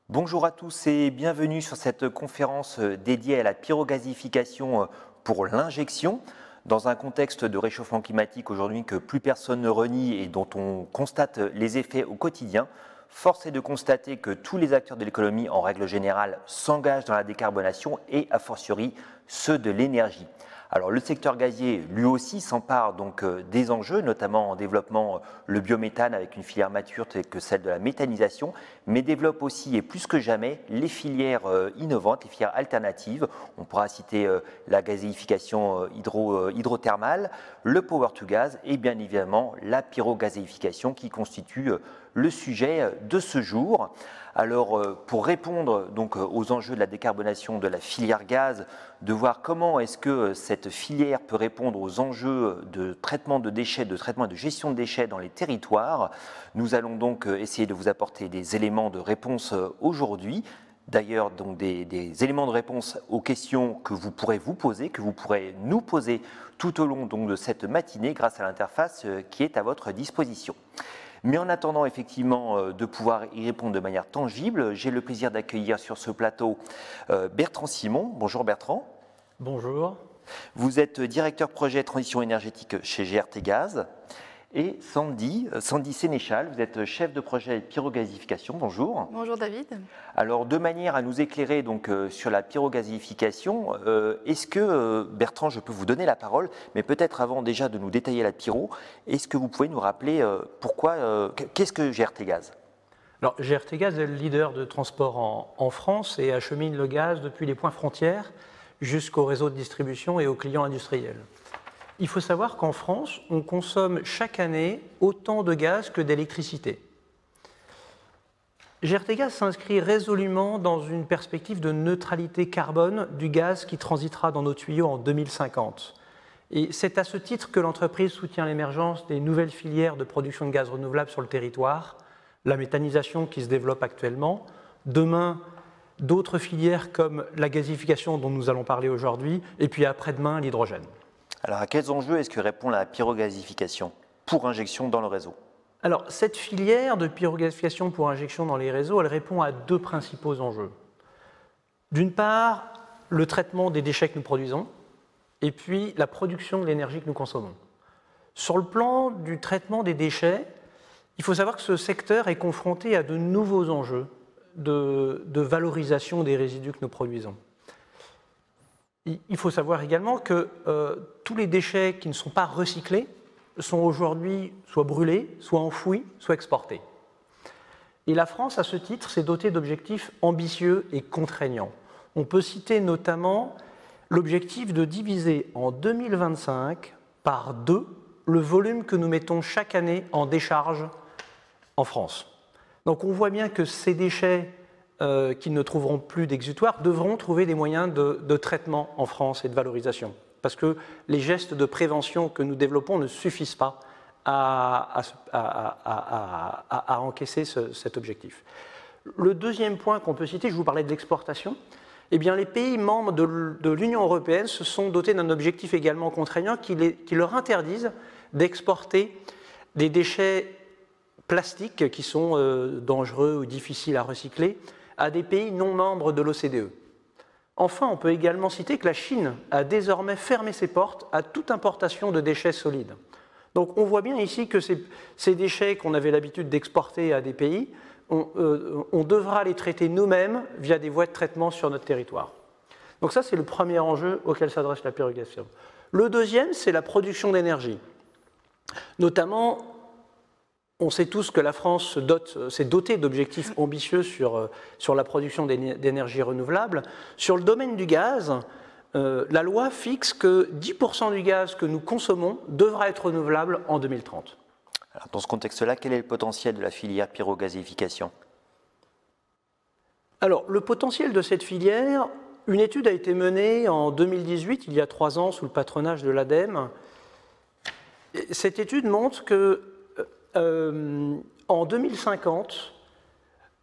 Bonjour à tous et bienvenue sur cette conférence dédiée à la pyrogasification pour l'injection. Dans un contexte de réchauffement climatique aujourd'hui que plus personne ne renie et dont on constate les effets au quotidien, force est de constater que tous les acteurs de l'économie, en règle générale, s'engagent dans la décarbonation et, a fortiori, ceux de l'énergie. Alors le secteur gazier, lui aussi, s'empare donc des enjeux, notamment en développant le biométhane avec une filière mature telle que celle de la méthanisation, mais développe aussi et plus que jamais les filières innovantes, les filières alternatives. On pourra citer la gazéification hydrothermale, le power to gas et bien évidemment la pyrogazéification qui constitue le sujet de ce jour. Alors, pour répondre donc aux enjeux de la décarbonation de la filière gaz, de voir comment est-ce que cette filière peut répondre aux enjeux de traitement de déchets, de traitement et de gestion de déchets dans les territoires, nous allons donc essayer de vous apporter des éléments de réponse aujourd'hui. D'ailleurs, donc des éléments de réponse aux questions que vous pourrez vous poser, que vous pourrez nous poser tout au long donc, de cette matinée grâce à l'interface qui est à votre disposition. Mais en attendant effectivement de pouvoir y répondre de manière tangible, j'ai le plaisir d'accueillir sur ce plateau Bertrand Simon. Bonjour Bertrand. Bonjour. Vous êtes directeur projet transition énergétique chez GRT Gaz. Et Sandy Sénéchal, vous êtes chef de projet pyrogasification. Bonjour. Bonjour David. Alors, de manière à nous éclairer donc, sur la pyrogasification, est-ce que, Bertrand, je peux vous donner la parole, mais peut-être avant déjà de nous détailler la pyro, est-ce que vous pouvez nous rappeler qu'est-ce que GRT Gaz ? Alors, GRT Gaz est le leader de transport en France et achemine le gaz depuis les points frontières jusqu'au réseau de distribution et aux clients industriels. Il faut savoir qu'en France, on consomme chaque année autant de gaz que d'électricité. GRT Gaz s'inscrit résolument dans une perspective de neutralité carbone du gaz qui transitera dans nos tuyaux en 2050. Et c'est à ce titre que l'entreprise soutient l'émergence des nouvelles filières de production de gaz renouvelable sur le territoire, la méthanisation qui se développe actuellement, demain d'autres filières comme la gazéification dont nous allons parler aujourd'hui, et puis après-demain l'hydrogène. Alors, à quels enjeux est-ce que répond la pyrogasification pour injection dans le réseau ? Alors, cette filière de pyrogasification pour injection dans les réseaux, elle répond à deux principaux enjeux. D'une part, le traitement des déchets que nous produisons, et puis la production de l'énergie que nous consommons. Sur le plan du traitement des déchets, il faut savoir que ce secteur est confronté à de nouveaux enjeux de valorisation des résidus que nous produisons. Il faut savoir également que tous les déchets qui ne sont pas recyclés sont aujourd'hui soit brûlés, soit enfouis, soit exportés. Et la France, à ce titre, s'est dotée d'objectifs ambitieux et contraignants. On peut citer notamment l'objectif de diviser en 2025 par 2 le volume que nous mettons chaque année en décharge en France. Donc on voit bien que ces déchets qui ne trouveront plus d'exutoire devront trouver des moyens de traitement en France et de valorisation. Parce que les gestes de prévention que nous développons ne suffisent pas à encaisser cet objectif. Le deuxième point qu'on peut citer, je vous parlais de l'exportation, eh bien les pays membres de l'Union européenne se sont dotés d'un objectif également contraignant qui leur interdisent d'exporter des déchets plastiques qui sont dangereux ou difficiles à recycler à des pays non membres de l'OCDE. Enfin, on peut également citer que la Chine a désormais fermé ses portes à toute importation de déchets solides. Donc on voit bien ici que ces déchets qu'on avait l'habitude d'exporter à des pays, on devra les traiter nous-mêmes via des voies de traitement sur notre territoire. Donc ça, c'est le premier enjeu auquel s'adresse la pyrogasification. Le deuxième, c'est la production d'énergie. Notamment, on sait tous que la France s'est dotée d'objectifs ambitieux sur la production d'énergie renouvelable. Sur le domaine du gaz, la loi fixe que 10% du gaz que nous consommons devra être renouvelable en 2030. Alors, dans ce contexte-là, quel est le potentiel de la filière pyrogasification ? Alors, le potentiel de cette filière, une étude a été menée en 2018, il y a 3 ans, sous le patronage de l'ADEME. Cette étude montre que en 2050,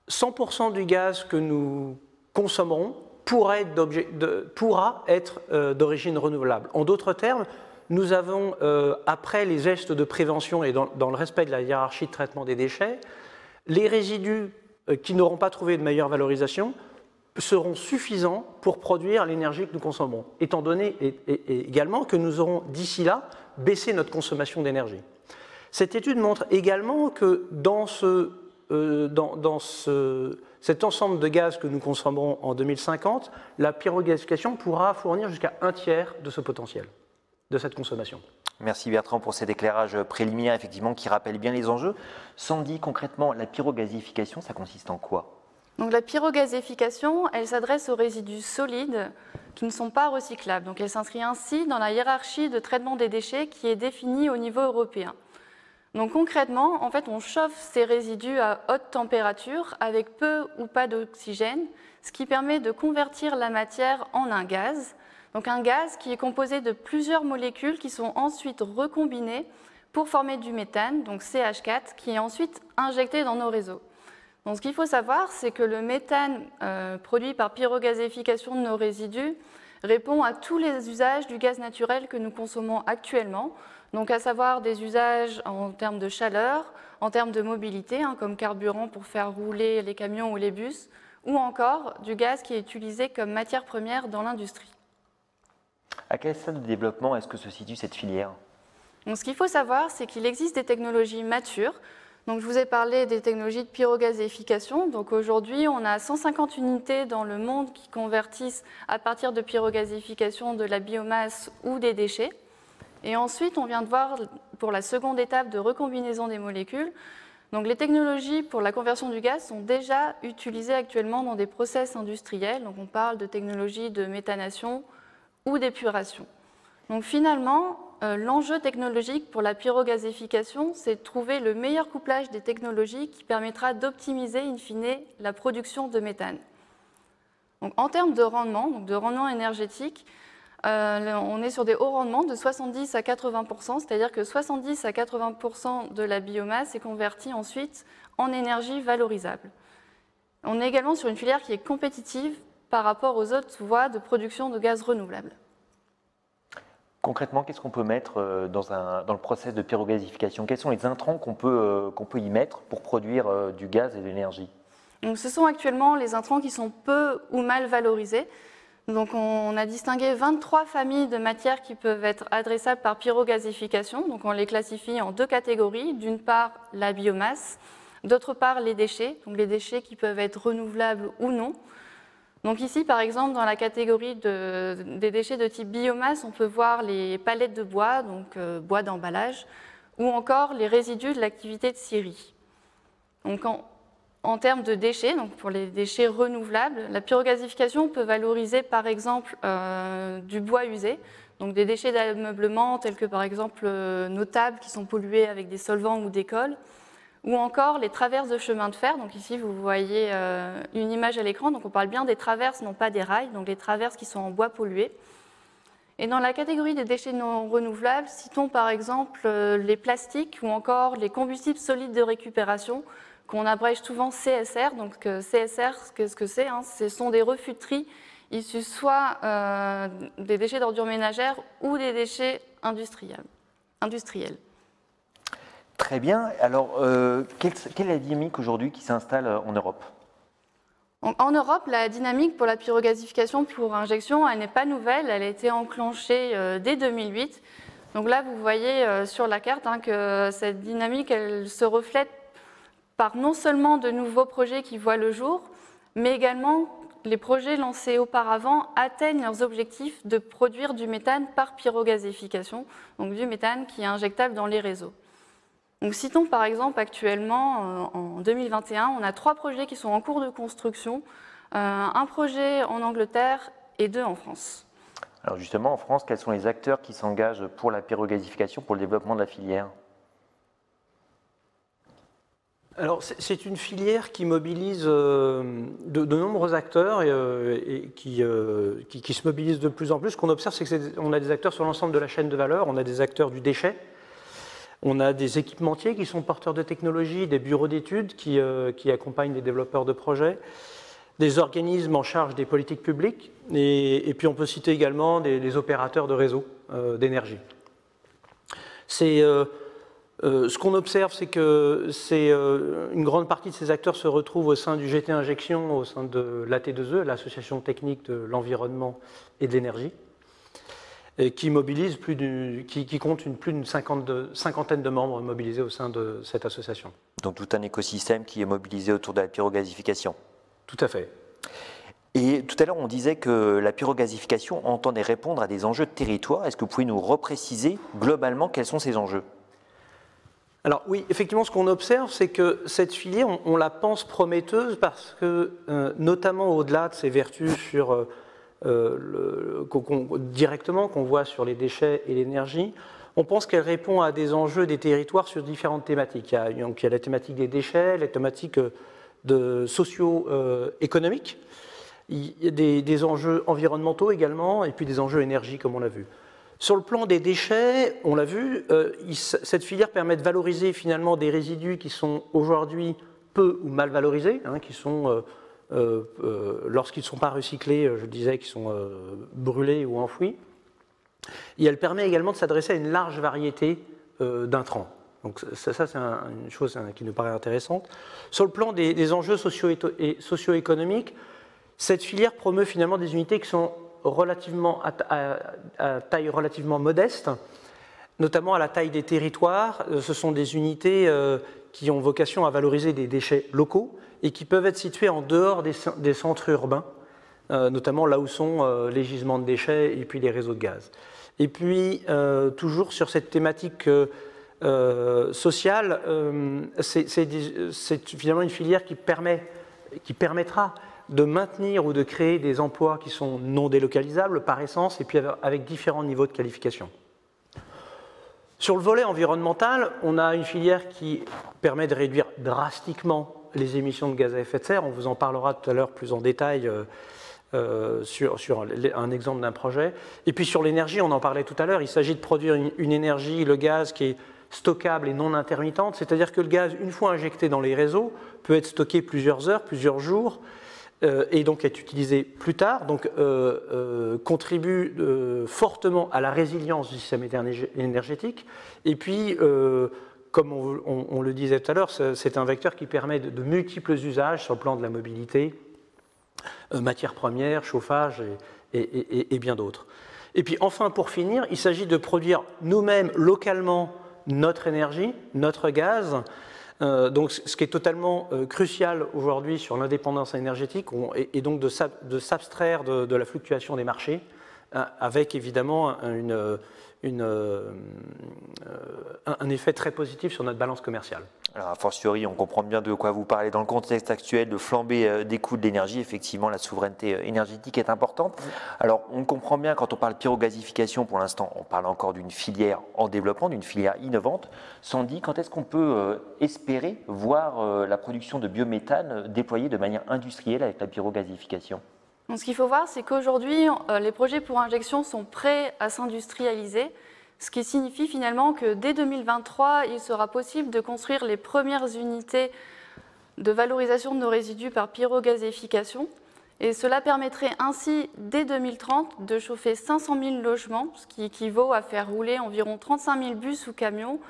100% du gaz que nous consommerons pourra être d'origine renouvelable. En d'autres termes, nous avons, après les gestes de prévention et dans le respect de la hiérarchie de traitement des déchets, les résidus qui n'auront pas trouvé de meilleure valorisation seront suffisants pour produire l'énergie que nous consommons, étant donné également que nous aurons d'ici là baissé notre consommation d'énergie. Cette étude montre également que dans cet ensemble de gaz que nous consommerons en 2050, la pyrogasification pourra fournir jusqu'à 1/3 de ce potentiel, de cette consommation. Merci Bertrand pour cet éclairage préliminaire effectivement qui rappelle bien les enjeux. Sandy, concrètement, la pyrogasification, ça consiste en quoi? Donc la pyrogasification, elle s'adresse aux résidus solides qui ne sont pas recyclables. Donc elle s'inscrit ainsi dans la hiérarchie de traitement des déchets qui est définie au niveau européen. Donc concrètement, en fait, on chauffe ces résidus à haute température avec peu ou pas d'oxygène, ce qui permet de convertir la matière en un gaz. Donc un gaz qui est composé de plusieurs molécules qui sont ensuite recombinées pour former du méthane, donc CH4, qui est ensuite injecté dans nos réseaux. Donc, ce qu'il faut savoir, c'est que le méthane produit par pyrogasification de nos résidus répond à tous les usages du gaz naturel que nous consommons actuellement, donc à savoir des usages en termes de chaleur, en termes de mobilité, comme carburant pour faire rouler les camions ou les bus, ou encore du gaz qui est utilisé comme matière première dans l'industrie. À quel stade de développement est-ce que se situe cette filière? Donc, ce qu'il faut savoir, c'est qu'il existe des technologies matures. Donc, je vous ai parlé des technologies de pyrogasification. Donc, aujourd'hui, on a 150 unités dans le monde qui convertissent à partir de pyrogasification de la biomasse ou des déchets. Et ensuite, on vient de voir pour la seconde étape de recombinaison des molécules. Donc, les technologies pour la conversion du gaz sont déjà utilisées actuellement dans des process industriels. Donc, on parle de technologies de méthanation ou d'épuration. Donc, finalement, l'enjeu technologique pour la pyrogasification, c'est de trouver le meilleur couplage des technologies qui permettra d'optimiser, in fine, la production de méthane. Donc, en termes de rendement, donc de rendement énergétique, on est sur des hauts rendements de 70 à 80%, c'est-à-dire que 70 à 80% de la biomasse est convertie ensuite en énergie valorisable. On est également sur une filière qui est compétitive par rapport aux autres voies de production de gaz renouvelables. Concrètement, qu'est-ce qu'on peut mettre dans le process de pyrogasification? Quels sont les intrants qu'on peut y mettre pour produire du gaz et de l'énergie? Donc, ce sont actuellement les intrants qui sont peu ou mal valorisés. Donc, on a distingué 23 familles de matières qui peuvent être adressables par pyrogasification. Donc, on les classifie en deux catégories. D'une part, la biomasse, d'autre part, les déchets. Donc, les déchets qui peuvent être renouvelables ou non. Donc ici, par exemple, dans la catégorie des déchets de type biomasse, on peut voir les palettes de bois, donc bois d'emballage, ou encore les résidus de l'activité de scierie. Donc en termes de déchets, donc pour les déchets renouvelables, la pyrogasification peut valoriser par exemple du bois usé, donc des déchets d'ameublement tels que par exemple nos tables qui sont polluées avec des solvants ou des cols, ou encore les traverses de chemin de fer. Donc ici, vous voyez une image à l'écran. Donc on parle bien des traverses, non pas des rails, donc les traverses qui sont en bois pollué. Et dans la catégorie des déchets non renouvelables, citons par exemple les plastiques ou encore les combustibles solides de récupération, qu'on abrège souvent CSR. Donc CSR, qu'est-ce que c'est? Ce sont des refus de tri issus soit des déchets d'ordures ménagères ou des déchets industriels. Très bien. Alors, quelle est la dynamique aujourd'hui qui s'installe en Europe? En Europe, la dynamique pour la pyrogasification pour injection, elle n'est pas nouvelle. Elle a été enclenchée dès 2008. Donc là, vous voyez sur la carte que cette dynamique, elle se reflète par non seulement de nouveaux projets qui voient le jour, mais également les projets lancés auparavant atteignent leurs objectifs de produire du méthane par pyrogasification, donc du méthane qui est injectable dans les réseaux. Donc, citons par exemple actuellement, en 2021, on a 3 projets qui sont en cours de construction, un projet en Angleterre et 2 en France. Alors justement, en France, quels sont les acteurs qui s'engagent pour la pyrogasification, pour le développement de la filière? Alors, c'est une filière qui mobilise de nombreux acteurs et qui se mobilise de plus en plus. Ce qu'on observe, c'est qu'on a des acteurs sur l'ensemble de la chaîne de valeur. On a des acteurs du déchet. On a des équipementiers qui sont porteurs de technologies, des bureaux d'études qui accompagnent les développeurs de projets, des organismes en charge des politiques publiques, et puis on peut citer également des opérateurs de réseaux d'énergie. Ce qu'on observe, c'est que une grande partie de ces acteurs se retrouvent au sein du GT Injection, au sein de l'AT2E, l'Association technique de l'environnement et de l'énergie, qui mobilise qui compte plus d'une cinquantaine de membres mobilisés au sein de cette association. Donc tout un écosystème qui est mobilisé autour de la pyrogasification. Tout à fait. Et tout à l'heure, on disait que la pyrogasification entendait répondre à des enjeux de territoire. Est-ce que vous pouvez nous repréciser globalement quels sont ces enjeux ? Alors oui, effectivement, ce qu'on observe, c'est que cette filière, on la pense prometteuse parce que, notamment au-delà de ses vertus sur, directement qu'on voit sur les déchets et l'énergie, on pense qu'elle répond à des enjeux des territoires sur différentes thématiques. Il y a la thématique des déchets, la thématique socio-économiques. Il y a des enjeux environnementaux également, et puis des enjeux énergie, comme on l'a vu. Sur le plan des déchets, on l'a vu, cette filière permet de valoriser finalement des résidus qui sont aujourd'hui peu ou mal valorisés, hein, qui sont, lorsqu'ils ne sont pas recyclés, je disais, qui sont brûlés ou enfouis. Et elle permet également de s'adresser à une large variété d'intrants. Donc ça c'est une chose qui nous paraît intéressante. Sur le plan des enjeux socio-économiques, cette filière promeut finalement des unités qui sont à taille relativement modeste, notamment à la taille des territoires. Ce sont des unités qui ont vocation à valoriser des déchets locaux et qui peuvent être situées en dehors des centres urbains, notamment là où sont les gisements de déchets et puis les réseaux de gaz. Et puis, toujours sur cette thématique sociale, c'est finalement une filière qui permettra de maintenir ou de créer des emplois qui sont non délocalisables par essence et puis avec différents niveaux de qualification. Sur le volet environnemental, on a une filière qui permet de réduire drastiquement les émissions de gaz à effet de serre. On vous en parlera tout à l'heure plus en détail sur un exemple d'un projet. Et puis sur l'énergie, on en parlait tout à l'heure, il s'agit de produire une énergie, le gaz, qui est stockable et non intermittente, c'est-à-dire que le gaz, une fois injecté dans les réseaux, peut être stocké plusieurs heures, plusieurs jours, et donc être utilisé plus tard, donc contribue fortement à la résilience du système énergétique. Et puis, comme on le disait tout à l'heure, c'est un vecteur qui permet de multiples usages sur le plan de la mobilité, matières premières, chauffage et bien d'autres. Et puis enfin, pour finir, il s'agit de produire nous-mêmes localement notre énergie, notre gaz, donc ce qui est totalement crucial aujourd'hui sur l'indépendance énergétique, et donc de s'abstraire de la fluctuation des marchés, avec évidemment un effet très positif sur notre balance commerciale. Alors, a fortiori, on comprend bien de quoi vous parlez. Dans le contexte actuel de flambée des coûts de l'énergie, effectivement, la souveraineté énergétique est importante. Alors, on comprend bien, quand on parle pyrogasification, pour l'instant, on parle encore d'une filière en développement, d'une filière innovante. Sandy, quand est-ce qu'on peut espérer voir la production de biométhane déployée de manière industrielle avec la pyrogasification ? Donc, ce qu'il faut voir, c'est qu'aujourd'hui, les projets pour injection sont prêts à s'industrialiser, ce qui signifie finalement que dès 2023, il sera possible de construire les premières unités de valorisation de nos résidus par pyrogasification. Et cela permettrait ainsi, dès 2030, de chauffer 500 000 logements, ce qui équivaut à faire rouler environ 35 000 bus ou camions,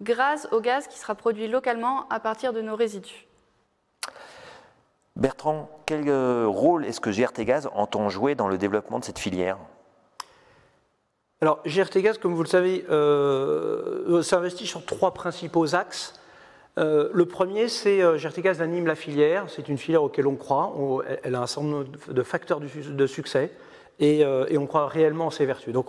grâce au gaz qui sera produit localement à partir de nos résidus. Bertrand, quel rôle est-ce que GRTgaz entend jouer dans le développement de cette filière ? Alors, GRTgaz, comme vous le savez, s'investit sur 3 principaux axes. Le premier, c'est GRTgaz anime la filière. C'est une filière auquel on croit. Elle a un certain nombre de facteurs de succès et on croit réellement en ses vertus. Donc,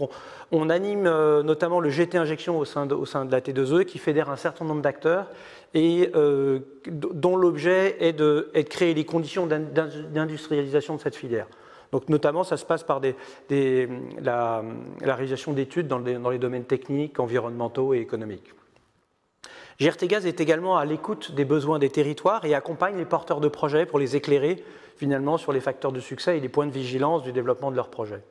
on anime notamment le GT Injection au sein de la T2E qui fédère un certain nombre d'acteurs et dont l'objet est de créer les conditions d'industrialisation de cette filière. Donc, notamment, ça se passe par la réalisation d'études dans les domaines techniques, environnementaux et économiques. GRTgaz est également à l'écoute des besoins des territoires et accompagne les porteurs de projets pour les éclairer finalement sur les facteurs de succès et les points de vigilance du développement de leurs projets.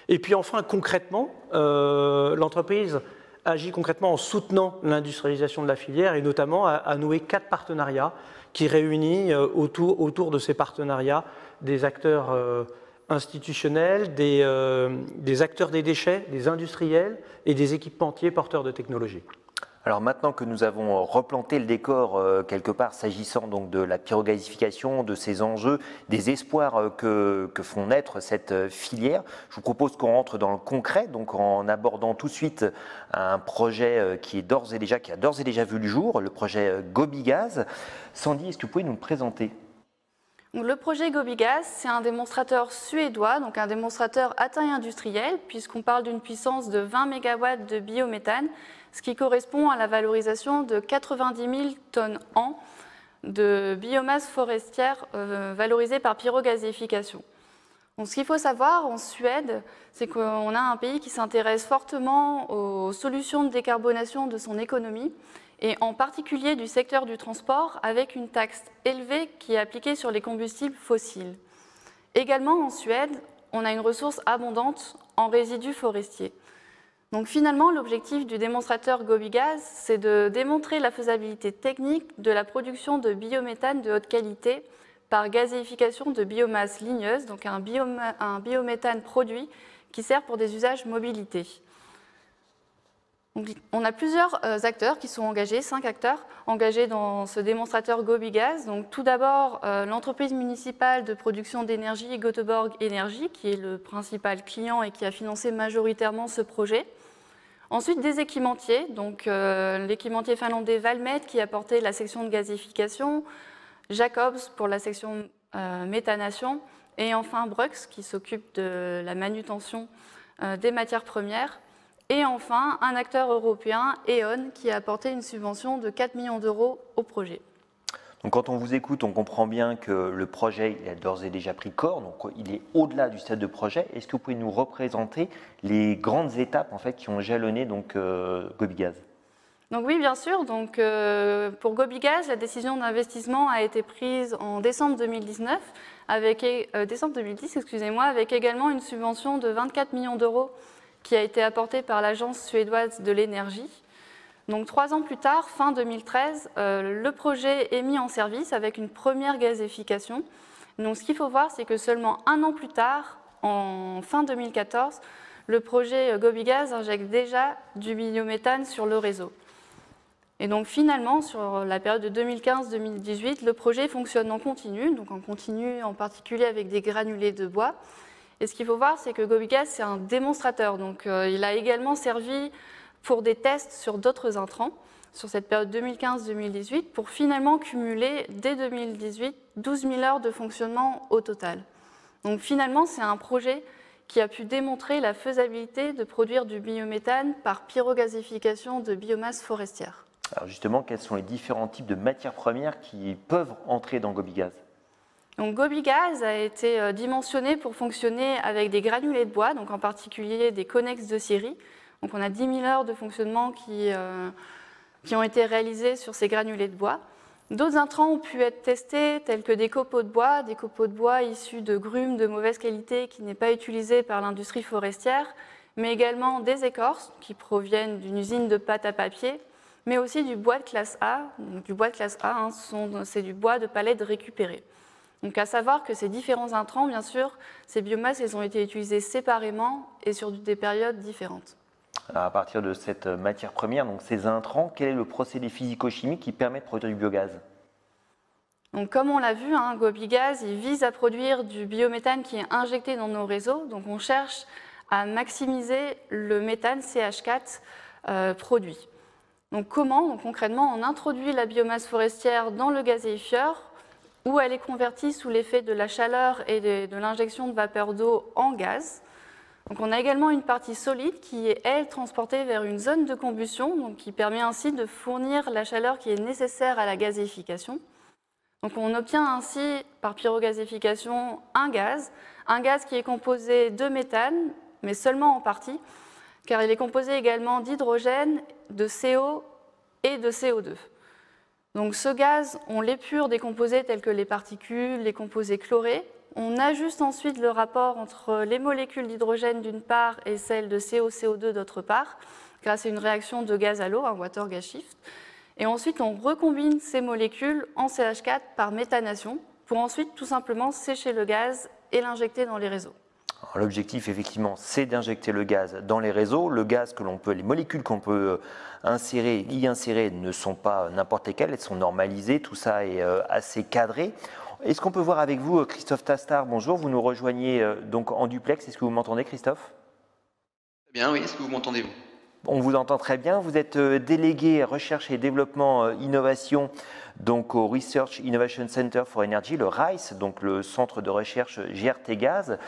Et puis enfin, concrètement, l'entreprise agit concrètement en soutenant l'industrialisation de la filière et notamment à nouer 4 partenariats qui réunissent autour de ces partenariats des acteurs institutionnels, des acteurs des déchets, des industriels et des équipementiers porteurs de technologies. Alors maintenant que nous avons replanté le décor quelque part s'agissant donc de la pyrogasification, de ses enjeux, des espoirs que font naître cette filière, je vous propose qu'on rentre dans le concret, donc en abordant tout de suite un projet qui a d'ores et déjà vu le jour, le projet Gobigaz. Sandy, est-ce que vous pouvez nous le présenter ? Donc, le projet Gobigaz, c'est un démonstrateur suédois, donc un démonstrateur à taille industrielle, puisqu'on parle d'une puissance de 20 MW de biométhane, ce qui correspond à la valorisation de 90 000 tonnes an de biomasse forestière valorisée par pyrogasification. Donc, ce qu'il faut savoir en Suède, c'est qu'on a un pays qui s'intéresse fortement aux solutions de décarbonation de son économie, et en particulier du secteur du transport, avec une taxe élevée qui est appliquée sur les combustibles fossiles. Également en Suède, on a une ressource abondante en résidus forestiers. Donc finalement, l'objectif du démonstrateur Gobigaz, c'est de démontrer la faisabilité technique de la production de biométhane de haute qualité par gazéification de biomasse ligneuse, donc un biométhane produit qui sert pour des usages mobilité. Donc, on a plusieurs acteurs qui sont engagés, 5 acteurs engagés dans ce démonstrateur Gobigaz. Donc, tout d'abord, l'entreprise municipale de production d'énergie Göteborg Energy, qui est le principal client et qui a financé majoritairement ce projet. Ensuite, des équipementiers, donc l'équipementier finlandais Valmet qui a porté la section de gazéification, Jacobs pour la section méthanation, et enfin Brux qui s'occupe de la manutention des matières premières. Et enfin, un acteur européen, E.ON, qui a apporté une subvention de 4 millions d'euros au projet. Donc quand on vous écoute, on comprend bien que le projet il a d'ores et déjà pris corps, donc il est au-delà du stade de projet. Est-ce que vous pouvez nous représenter les grandes étapes en fait, qui ont jalonné donc, Gobigaz ? Donc oui, bien sûr. Donc, pour Gobigaz, la décision d'investissement a été prise en décembre 2010, avec également une subvention de 24 millions d'euros qui a été apportée par l'Agence suédoise de l'énergie. Donc 3 ans plus tard, fin 2013, le projet est mis en service avec une première gazéification. Donc ce qu'il faut voir, c'est que seulement 1 an plus tard, en fin 2014, le projet Gobigaz injecte déjà du biométhane sur le réseau. Et donc finalement, sur la période de 2015-2018, le projet fonctionne en continu, donc en continu en particulier avec des granulés de bois. Et ce qu'il faut voir, c'est que Gobigaz, c'est un démonstrateur. Donc, il a également servi pour des tests sur d'autres intrants, sur cette période 2015-2018, pour finalement cumuler, dès 2018, 12 000 heures de fonctionnement au total. Donc, finalement, c'est un projet qui a pu démontrer la faisabilité de produire du biométhane par pyrogasification de biomasse forestière. Alors justement, quels sont les différents types de matières premières qui peuvent entrer dans Gobigaz ? Donc, Gobigaz a été dimensionné pour fonctionner avec des granulés de bois, donc en particulier des connexes de scierie. Donc on a 10 000 heures de fonctionnement qui ont été réalisées sur ces granulés de bois. D'autres intrants ont pu être testés, tels que des copeaux de bois issus de grumes de mauvaise qualité qui n'est pas utilisé par l'industrie forestière, mais également des écorces qui proviennent d'une usine de pâte à papier, mais aussi du bois de classe A. Donc, du bois de classe A, c'est du bois de palette récupéré. Donc à savoir que ces différents intrants, bien sûr, ces biomasses, elles ont été utilisées séparément et sur des périodes différentes. Alors à partir de cette matière première, donc ces intrants, quel est le procédé physico-chimique qui permet de produire du biogaz ? Donc comme on l'a vu, Gobigaz, il vise à produire du biométhane qui est injecté dans nos réseaux. Donc on cherche à maximiser le méthane CH4 produit. Donc comment ? Donc concrètement, on introduit la biomasse forestière dans le gazéifieur, où elle est convertie sous l'effet de la chaleur et de l'injection de vapeur d'eau en gaz. Donc on a également une partie solide qui est, elle, transportée vers une zone de combustion, donc qui permet ainsi de fournir la chaleur qui est nécessaire à la gazéification. Donc on obtient ainsi, par pyrogazéification, un gaz qui est composé de méthane, mais seulement en partie, car il est composé également d'hydrogène, de CO et de CO2. Donc ce gaz, on l'épure des composés tels que les particules, les composés chlorés. On ajuste ensuite le rapport entre les molécules d'hydrogène d'une part et celles de CO2 d'autre part, grâce à une réaction de gaz à l'eau, un water gas shift. Et ensuite, on recombine ces molécules en CH4 par méthanation, pour ensuite tout simplement sécher le gaz et l'injecter dans les réseaux. L'objectif, effectivement, c'est d'injecter le gaz dans les réseaux. Le gaz les molécules qu'on peut y insérer ne sont pas n'importe lesquelles, elles sont normalisées, tout ça est assez cadré. Est-ce qu'on peut voir avec vous Christophe Tastard? Bonjour, vous nous rejoignez donc en duplex. Est-ce que vous m'entendez, Christophe? Bien, oui. Est-ce que vous m'entendez, vous? On vous entend très bien. Vous êtes délégué recherche et développement innovation donc au Research Innovation Center for Energy, le RICE, donc le centre de recherche GRT Gaz.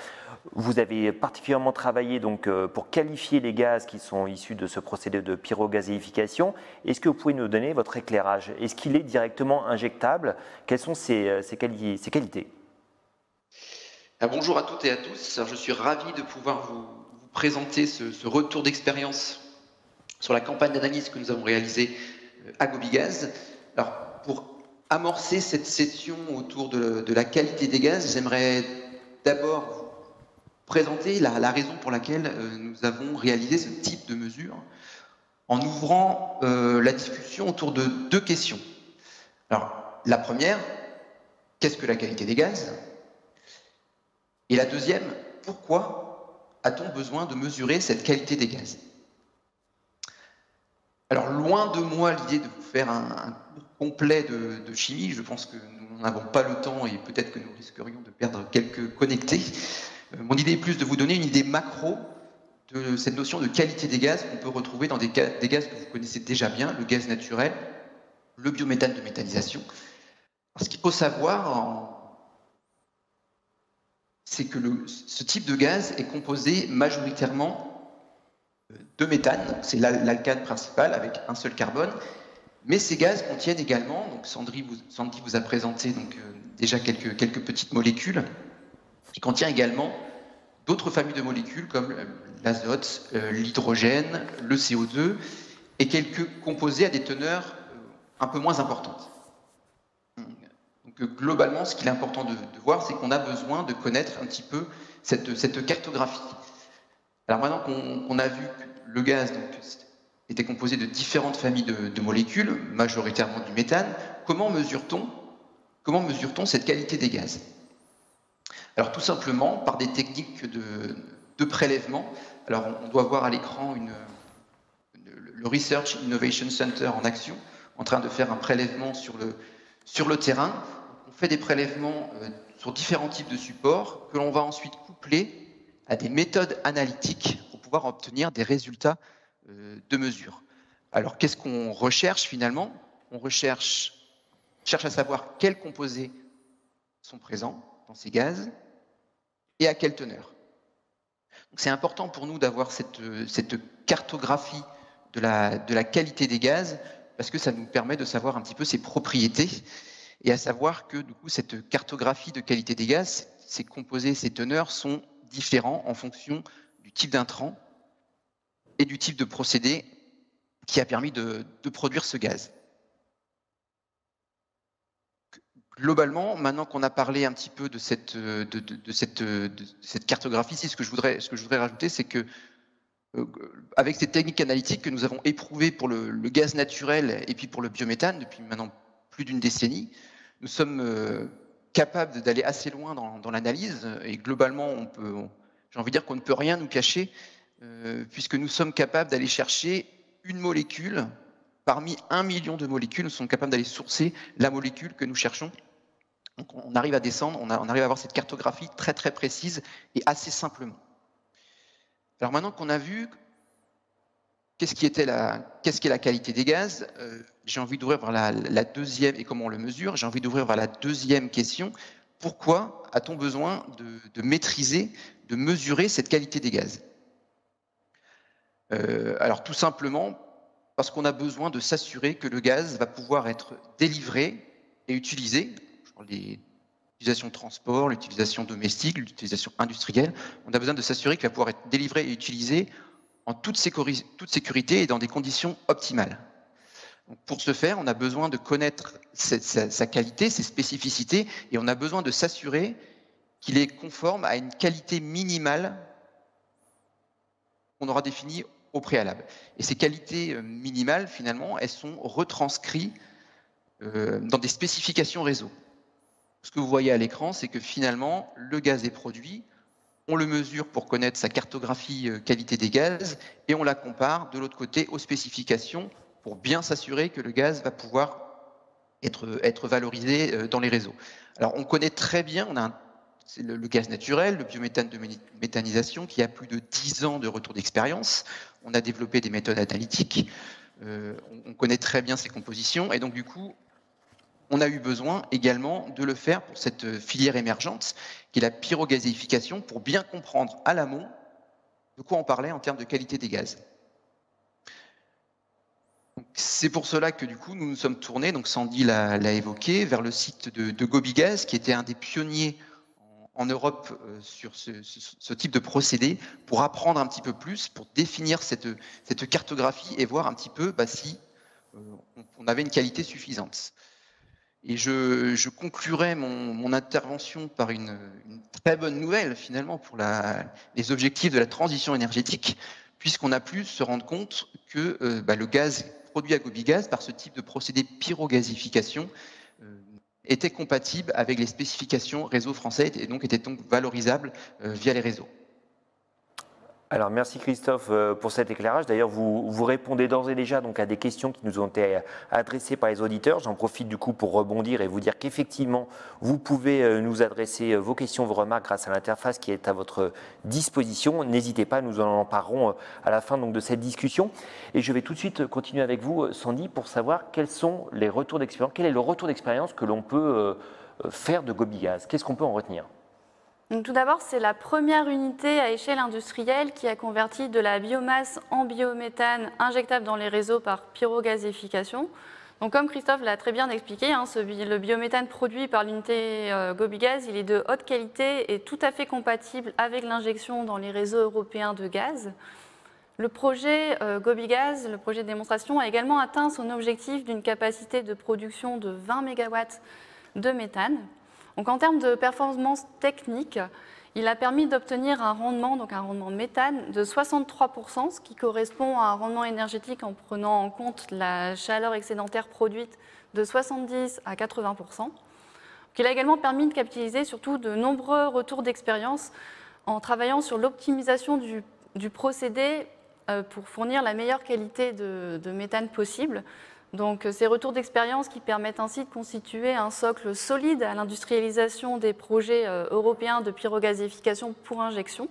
Vous avez particulièrement travaillé donc pour qualifier les gaz qui sont issus de ce procédé de pyrogazéification. Est-ce que vous pouvez nous donner votre éclairage? Est-ce qu'il est directement injectable? Quelles sont ses qualités? Bonjour à toutes et à tous. Alors, je suis ravi de pouvoir vous présenter ce retour d'expérience sur la campagne d'analyse que nous avons réalisée à Gobigaz. Alors, pour amorcer cette session autour de la qualité des gaz, j'aimerais d'abord vous présenter la raison pour laquelle nous avons réalisé ce type de mesure, en ouvrant la discussion autour de deux questions. Alors, la première, qu'est-ce que la qualité des gaz? Et la deuxième, pourquoi a-t-on besoin de mesurer cette qualité des gaz? Alors, loin de moi l'idée de vous faire un cours complet de chimie, je pense que nous n'avons pas le temps et peut-être que nous risquerions de perdre quelques connectés. Mon idée est plus de vous donner une idée macro de cette notion de qualité des gaz qu'on peut retrouver dans des gaz que vous connaissez déjà bien, le gaz naturel, le biométhane de méthanisation. Alors, ce qu'il faut savoir, c'est que ce type de gaz est composé majoritairement de méthane, c'est l'alcane principal avec un seul carbone, mais ces gaz contiennent également, donc Sandy vous a présenté donc, déjà quelques petites molécules, qui contient également d'autres familles de molécules comme l'azote, l'hydrogène, le CO2 et quelques composés à des teneurs un peu moins importantes. Donc, globalement, ce qu'il est important de voir, c'est qu'on a besoin de connaître un petit peu cette cartographie. Alors maintenant qu'on a vu que le gaz donc, était composé de différentes familles de molécules, majoritairement du méthane, comment mesure-t-on cette qualité des gaz? Alors tout simplement par des techniques de prélèvement. Alors on doit voir à l'écran le Research Innovation Center en action, en train de faire un prélèvement sur le terrain. On fait des prélèvements sur différents types de supports que l'on va ensuite coupler à des méthodes analytiques pour pouvoir obtenir des résultats de mesure. Alors qu'est-ce qu'on recherche finalement? On cherche à savoir quels composés sont présents dans ces gaz et à quelle teneur. C'est important pour nous d'avoir cette cartographie de la qualité des gaz parce que ça nous permet de savoir un petit peu ses propriétés et à savoir que du coup cette cartographie de qualité des gaz, ces composés, ces teneurs sont différents en fonction du type d'intrant et du type de procédé qui a permis de produire ce gaz. Globalement, maintenant qu'on a parlé un petit peu de cette cartographie, ce que je voudrais rajouter, c'est que avec ces techniques analytiques que nous avons éprouvées pour le gaz naturel et puis pour le biométhane depuis maintenant plus d'une décennie, nous sommes capables d'aller assez loin dans l'analyse et globalement, j'ai envie de dire qu'on ne peut rien nous cacher puisque nous sommes capables d'aller chercher une molécule parmi 1 million de molécules, nous sommes capables d'aller sourcer la molécule que nous cherchons. Donc on arrive à descendre, on arrive à avoir cette cartographie très très précise et assez simplement. Alors maintenant qu'on a vu qu'est-ce qu'est la qualité des gaz, j'ai envie d'ouvrir vers la deuxième, et comment on le mesure, j'ai envie d'ouvrir vers la deuxième question. Pourquoi a-t-on besoin de maîtriser, de mesurer cette qualité des gaz? Alors tout simplement parce qu'on a besoin de s'assurer que le gaz va pouvoir être délivré et utilisé. L'utilisation de transport, l'utilisation domestique, l'utilisation industrielle. On a besoin de s'assurer qu'il va pouvoir être délivré et utilisé en toute sécurité et dans des conditions optimales. Donc pour ce faire, on a besoin de connaître sa qualité, ses spécificités, et on a besoin de s'assurer qu'il est conforme à une qualité minimale qu'on aura définie au préalable. Et ces qualités minimales, finalement, elles sont retranscrites dans des spécifications réseau. Ce que vous voyez à l'écran, c'est que finalement, le gaz est produit on le mesure pour connaître sa cartographie qualité des gaz, et on la compare de l'autre côté aux spécifications pour bien s'assurer que le gaz va pouvoir être valorisé dans les réseaux. Alors on connaît très bien, c'est le gaz naturel, le biométhane de méthanisation, qui a plus de 10 ans de retour d'expérience. On a développé des méthodes analytiques, on connaît très bien ses compositions, et donc du coup, on a eu besoin également de le faire pour cette filière émergente, qui est la pyrogazéification, pour bien comprendre à l'amont de quoi on parlait en termes de qualité des gaz. C'est pour cela que du coup, nous nous sommes tournés, donc Sandy l'a évoqué, vers le site de Gobigaz, qui était un des pionniers en Europe sur ce type de procédé, pour apprendre un petit peu plus, pour définir cette cartographie et voir un petit peu si on avait une qualité suffisante. Et je conclurai mon intervention par une très bonne nouvelle finalement pour les objectifs de la transition énergétique, puisqu'on a pu se rendre compte que le gaz produit à Gobigaz par ce type de procédé pyrogazéification était compatible avec les spécifications réseau français et donc était donc valorisable via les réseaux. Alors merci Christophe pour cet éclairage. D'ailleurs, vous répondez d'ores et déjà donc à des questions qui nous ont été adressées par les auditeurs. J'en profite du coup pour rebondir et vous dire qu'effectivement, vous pouvez nous adresser vos questions, vos remarques grâce à l'interface qui est à votre disposition. N'hésitez pas, nous en parlerons à la fin donc, de cette discussion. Et je vais tout de suite continuer avec vous, Sandy, pour savoir quels sont les retours d'expérience, quel est le retour d'expérience que l'on peut faire de Gobigaz. Qu'est-ce qu'on peut en retenir ? Donc, tout d'abord, c'est la première unité à échelle industrielle qui a converti de la biomasse en biométhane injectable dans les réseaux par pyrogazéification. Donc, comme Christophe l'a très bien expliqué, le biométhane produit par l'unité Gobigaz, il est de haute qualité et tout à fait compatible avec l'injection dans les réseaux européens de gaz. Le projet Gobigaz, le projet de démonstration, a également atteint son objectif d'une capacité de production de 20 MW de méthane. Donc, en termes de performance technique, il a permis d'obtenir un rendement de méthane de 63%, ce qui correspond à un rendement énergétique en prenant en compte la chaleur excédentaire produite de 70 à 80%. Il a également permis de capitaliser surtout de nombreux retours d'expérience en travaillant sur l'optimisation du procédé pour fournir la meilleure qualité de méthane possible. Donc, ces retours d'expérience qui permettent ainsi de constituer un socle solide à l'industrialisation des projets européens de pyrogazéification pour injection.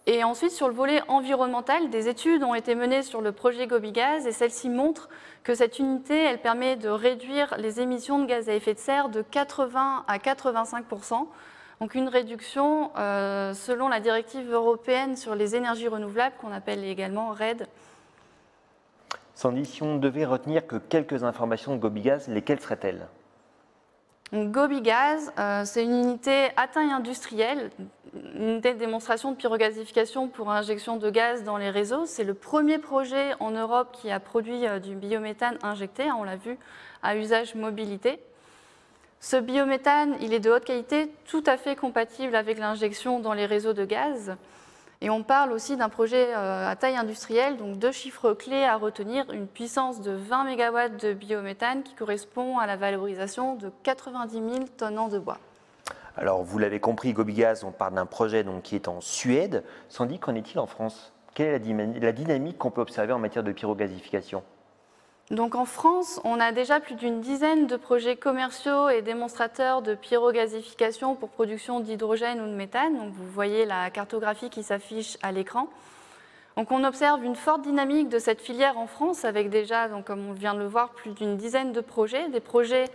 Et ensuite, sur le volet environnemental, des études ont été menées sur le projet Gobigaz et celles-ci montrent que cette unité elle permet de réduire les émissions de gaz à effet de serre de 80 à 85%. Donc, une réduction selon la directive européenne sur les énergies renouvelables qu'on appelle également RED. Sandy, si on ne devait retenir que quelques informations de Gobigaz, lesquelles seraient-elles ? Gobigaz, c'est une unité à taille industrielle, une unité de démonstration de pyrogazéification pour injection de gaz dans les réseaux. C'est le premier projet en Europe qui a produit du biométhane injecté, on l'a vu, à usage mobilité. Ce biométhane, il est de haute qualité, tout à fait compatible avec l'injection dans les réseaux de gaz. Et on parle aussi d'un projet à taille industrielle, donc deux chiffres clés à retenir, une puissance de 20 MW de biométhane qui correspond à la valorisation de 90 000 tonnes de bois. Alors vous l'avez compris, Gobigaz, on parle d'un projet donc, qui est en Suède. Sandy, qu'en est-il en France ? Quelle est la dynamique qu'on peut observer en matière de pyrogazéification ? Donc en France, on a déjà plus d'une dizaine de projets commerciaux et démonstrateurs de pyrogazéification pour production d'hydrogène ou de méthane. Donc vous voyez la cartographie qui s'affiche à l'écran. Donc on observe une forte dynamique de cette filière en France avec déjà, donc comme on vient de le voir, plus d'une dizaine de projets, des projets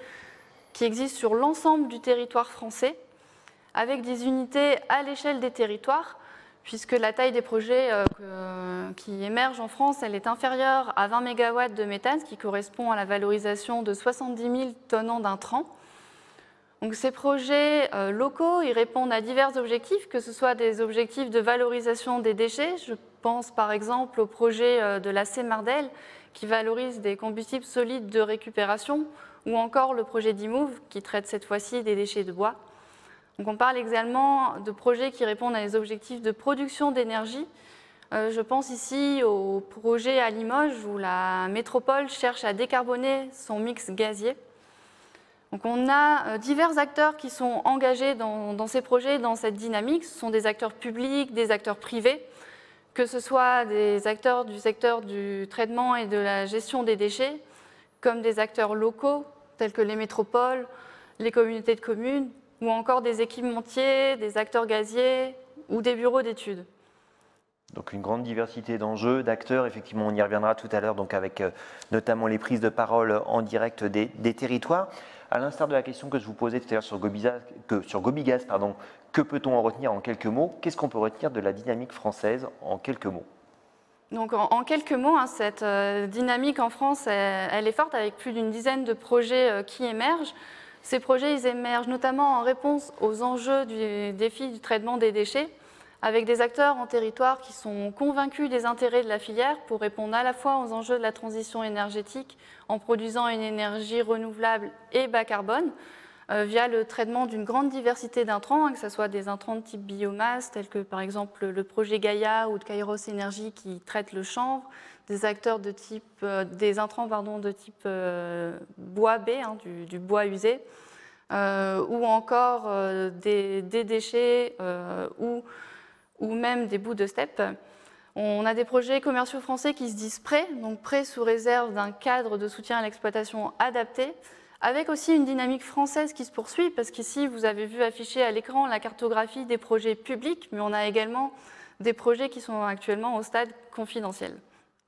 qui existent sur l'ensemble du territoire français avec des unités à l'échelle des territoires, puisque la taille des projets qui émergent en France, elle est inférieure à 20 MW de méthane, ce qui correspond à la valorisation de 70 000 tonnes d'intrants. Donc ces projets locaux, ils répondent à divers objectifs, que ce soit des objectifs de valorisation des déchets. Je pense par exemple au projet de la Mardel, qui valorise des combustibles solides de récupération, ou encore le projet d'IMOVE, qui traite cette fois-ci des déchets de bois. Donc on parle également de projets qui répondent à des objectifs de production d'énergie. Je pense ici au projet à Limoges où la métropole cherche à décarboner son mix gazier. Donc on a divers acteurs qui sont engagés dans ces projets, dans cette dynamique. Ce sont des acteurs publics, des acteurs privés, que ce soit des acteurs du secteur du traitement et de la gestion des déchets, comme des acteurs locaux, tels que les métropoles, les communautés de communes, ou encore des équipementiers, des acteurs gaziers ou des bureaux d'études. Donc une grande diversité d'enjeux, d'acteurs, effectivement on y reviendra tout à l'heure, donc avec notamment les prises de parole en direct des territoires. À l'instar de la question que je vous posais tout à l'heure sur Gobigaz, que peut-on en retenir en quelques mots? Qu'est-ce qu'on peut retenir de la dynamique française en quelques mots? Donc en quelques mots, cette dynamique en France, elle est forte avec plus d'une dizaine de projets qui émergent. Ces projets, ils émergent notamment en réponse aux enjeux du défi du traitement des déchets, avec des acteurs en territoire qui sont convaincus des intérêts de la filière pour répondre à la fois aux enjeux de la transition énergétique en produisant une énergie renouvelable et bas carbone, via le traitement d'une grande diversité d'intrants, que ce soit des intrants de type biomasse, tels que par exemple le projet Gaïa ou de Kairos Énergie qui traite le chanvre, des intrants de type bois B, du bois usé, ou encore des déchets ou même des bouts de steppe. On a des projets commerciaux français qui se disent prêts, donc prêts sous réserve d'un cadre de soutien à l'exploitation adapté, avec aussi une dynamique française qui se poursuit, parce qu'ici, vous avez vu afficher à l'écran la cartographie des projets publics, mais on a également des projets qui sont actuellement au stade confidentiel,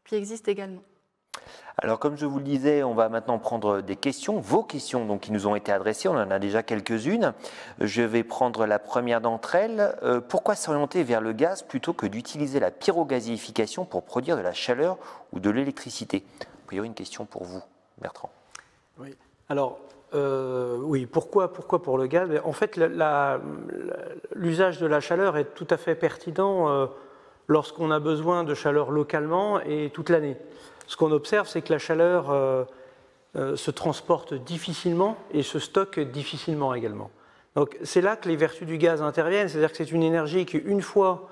qui existent également. Alors comme je vous le disais, on va maintenant prendre des questions, vos questions donc, qui nous ont été adressées, on en a déjà quelques-unes. Je vais prendre la première d'entre elles. Pourquoi s'orienter vers le gaz plutôt que d'utiliser la pyrogazéification pour produire de la chaleur ou de l'électricité? A priori, une question pour vous, Bertrand. Oui. Alors, oui, pourquoi pour le gaz? En fait, l'usage de la chaleur est tout à fait pertinent lorsqu'on a besoin de chaleur localement et toute l'année. Ce qu'on observe, c'est que la chaleur se transporte difficilement et se stocke difficilement également. Donc, c'est là que les vertus du gaz interviennent, c'est-à-dire que c'est une énergie qui, une fois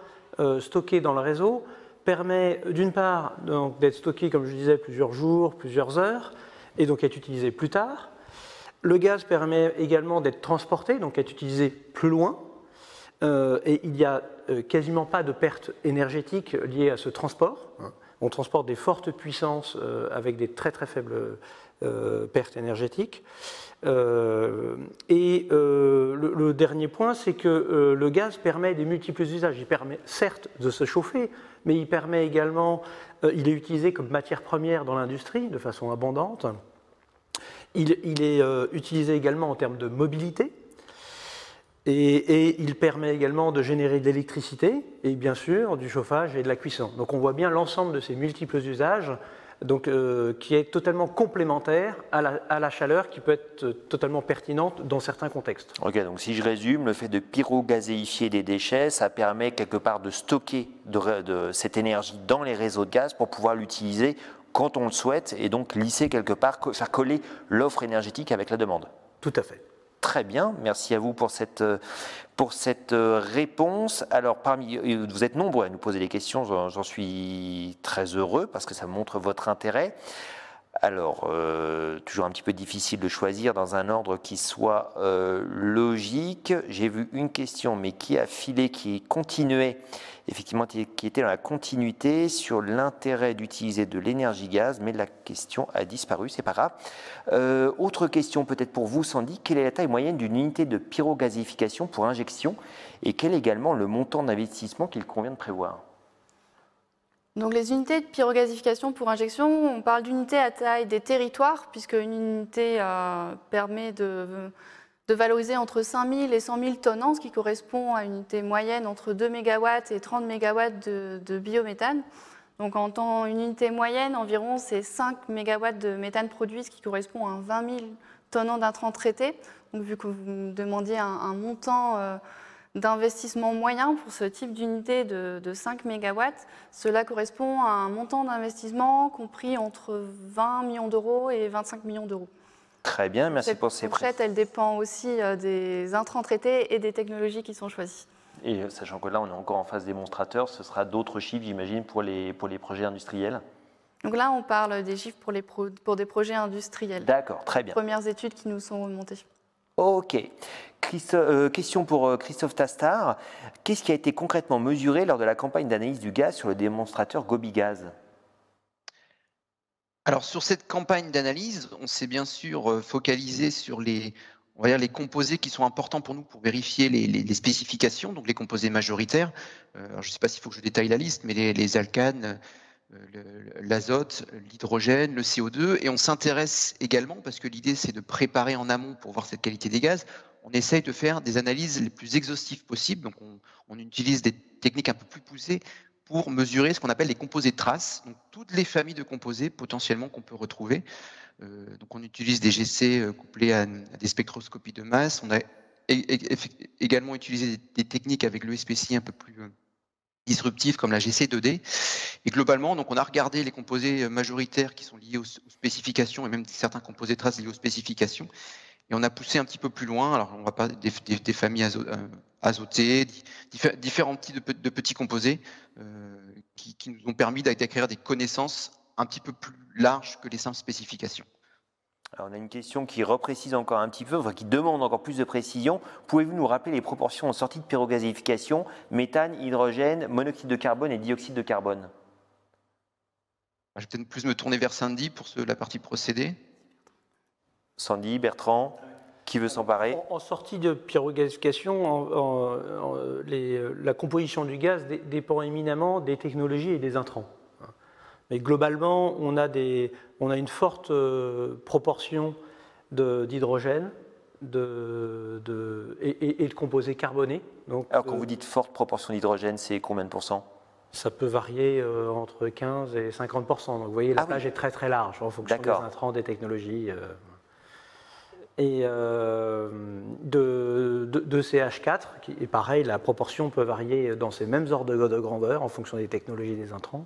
stockée dans le réseau, permet d'une part d'être stockée, comme je disais, plusieurs jours, plusieurs heures, et donc être utilisé plus tard. Le gaz permet également d'être transporté, donc être utilisé plus loin, et il n'y a quasiment pas de perte énergétique liée à ce transport. On transporte des fortes puissances avec des très très faibles pertes énergétiques. Le dernier point, c'est que le gaz permet des multiples usages. Il permet certes de se chauffer, mais il permet également, il est utilisé comme matière première dans l'industrie de façon abondante. Il est utilisé également en termes de mobilité. Et il permet également de générer de l'électricité et bien sûr du chauffage et de la cuisson. Donc on voit bien l'ensemble de ces multiples usages donc, qui est totalement complémentaire à la chaleur qui peut être totalement pertinente dans certains contextes. Ok, donc si je résume, le fait de pyrogazéifier des déchets, ça permet quelque part de stocker de cette énergie dans les réseaux de gaz pour pouvoir l'utiliser quand on le souhaite et donc lisser quelque part, faire coller l'offre énergétique avec la demande. Tout à fait. Très bien, merci à vous pour cette réponse. Alors, vous êtes nombreux à nous poser des questions, j'en suis très heureux parce que ça montre votre intérêt. Alors, toujours un petit peu difficile de choisir dans un ordre qui soit logique. J'ai vu une question, mais qui a filé, qui continuait, effectivement, qui était dans la continuité sur l'intérêt d'utiliser de l'énergie gaz, mais la question a disparu, c'est pas grave. Autre question peut-être pour vous, Sandy, quelle est la taille moyenne d'une unité de pyrogazéification pour injection et quel est également le montant d'investissement qu'il convient de prévoir? Donc les unités de pyrogazéification pour injection, on parle d'unités à taille des territoires, puisque une unité permet de valoriser entre 5 000 et 100 000 tonnes, ce qui correspond à une unité moyenne entre 2 MW et 30 MW de biométhane. Donc en temps, une unité moyenne, environ, c'est 5 MW de méthane produit, ce qui correspond à 20 000 tonnes d'intrants traités. Donc vu que vous me demandiez un montant d'investissement moyen pour ce type d'unité de 5 MW, cela correspond à un montant d'investissement compris entre 20 millions d'euros et 25 millions d'euros. Très bien, merci pour ces précisions. Elle dépend aussi des intrants traités et des technologies qui sont choisies. Et sachant que là, on est encore en phase démonstrateur, ce sera d'autres chiffres, j'imagine, pour les projets industriels? Donc là, on parle des chiffres pour des projets industriels. D'accord, très bien. Premières études qui nous sont remontées. Ok. Question pour Christophe Tastard. Qu'est-ce qui a été concrètement mesuré lors de la campagne d'analyse du gaz sur le démonstrateur Gobigaz? Alors sur cette campagne d'analyse, on s'est bien sûr focalisé sur on va dire les composés qui sont importants pour nous pour vérifier les spécifications, donc les composés majoritaires. Alors je ne sais pas s'il faut que je détaille la liste, mais les alcanes, l'azote, l'hydrogène, le CO2, et on s'intéresse également, parce que l'idée c'est de préparer en amont pour voir cette qualité des gaz, on essaye de faire des analyses les plus exhaustives possibles, donc on utilise des techniques un peu plus poussées pour mesurer ce qu'on appelle les composés de traces, donc toutes les familles de composés potentiellement qu'on peut retrouver. Donc on utilise des GC couplés à des spectroscopies de masse, on a également utilisé des techniques avec le SPCI un peu plus disruptifs comme la GC2D. Et globalement, donc on a regardé les composés majoritaires qui sont liés aux spécifications et même certains composés de traces liés aux spécifications. Et on a poussé un petit peu plus loin. Alors, on va pas des familles azotées, différents types de petits composés qui nous ont permis d'acquérir des connaissances un petit peu plus larges que les simples spécifications. Alors, on a une question qui reprécise encore un petit peu, enfin, qui demande encore plus de précision. Pouvez-vous nous rappeler les proportions en sortie de pyrogazéification, méthane, hydrogène, monoxyde de carbone et dioxyde de carbone? Je vais peut-être plus me tourner vers Sandy pour la partie procédé. Sandy, Bertrand, qui veut s'emparer? En sortie de pyrogazéification, la composition du gaz dépend éminemment des technologies et des intrants. Mais globalement, on a une forte proportion d'hydrogène et de composés carbonés. Donc, alors quand vous dites forte proportion d'hydrogène, c'est combien de pourcents? Ça peut varier entre 15 et 50%. Donc vous voyez, la plage est très très large en fonction des intrants, des technologies. Et de CH4, qui est pareil, la proportion peut varier dans ces mêmes ordres de grandeur en fonction des technologies et des intrants.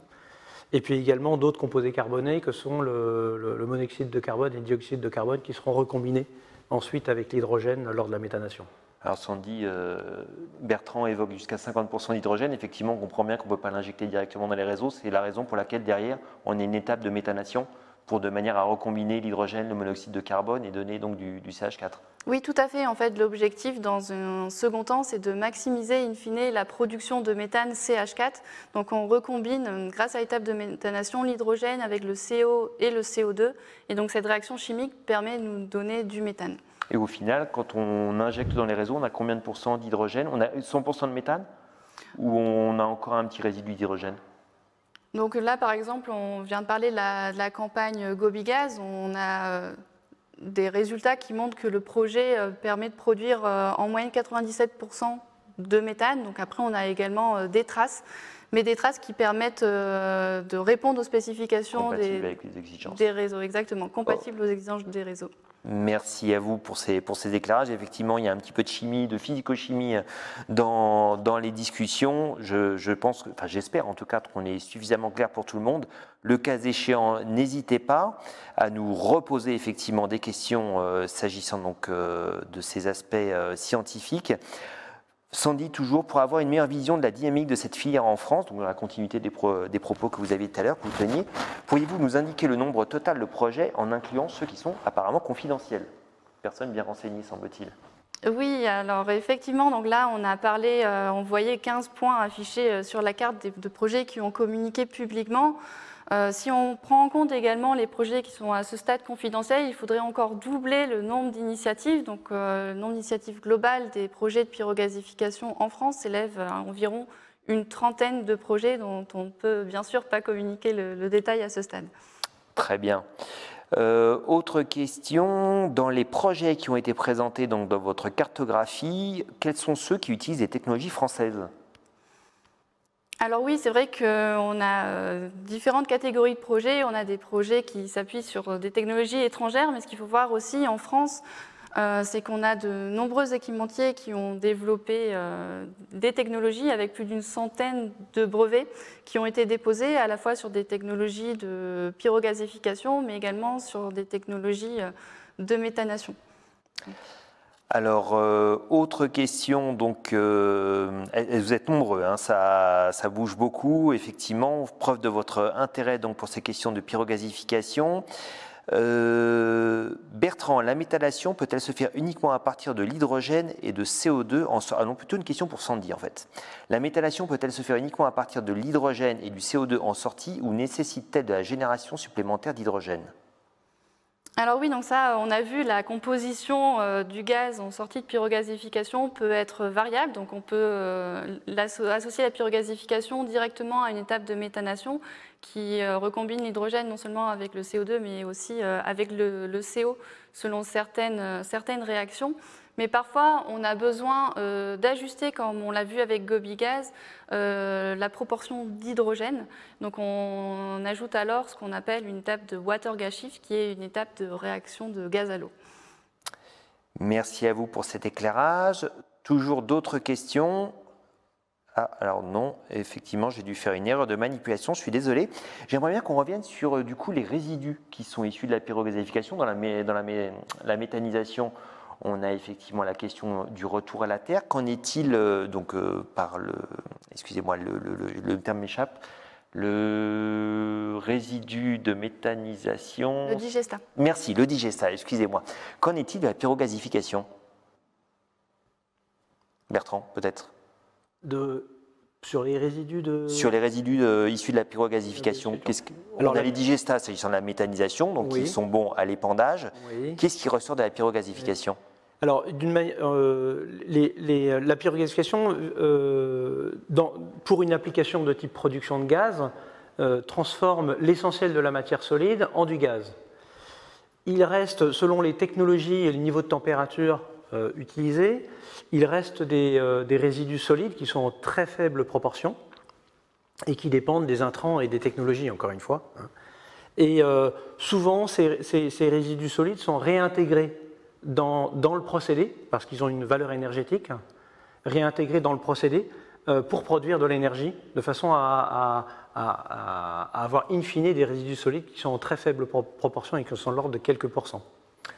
Et puis également d'autres composés carbonés que sont le monoxyde de carbone et le dioxyde de carbone qui seront recombinés ensuite avec l'hydrogène lors de la méthanation. Alors Sandy, Bertrand évoque jusqu'à 50% d'hydrogène. Effectivement, on comprend bien qu'on ne peut pas l'injecter directement dans les réseaux. C'est la raison pour laquelle derrière, on a une étape de méthanation pour de manière à recombiner l'hydrogène, le monoxyde de carbone et donner donc du CH4. Oui, tout à fait. En fait, l'objectif dans un second temps, c'est de maximiser in fine la production de méthane CH4. Donc on recombine, grâce à l'étape de méthanation, l'hydrogène avec le CO et le CO2. Et donc cette réaction chimique permet de nous donner du méthane. Et au final, quand on injecte dans les réseaux, on a combien de pourcents d'hydrogène? On a 100% de méthane? Ou on a encore un petit résidu d'hydrogène? Donc là, par exemple, on vient de parler de la campagne Gobigaz. On a des résultats qui montrent que le projet permet de produire en moyenne 97% de méthane. Donc après, on a également des traces, mais des traces qui permettent de répondre aux spécifications des réseaux. Exactement, compatibles aux exigences des réseaux. Merci à vous pour ces éclairages. Effectivement, il y a un petit peu de chimie, de physico-chimie dans les discussions. Je pense, enfin j'espère en tout cas qu'on est suffisamment clair pour tout le monde. Le cas échéant, n'hésitez pas à nous reposer effectivement des questions s'agissant donc de ces aspects scientifiques. Sandy, toujours, pour avoir une meilleure vision de la dynamique de cette filière en France, donc dans la continuité des propos que vous aviez tout à l'heure, que vous teniez, pourriez-vous nous indiquer le nombre total de projets en incluant ceux qui sont apparemment confidentiels? Personne bien renseignée, semble-t-il. Oui, alors effectivement, donc là on a parlé, on voyait 15 points affichés sur la carte de projets qui ont communiqué publiquement. Si on prend en compte également les projets qui sont à ce stade confidentiels, il faudrait encore doubler le nombre d'initiatives. Donc le nombre d'initiatives globales des projets de pyrogazéification en France s'élève à environ une trentaine de projets dont on ne peut bien sûr pas communiquer le détail à ce stade. Très bien. Autre question, dans les projets qui ont été présentés donc, dans votre cartographie, quels sont ceux qui utilisent des technologies françaises ? Alors oui, c'est vrai qu'on a différentes catégories de projets. On a des projets qui s'appuient sur des technologies étrangères, mais ce qu'il faut voir aussi en France, c'est qu'on a de nombreux équipementiers qui ont développé des technologies avec plus d'une centaine de brevets qui ont été déposés à la fois sur des technologies de pyrogazéification, mais également sur des technologies de méthanation. Alors, autre question, donc vous êtes nombreux, hein, ça bouge beaucoup, effectivement, preuve de votre intérêt donc, pour ces questions de pyrogasification. Bertrand, la méthanation peut-elle se faire uniquement à partir de l'hydrogène et de CO2 non, plutôt une question pour Sandy en fait. La méthanation peut-elle se faire uniquement à partir de l'hydrogène et du CO2 en sortie ou nécessite-t-elle de la génération supplémentaire d'hydrogène? Alors oui, donc ça, on a vu la composition du gaz en sortie de pyrogasification peut être variable. Donc on peut associer la pyrogasification directement à une étape de méthanation qui recombine l'hydrogène non seulement avec le CO2 mais aussi avec le CO selon certaines réactions. Mais parfois, on a besoin d'ajuster, comme on l'a vu avec GobiGaz, la proportion d'hydrogène. Donc on ajoute alors ce qu'on appelle une étape de water gas shift, qui est une étape de réaction de gaz à l'eau. Merci à vous pour cet éclairage. Toujours d'autres questions? Ah, alors non, effectivement, j'ai dû faire une erreur de manipulation, je suis désolé. J'aimerais bien qu'on revienne sur du coup les résidus qui sont issus de la pyrogasification dans la méthanisation. On a effectivement la question du retour à la terre. Qu'en est-il excusez-moi, le terme m'échappe, le résidu de méthanisation. Le digestat. Merci, le digestat, excusez-moi. Qu'en est-il de la pyrogasification? Bertrand, peut-être? Sur les résidus de... Sur les résidus issus de la pyrogasification. On a les digestats s'agissant de la méthanisation, donc oui. Ils sont bons à l'épandage. Oui. Qu'est-ce qui ressort de la pyrogasification? Alors, la pyrogasification, pour une application de type production de gaz, transforme l'essentiel de la matière solide en du gaz. Il reste, selon les technologies et le niveau de température utilisés, il reste des résidus solides qui sont en très faible proportion et qui dépendent des intrants et des technologies, encore une fois. Et souvent, ces résidus solides sont réintégrés dans le procédé, parce qu'ils ont une valeur énergétique, réintégrés dans le procédé pour produire de l'énergie, de façon à avoir in fine des résidus solides qui sont en très faible proportion et qui sont de l'ordre de quelques pourcents.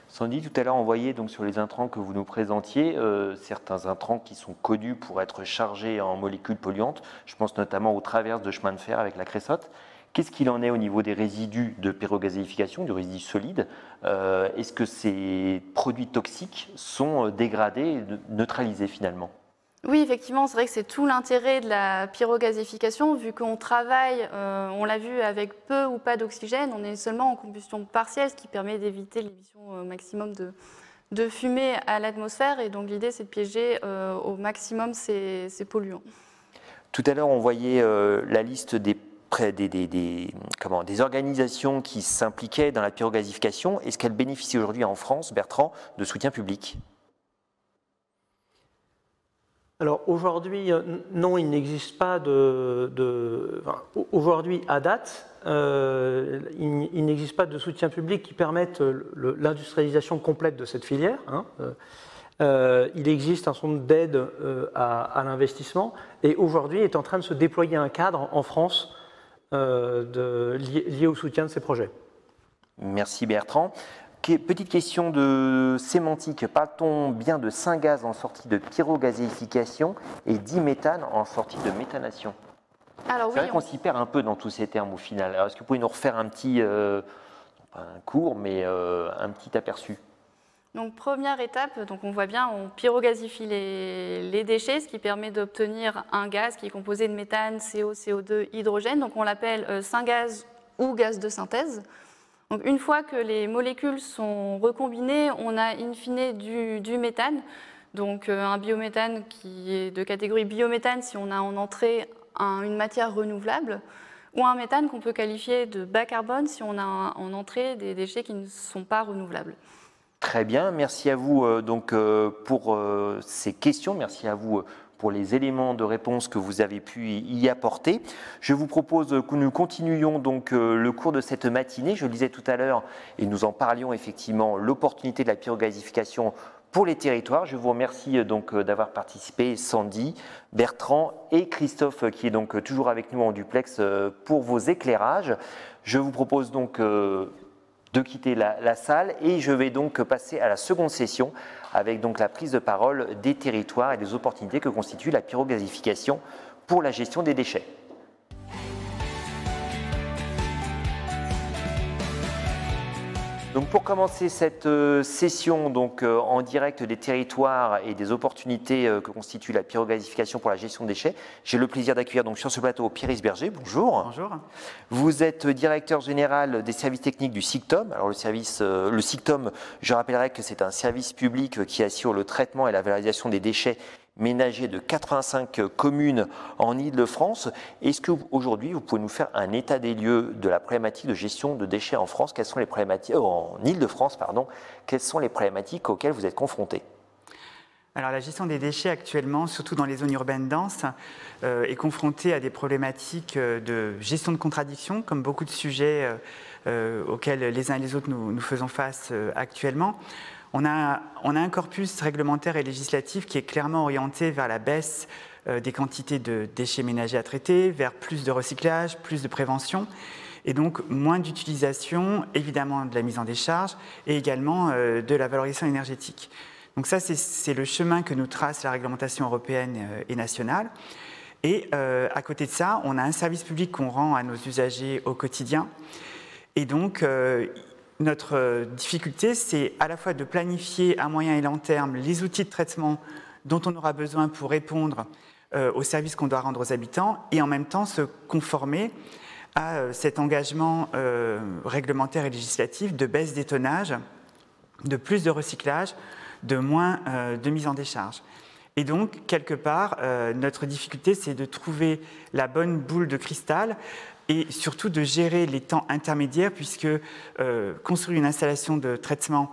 Sandy, tout à l'heure, on voyait donc sur les intrants que vous nous présentiez, certains intrants qui sont connus pour être chargés en molécules polluantes. Je pense notamment aux traverses de chemin de fer avec la cresote. Qu'est-ce qu'il en est au niveau des résidus de pyrogasification, du résidu solide? Est-ce que ces produits toxiques sont dégradés et neutralisés finalement? Oui, effectivement, c'est vrai que c'est tout l'intérêt de la pyrogasification, vu qu'on travaille, on l'a vu, avec peu ou pas d'oxygène, on est seulement en combustion partielle, ce qui permet d'éviter l'émission au maximum de fumée à l'atmosphère, et donc l'idée c'est de piéger au maximum ces polluants. Tout à l'heure, on voyait la liste des organisations qui s'impliquaient dans la pyrogasification. Est-ce qu'elles bénéficient aujourd'hui en France, Bertrand, de soutien public? Alors aujourd'hui, non, il n'existe pas aujourd'hui, à date, il n'existe pas de soutien public qui permette l'industrialisation complète de cette filière. Il existe un certain nombre d'aides à l'investissement et aujourd'hui est en train de se déployer un cadre en France lié au soutien de ces projets. Merci Bertrand. Petite question de sémantique. Parle-t-on bien de syngaz en sortie de pyrogasification et diméthane en sortie de méthanation? C'est vrai qu'on s'y perd un peu dans tous ces termes au final. Est-ce que vous pouvez nous refaire un petit, pas un cours, mais un petit aperçu? Donc première étape, donc on voit bien, on pyrogasifie les déchets, ce qui permet d'obtenir un gaz qui est composé de méthane, CO, CO2, hydrogène. Donc on l'appelle syngaz ou gaz de synthèse. Donc une fois que les molécules sont recombinées, on a in fine du méthane. Donc un biométhane qui est de catégorie biométhane si on a en entrée une matière renouvelable, ou un méthane qu'on peut qualifier de bas carbone si on a en entrée des déchets qui ne sont pas renouvelables. Très bien, merci à vous pour ces questions, merci à vous pour les éléments de réponse que vous avez pu y apporter. Je vous propose que nous continuions donc le cours de cette matinée. Je le disais tout à l'heure, et nous en parlions effectivement, l'opportunité de la pyrogasification pour les territoires. Je vous remercie donc d'avoir participé, Sandy, Bertrand et Christophe, qui est donc toujours avec nous en duplex pour vos éclairages. Je vous propose donc de quitter la salle et je vais donc passer à la seconde session avec donc la prise de parole des territoires et des opportunités que constitue la pyrogasification pour la gestion des déchets. Donc pour commencer cette session en direct des territoires et des opportunités que constitue la pyrogasification pour la gestion des déchets, j'ai le plaisir d'accueillir donc sur ce plateau Pierre Isberger. Bonjour. Bonjour. Vous êtes directeur général des services techniques du SICTOM. Alors le SICTOM, je rappellerai que c'est un service public qui assure le traitement et la valorisation des déchets ménagers de 85 communes en Île-de-France. Est-ce qu'aujourd'hui, vous pouvez nous faire un état des lieux de la problématique de gestion de déchets en France? Quelles sont les problématiques, en Île-de-France, pardon, quelles sont les problématiques auxquelles vous êtes confrontés? Alors la gestion des déchets actuellement, surtout dans les zones urbaines denses, est confrontée à des problématiques de gestion de contradictions, comme beaucoup de sujets auxquels les uns et les autres nous faisons face actuellement. On a un corpus réglementaire et législatif qui est clairement orienté vers la baisse des quantités de déchets ménagers à traiter, vers plus de recyclage, plus de prévention, et donc moins d'utilisation, évidemment de la mise en décharge, et également de la valorisation énergétique. Donc ça, c'est le chemin que nous trace la réglementation européenne et nationale. Et à côté de ça, on a un service public qu'on rend à nos usagers au quotidien. Et donc, notre difficulté, c'est à la fois de planifier à moyen et long terme les outils de traitement dont on aura besoin pour répondre aux services qu'on doit rendre aux habitants et en même temps se conformer à cet engagement réglementaire et législatif de baisse des tonnages, de plus de recyclage, de moins de mise en décharge. Et donc, quelque part, notre difficulté, c'est de trouver la bonne boule de cristal et surtout de gérer les temps intermédiaires, puisque construire une installation de traitement,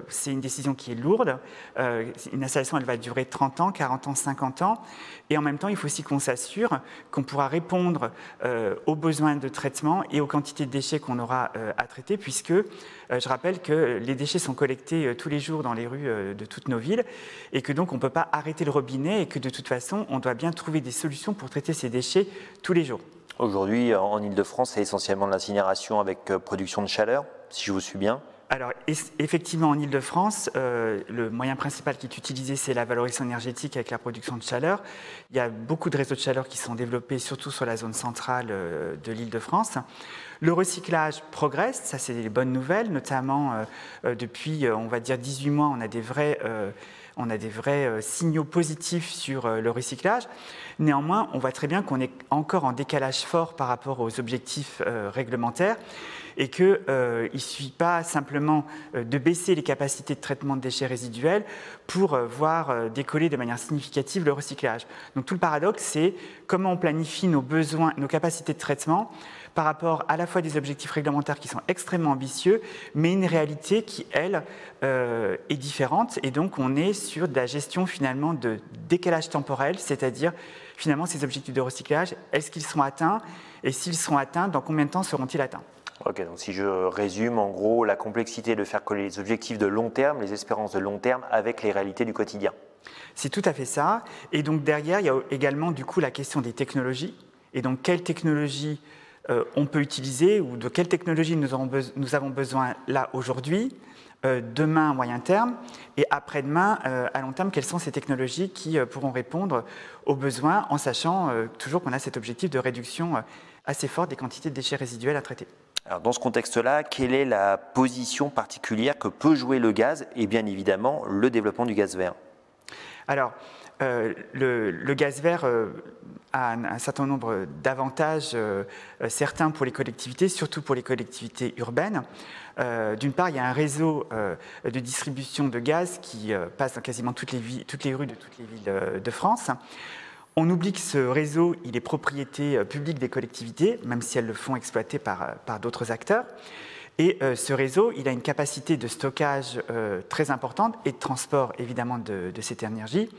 c'est une décision qui est lourde. Une installation, elle va durer 30 ans, 40 ans, 50 ans. Et en même temps, il faut aussi qu'on s'assure qu'on pourra répondre aux besoins de traitement et aux quantités de déchets qu'on aura à traiter, puisque je rappelle que les déchets sont collectés tous les jours dans les rues de toutes nos villes et que donc on ne peut pas arrêter le robinet et que de toute façon, on doit bien trouver des solutions pour traiter ces déchets tous les jours. Aujourd'hui, en Île-de-France, c'est essentiellement de l'incinération avec production de chaleur, si je vous suis bien. Alors, effectivement, en Île-de-France, le moyen principal qui est utilisé, c'est la valorisation énergétique avec la production de chaleur. Il y a beaucoup de réseaux de chaleur qui sont développés, surtout sur la zone centrale de l'Île-de-France. Le recyclage progresse, ça c'est des bonnes nouvelles, notamment depuis, on va dire, 18 mois, on a des vrais signaux positifs sur le recyclage. Néanmoins, on voit très bien qu'on est encore en décalage fort par rapport aux objectifs réglementaires et qu'il ne suffit pas simplement de baisser les capacités de traitement de déchets résiduels pour voir décoller de manière significative le recyclage. Donc tout le paradoxe, c'est comment on planifie nos besoins, nos capacités de traitement par rapport à la fois des objectifs réglementaires qui sont extrêmement ambitieux, mais une réalité qui, elle, est différente. Et donc, on est sur de la gestion, finalement, de décalage temporel, c'est-à-dire, finalement, ces objectifs de recyclage, est-ce qu'ils seront atteints? Et s'ils sont atteints, dans combien de temps seront-ils atteints? Ok, donc si je résume, en gros, la complexité de faire coller les objectifs de long terme, les espérances de long terme, avec les réalités du quotidien. C'est tout à fait ça. Et donc, derrière, il y a également, du coup, la question des technologies. Et donc, quelles technologies on peut utiliser ou de quelle technologie nous avons besoin là aujourd'hui, demain à moyen terme et après-demain à long terme, quelles sont ces technologies qui pourront répondre aux besoins en sachant toujours qu'on a cet objectif de réduction assez fort des quantités de déchets résiduels à traiter. Alors dans ce contexte-là, quelle est la position particulière que peut jouer le gaz et bien évidemment le développement du gaz vert? Alors, le gaz vert a un certain nombre d'avantages, certains pour les collectivités, surtout pour les collectivités urbaines. D'une part, il y a un réseau de distribution de gaz qui passe dans quasiment toutes les rues de toutes les villes de France. On oublie que ce réseau, il est propriété publique des collectivités, même si elles le font exploiter par d'autres acteurs. Et ce réseau, il a une capacité de stockage très importante et de transport, évidemment, de cette énergie.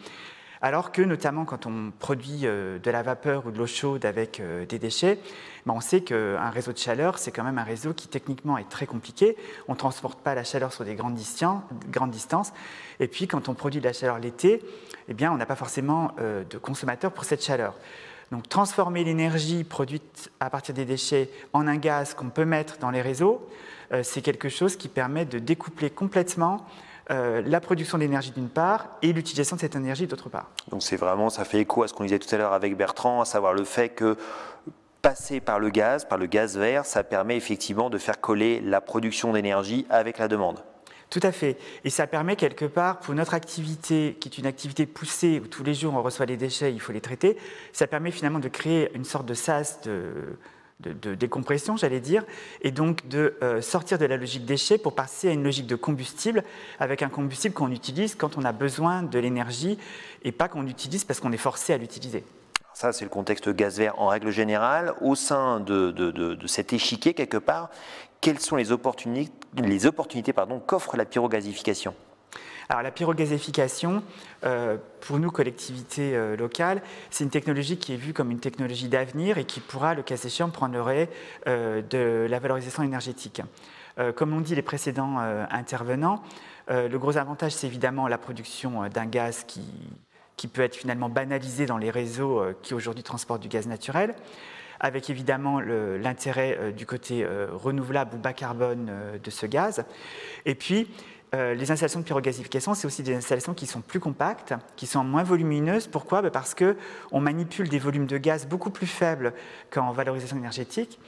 Alors que, notamment, quand on produit de la vapeur ou de l'eau chaude avec des déchets, on sait qu'un réseau de chaleur, c'est quand même un réseau qui, techniquement, est très compliqué. On ne transporte pas la chaleur sur des grandes distances. Et puis, quand on produit de la chaleur l'été, eh bien, on n'a pas forcément de consommateurs pour cette chaleur. Donc, transformer l'énergie produite à partir des déchets en un gaz qu'on peut mettre dans les réseaux, c'est quelque chose qui permet de découpler complètement la production d'énergie d'une part et l'utilisation de cette énergie d'autre part. Donc c'est vraiment, ça fait écho à ce qu'on disait tout à l'heure avec Bertrand, à savoir le fait que passer par le gaz vert, ça permet effectivement de faire coller la production d'énergie avec la demande. Tout à fait. Et ça permet quelque part, pour notre activité, qui est une activité poussée, où tous les jours on reçoit les déchets, il faut les traiter, ça permet finalement de créer une sorte de sas de décompression, j'allais dire, et donc de sortir de la logique déchets pour passer à une logique de combustible, avec un combustible qu'on utilise quand on a besoin de l'énergie, et pas qu'on utilise parce qu'on est forcé à l'utiliser. Ça, c'est le contexte gaz vert en règle générale. Au sein de cet échiquier, quelque part, quelles sont les opportunités qu'offre la pyrogasification ? Alors la pyrogasification, pour nous, collectivités locales, c'est une technologie qui est vue comme une technologie d'avenir et qui pourra, le cas échéant, prendre le relais de la valorisation énergétique. Comme l'ont dit les précédents intervenants, le gros avantage, c'est évidemment la production d'un gaz qui peut être finalement banalisé dans les réseaux qui aujourd'hui transportent du gaz naturel, avec évidemment l'intérêt du côté renouvelable ou bas carbone de ce gaz. Et puis, les installations de pyrogasification, c'est aussi des installations qui sont plus compactes, qui sont moins volumineuses. Pourquoi ? Parce qu'on manipule des volumes de gaz beaucoup plus faibles qu'en valorisation énergétique.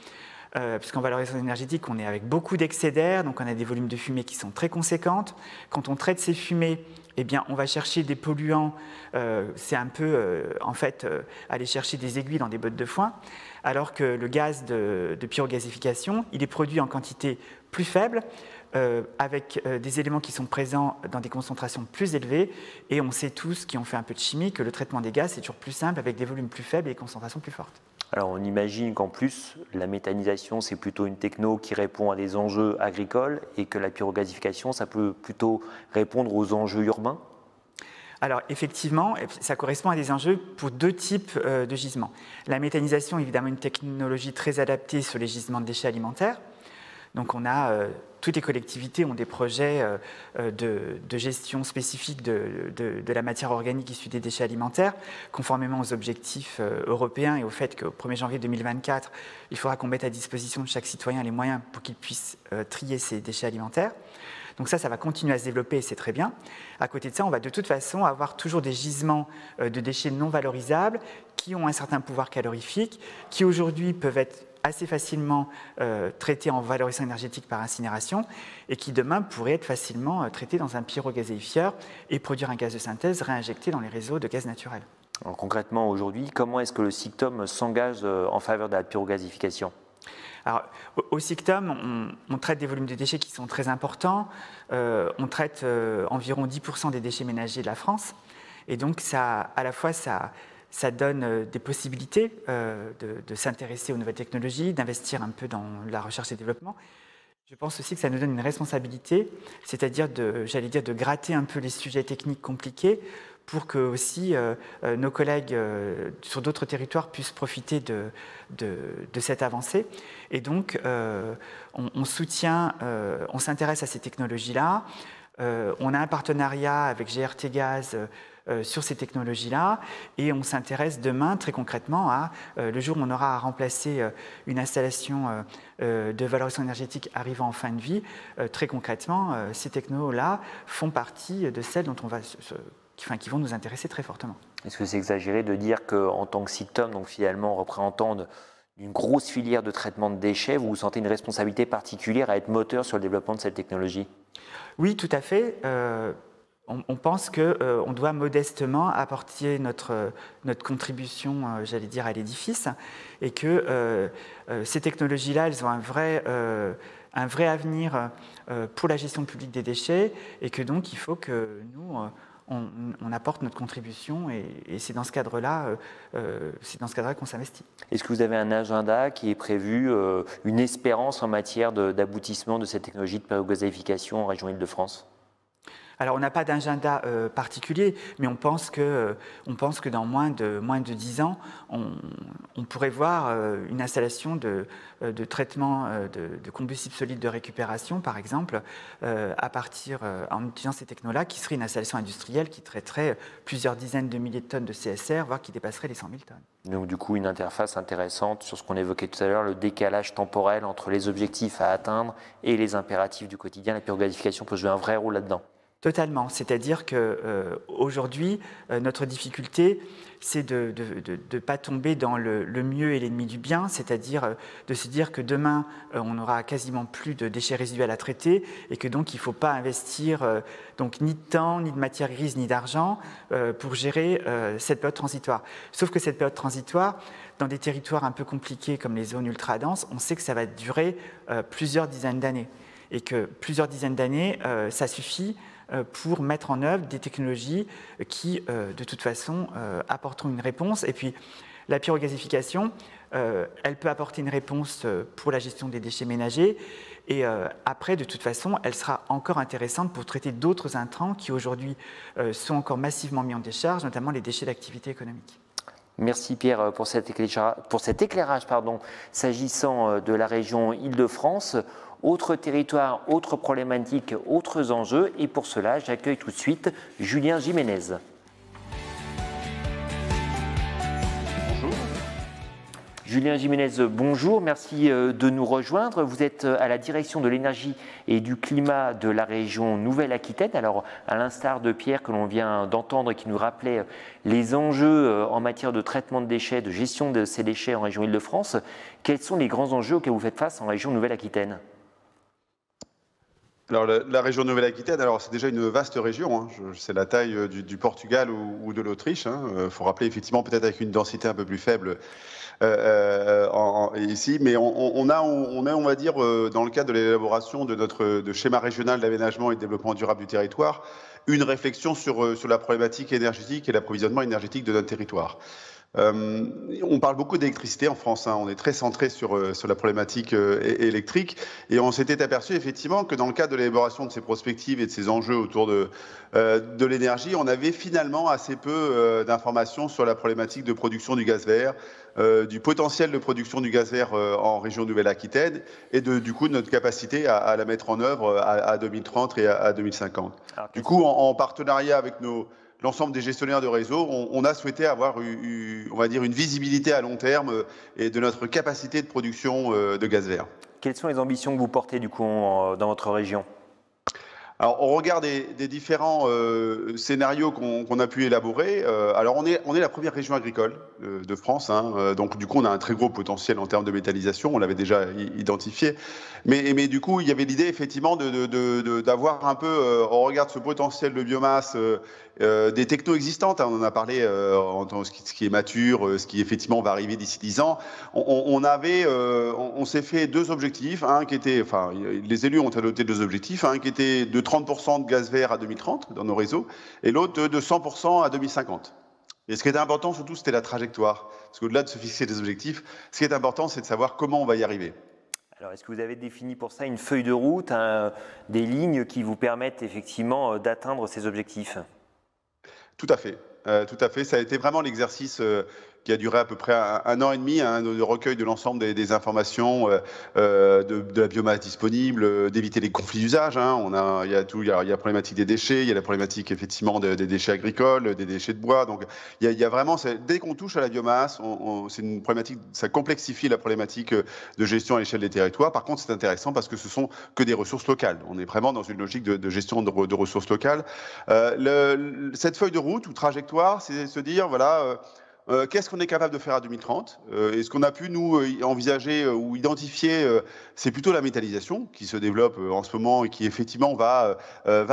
Puisqu'en valorisation énergétique, on est avec beaucoup d'excès d'air, donc on a des volumes de fumée qui sont très conséquentes. Quand on traite ces fumées, eh bien, on va chercher des polluants, c'est un peu, aller chercher des aiguilles dans des bottes de foin, alors que le gaz de pyrogasification, il est produit en quantité plus faible, avec des éléments qui sont présents dans des concentrations plus élevées, et on sait tous, qui ont fait un peu de chimie, que le traitement des gaz, c'est toujours plus simple, avec des volumes plus faibles et des concentrations plus fortes. Alors on imagine qu'en plus, la méthanisation, c'est plutôt une techno qui répond à des enjeux agricoles et que la pyrogasification, ça peut plutôt répondre aux enjeux urbains ? Alors effectivement, ça correspond à des enjeux pour deux types de gisements. La méthanisation, évidemment, une technologie très adaptée sur les gisements de déchets alimentaires. Donc on a, toutes les collectivités ont des projets de gestion spécifique de la matière organique issue des déchets alimentaires, conformément aux objectifs européens et au fait qu'au 1er janvier 2024, il faudra qu'on mette à disposition de chaque citoyen les moyens pour qu'il puisse trier ses déchets alimentaires. Donc ça va continuer à se développer et c'est très bien. À côté de ça, on va de toute façon avoir toujours des gisements de déchets non valorisables qui ont un certain pouvoir calorifique, qui aujourd'hui peuvent être assez facilement traités en valorisation énergétique par incinération et qui demain pourraient être facilement traités dans un pyrogazéifieur et produire un gaz de synthèse réinjecté dans les réseaux de gaz naturel. Alors, concrètement, aujourd'hui, comment est-ce que le SICTOM s'engage en faveur de la pyrogasification ? Alors, au SICTOM, on traite des volumes de déchets qui sont très importants. On traite environ 10% des déchets ménagers de la France. Et donc, ça, à la fois, ça donne des possibilités de s'intéresser aux nouvelles technologies, d'investir un peu dans la recherche et le développement. Je pense aussi que ça nous donne une responsabilité, c'est-à-dire de gratter un peu les sujets techniques compliqués pour que aussi nos collègues sur d'autres territoires puissent profiter de cette avancée. Et donc, on soutient, on s'intéresse à ces technologies-là. On a un partenariat avec GRT Gaz sur ces technologies-là et on s'intéresse demain très concrètement à le jour où on aura à remplacer une installation de valorisation énergétique arrivant en fin de vie. Très concrètement, ces technos-là font partie de celles dont qui vont nous intéresser très fortement. Est-ce que c'est exagéré de dire qu'en tant que SICTOM, donc finalement représentant d'une grosse filière de traitement de déchets, vous vous sentez une responsabilité particulière à être moteur sur le développement de cette technologie ? Oui, tout à fait. On pense qu'on doit modestement apporter notre contribution, j'allais dire, à l'édifice, et que ces technologies-là, elles ont un vrai avenir pour la gestion publique des déchets, et que donc il faut que nous, on apporte notre contribution, et c'est dans ce cadre-là qu'on s'investit. Est-ce que vous avez un agenda qui est prévu, une espérance en matière d'aboutissement de cette technologie de pyrogazéification en région Île-de-France ? Alors, on n'a pas d'agenda particulier, mais on pense que dans moins de 10 ans, on pourrait voir une installation de traitement de combustible solide de récupération, par exemple, en utilisant ces technos-là, qui serait une installation industrielle qui traiterait plusieurs dizaines de milliers de tonnes de CSR, voire qui dépasserait les 100 000 tonnes. Donc, du coup, une interface intéressante sur ce qu'on évoquait tout à l'heure, le décalage temporel entre les objectifs à atteindre et les impératifs du quotidien. La pyrogasification peut jouer un vrai rôle là-dedans. Totalement. C'est-à-dire qu'aujourd'hui, notre difficulté, c'est de ne pas tomber dans le mieux et l'ennemi du bien, c'est-à-dire de se dire que demain, on n'aura quasiment plus de déchets résiduels à traiter et que donc il ne faut pas investir donc, ni de temps, ni de matière grise, ni d'argent pour gérer cette période transitoire. Sauf que cette période transitoire, dans des territoires un peu compliqués comme les zones ultra-denses, on sait que ça va durer plusieurs dizaines d'années. Et que plusieurs dizaines d'années, ça suffit pour mettre en œuvre des technologies qui, de toute façon, apporteront une réponse. Et puis, la pyrogasification, elle peut apporter une réponse pour la gestion des déchets ménagers. Et après, de toute façon, elle sera encore intéressante pour traiter d'autres intrants qui, aujourd'hui, sont encore massivement mis en décharge, notamment les déchets d'activité économique. Merci Pierre pour cet éclairage, s'agissant de la région Île-de-France. Autre territoire, autre problématique, autres enjeux. Et pour cela, j'accueille tout de suite Julien Jiménez. Bonjour. Julien Jiménez, bonjour. Merci de nous rejoindre. Vous êtes à la direction de l'énergie et du climat de la région Nouvelle-Aquitaine. Alors, à l'instar de Pierre que l'on vient d'entendre, qui nous rappelait les enjeux en matière de traitement de déchets, de gestion de ces déchets en région Île-de-France, quels sont les grands enjeux auxquels vous faites face en région Nouvelle-Aquitaine ? Alors, la région Nouvelle-Aquitaine, alors c'est déjà une vaste région, hein. C'est la taille du Portugal ou de l'Autriche. Il faut rappeler effectivement peut-être avec une densité un peu plus faible ici, mais on va dire, dans le cadre de l'élaboration de notre schéma régional d'aménagement et de développement durable du territoire, une réflexion sur la problématique énergétique et l'approvisionnement énergétique de notre territoire. On parle beaucoup d'électricité en France, hein. On est très centré sur la problématique électrique et on s'était aperçu effectivement que dans le cadre de l'élaboration de ces prospectives et de ces enjeux autour de l'énergie, on avait finalement assez peu d'informations sur la problématique de production du gaz vert, du potentiel de production du gaz vert en région Nouvelle-Aquitaine et du coup de notre capacité à la mettre en œuvre à 2030 et à 2050. Alors, du coup, en partenariat avec l'ensemble des gestionnaires de réseau, on a souhaité avoir, on va dire, une visibilité à long terme et de notre capacité de production de gaz vert. Quelles sont les ambitions que vous portez du coup dans votre région ? Alors, on regarde des différents scénarios qu'on a pu élaborer. Alors, on est la première région agricole de France, hein. Donc du coup, on a un très gros potentiel en termes de méthanisation. On l'avait déjà identifié. Mais du coup, il y avait l'idée effectivement d'avoir un peu, on regarde ce potentiel de biomasse des technos existantes, hein. On en a parlé ce qui est mature, ce qui effectivement va arriver d'ici 10 ans. On s'est fait deux objectifs, un qui était, enfin, les élus ont adopté deux objectifs, un qui était de 30% de gaz vert à 2030 dans nos réseaux, et l'autre de 100% à 2050. Et ce qui était important surtout, c'était la trajectoire. Parce qu'au-delà de se fixer des objectifs, ce qui est important, c'est de savoir comment on va y arriver. Alors, est-ce que vous avez défini pour ça une feuille de route, des lignes qui vous permettent effectivement d'atteindre ces objectifs ? Tout à fait. Ça a été vraiment l'exercice qui a duré à peu près un an et demi, hein, de recueil de l'ensemble des informations, de la biomasse disponible, d'éviter les conflits d'usage. Hein. Il y a la problématique des déchets, il y a la problématique effectivement des déchets agricoles, des déchets de bois. Donc il y a vraiment, dès qu'on touche à la biomasse, c'est une problématique, ça complexifie la problématique de gestion à l'échelle des territoires. Par contre, c'est intéressant parce que ce sont que des ressources locales. On est vraiment dans une logique de gestion de ressources locales. Cette feuille de route ou trajectoire, c'est se dire, voilà, qu'est-ce qu'on est capable de faire à 2030 ? Et ce qu'on a pu, nous, envisager ou identifier, c'est plutôt la méthanisation qui se développe en ce moment et qui, effectivement, va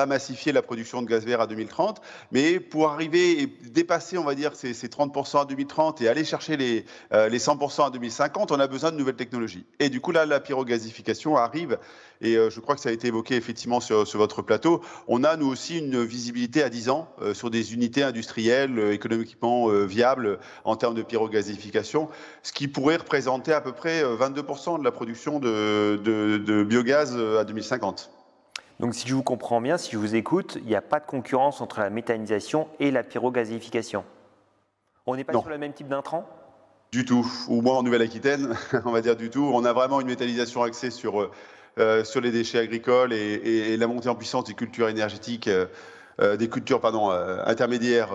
massifier la production de gaz vert à 2030. Mais pour arriver et dépasser, on va dire, ces 30% à 2030 et aller chercher les 100% à 2050, on a besoin de nouvelles technologies. Et du coup, là, la pyrogasification arrive. Et je crois que ça a été évoqué, effectivement, sur votre plateau. On a, nous aussi, une visibilité à 10 ans sur des unités industrielles économiquement viables en termes de pyrogasification, ce qui pourrait représenter à peu près 22% de la production de biogaz à 2050. Donc si je vous comprends bien, si je vous écoute, il n'y a pas de concurrence entre la méthanisation et la pyrogasification. On n'est pas sur le même type d'intrant ? Du tout, ou moins en Nouvelle-Aquitaine, on va dire du tout. On a vraiment une méthanisation axée sur les déchets agricoles et la montée en puissance des cultures énergétiques des cultures intermédiaires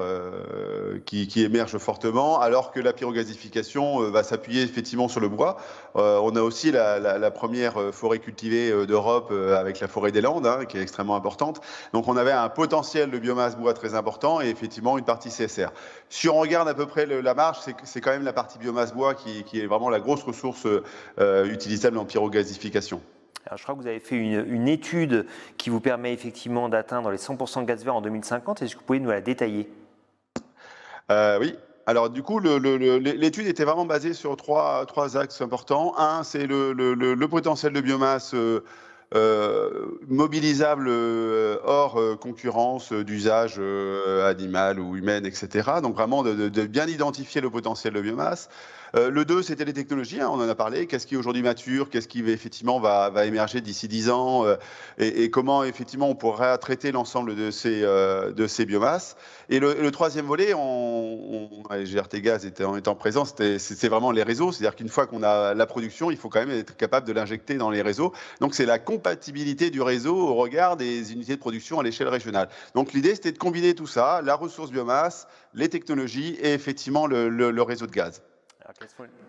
qui émergent fortement, alors que la pyrogasification va s'appuyer effectivement sur le bois. On a aussi la première forêt cultivée d'Europe avec la forêt des Landes, qui est extrêmement importante. Donc on avait un potentiel de biomasse bois très important et effectivement une partie CSR. Si on regarde à peu près la marge, c'est quand même la partie biomasse bois qui est vraiment la grosse ressource utilisable en pyrogasification. Alors, je crois que vous avez fait une étude qui vous permet effectivement d'atteindre les 100% de gaz vert en 2050. Est-ce que vous pouvez nous la détailler? Oui. Alors du coup, l'étude était vraiment basée sur trois axes importants. Un, c'est le potentiel de biomasse mobilisable hors concurrence d'usage animal ou humaine, etc. Donc vraiment de bien identifier le potentiel de biomasse. Le 2, c'était les technologies, on en a parlé. Qu'est-ce qui est aujourd'hui mature, qu'est-ce qui effectivement va émerger d'ici 10 ans et comment effectivement on pourra traiter l'ensemble de ces biomasses. Et le troisième volet, GRT Gaz étant présent, c'est vraiment les réseaux. C'est-à-dire qu'une fois qu'on a la production, il faut quand même être capable de l'injecter dans les réseaux. Donc c'est la compatibilité du réseau au regard des unités de production à l'échelle régionale. Donc l'idée, c'était de combiner tout ça, la ressource biomasse, les technologies et effectivement le réseau de gaz. Alors,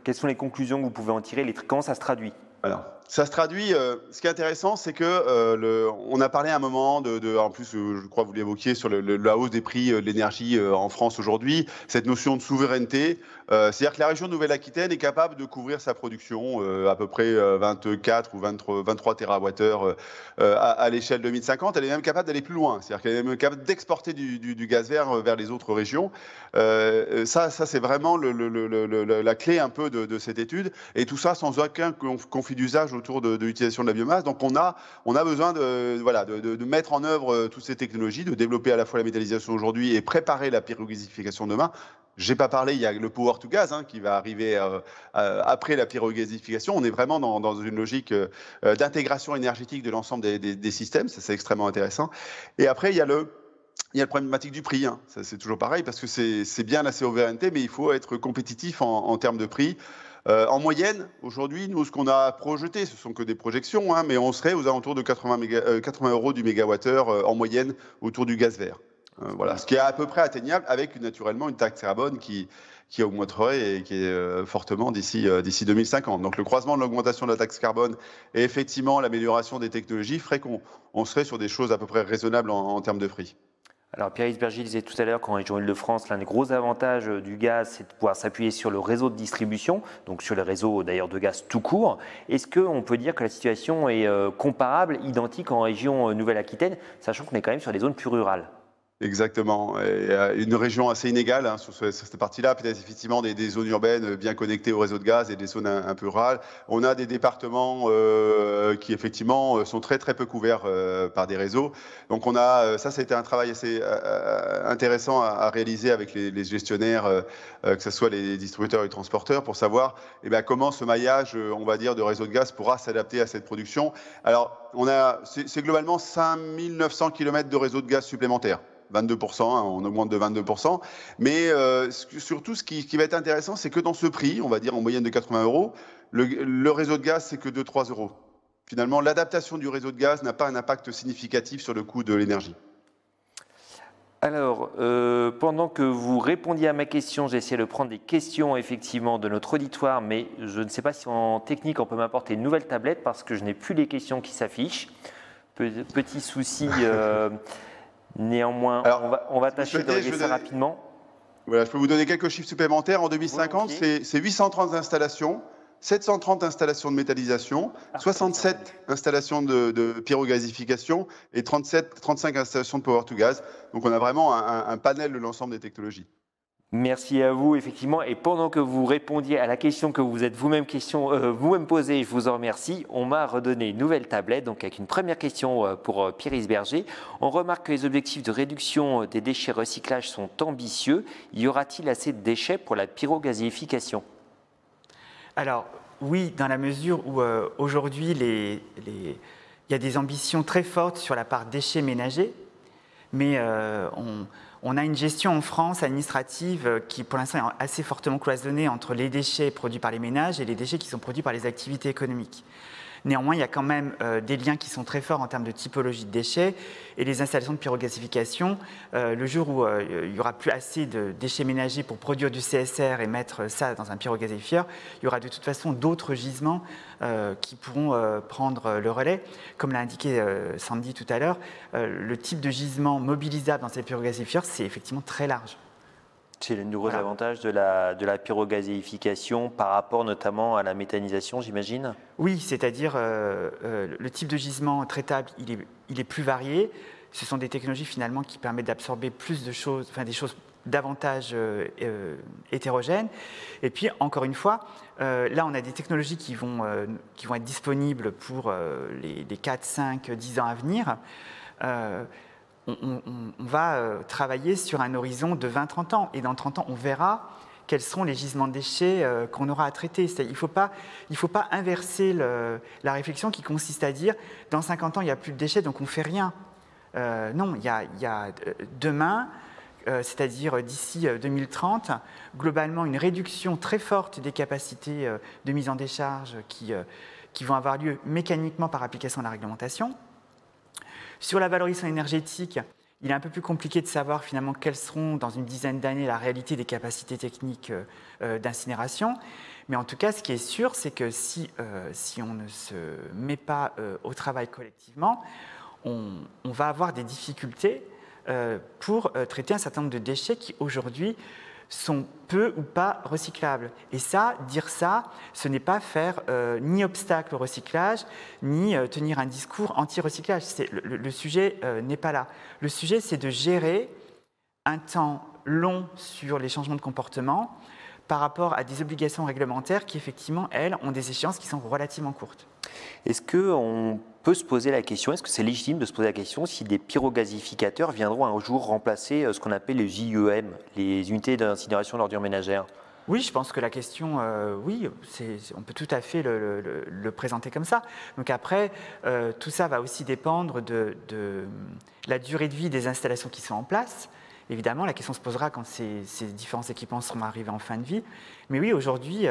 quelles sont les conclusions que vous pouvez en tirer? Comment ça se traduit? Alors, ça se traduit. Ce qui est intéressant, c'est que on a parlé à un moment en plus, je crois que vous l'évoquiez sur la hausse des prix de l'énergie en France aujourd'hui, cette notion de souveraineté. C'est-à-dire que la région de Nouvelle-Aquitaine est capable de couvrir sa production à peu près 24 ou 23 TWh à l'échelle 2050. Elle est même capable d'aller plus loin. C'est-à-dire qu'elle est même capable d'exporter du gaz vert vers les autres régions. Ça c'est vraiment la clé un peu de cette étude. Et tout ça sans aucun conflit d'usage autour de l'utilisation de la biomasse. Donc on a besoin de mettre en œuvre toutes ces technologies, de développer à la fois la méthanisation aujourd'hui et préparer la pyrogasification demain. J'ai pas parlé, il y a le power to gas qui va arriver après la pyrogasification. On est vraiment dans une logique d'intégration énergétique de l'ensemble des systèmes. Ça, c'est extrêmement intéressant. Et après, il y a la problématique du prix. Ça, c'est toujours pareil parce que c'est bien la souveraineté, mais il faut être compétitif en termes de prix. En moyenne, aujourd'hui, nous, ce qu'on a projeté, ce sont que des projections, mais on serait aux alentours de 80 € du mégawattheure en moyenne autour du gaz vert. Voilà, ce qui est à peu près atteignable avec naturellement une taxe carbone qui augmenterait et qui est fortement d'ici 2050. Donc le croisement de l'augmentation de la taxe carbone et effectivement l'amélioration des technologies ferait qu'on serait sur des choses à peu près raisonnables en termes de prix. Alors Pierre Isbergy disait tout à l'heure qu'en région Île-de-France, l'un des gros avantages du gaz, c'est de pouvoir s'appuyer sur le réseau de distribution, donc sur les réseaux d'ailleurs de gaz tout court. Est-ce qu'on peut dire que la situation est comparable, identique en région Nouvelle-Aquitaine, sachant qu'on est quand même sur des zones plus rurales? Exactement. Et une région assez inégale sur cette partie-là, peut-être effectivement des zones urbaines bien connectées au réseau de gaz et des zones un peu rurales. On a des départements qui effectivement sont très très peu couverts par des réseaux. Donc ça a été un travail assez intéressant à réaliser avec les gestionnaires, que ce soit les distributeurs et les transporteurs, pour savoir comment ce maillage, on va dire, de réseau de gaz pourra s'adapter à cette production. Alors, c'est globalement 5900 km de réseau de gaz supplémentaires. 22%, on augmente de 22%. Mais surtout, ce qui va être intéressant, c'est que dans ce prix, on va dire en moyenne de 80 €, le réseau de gaz, c'est que de 3 €. Finalement, l'adaptation du réseau de gaz n'a pas un impact significatif sur le coût de l'énergie. Alors, pendant que vous répondiez à ma question, j'ai essayé de prendre des questions effectivement de notre auditoire, mais je ne sais pas si en technique on peut m'apporter une nouvelle tablette parce que je n'ai plus les questions qui s'affichent. Petit souci. Néanmoins, alors, on va tâcher de régler ça rapidement. Voilà, je peux vous donner quelques chiffres supplémentaires. En 2050, c'est 830 installations, 730 installations de méthanisation, 67 installations de pyrogasification et 35 installations de power to gas. Donc on a vraiment un panel de l'ensemble des technologies. Merci à vous, effectivement. Et pendant que vous répondiez à la question que vous êtes vous-même posée, je vous en remercie, on m'a redonné une nouvelle tablette, donc avec une première question pour Pierre Isbergy. On remarque que les objectifs de réduction des déchets recyclage sont ambitieux. Y aura-t-il assez de déchets pour la pyrogasification? Alors, oui, dans la mesure où aujourd'hui, il y a des ambitions très fortes sur la part déchets ménagers, mais on a une gestion en France administrative qui, pour l'instant, est assez fortement cloisonnée entre les déchets produits par les ménages et les déchets qui sont produits par les activités économiques. Néanmoins, il y a quand même des liens qui sont très forts en termes de typologie de déchets et les installations de pyrogasification, le jour où il n'y aura plus assez de déchets ménagers pour produire du CSR et mettre ça dans un pyrogasifieur, il y aura de toute façon d'autres gisements qui pourront prendre le relais. Comme l'a indiqué Sandy tout à l'heure, le type de gisement mobilisable dans ces pyrogasifieurs, c'est effectivement très large. C'est le gros avantage de la pyrogazéification par rapport notamment à la méthanisation, j'imagine? Oui, c'est-à-dire le type de gisement traitable, il est plus varié. Ce sont des technologies finalement qui permettent d'absorber plus de choses, enfin des choses davantage hétérogènes. Et puis, encore une fois, là, on a des technologies qui vont être disponibles pour les 4, 5, 10 ans à venir. On va travailler sur un horizon de 20-30 ans. Et dans 30 ans, on verra quels sont les gisements de déchets qu'on aura à traiter. Il ne faut pas inverser la réflexion qui consiste à dire dans 50 ans, il n'y a plus de déchets, donc on ne fait rien. Non, il y a demain, c'est-à-dire d'ici 2030, globalement une réduction très forte des capacités de mise en décharge qui vont avoir lieu mécaniquement par application de la réglementation. Sur la valorisation énergétique, il est un peu plus compliqué de savoir finalement quelles seront dans une dizaine d'années la réalité des capacités techniques d'incinération. Mais en tout cas, ce qui est sûr, c'est que si on ne se met pas au travail collectivement, on va avoir des difficultés pour traiter un certain nombre de déchets qui aujourd'hui sont peu ou pas recyclables. Et ça, dire ça, ce n'est pas faire ni obstacle au recyclage, ni tenir un discours anti-recyclage. Le sujet n'est pas là. Le sujet, c'est de gérer un temps long sur les changements de comportement par rapport à des obligations réglementaires qui, effectivement, elles, ont des échéances qui sont relativement courtes. Est-ce qu'on peut se poser la question, est-ce que c'est légitime de se poser la question si des pyrogasificateurs viendront un jour remplacer ce qu'on appelle les JEM, les unités d'incinération d'ordures ménagères? Oui, je pense que la question, oui, on peut tout à fait le présenter comme ça. Donc après, tout ça va aussi dépendre de la durée de vie des installations qui sont en place. Évidemment, la question se posera quand ces différents équipements seront arrivés en fin de vie. Mais oui, aujourd'hui,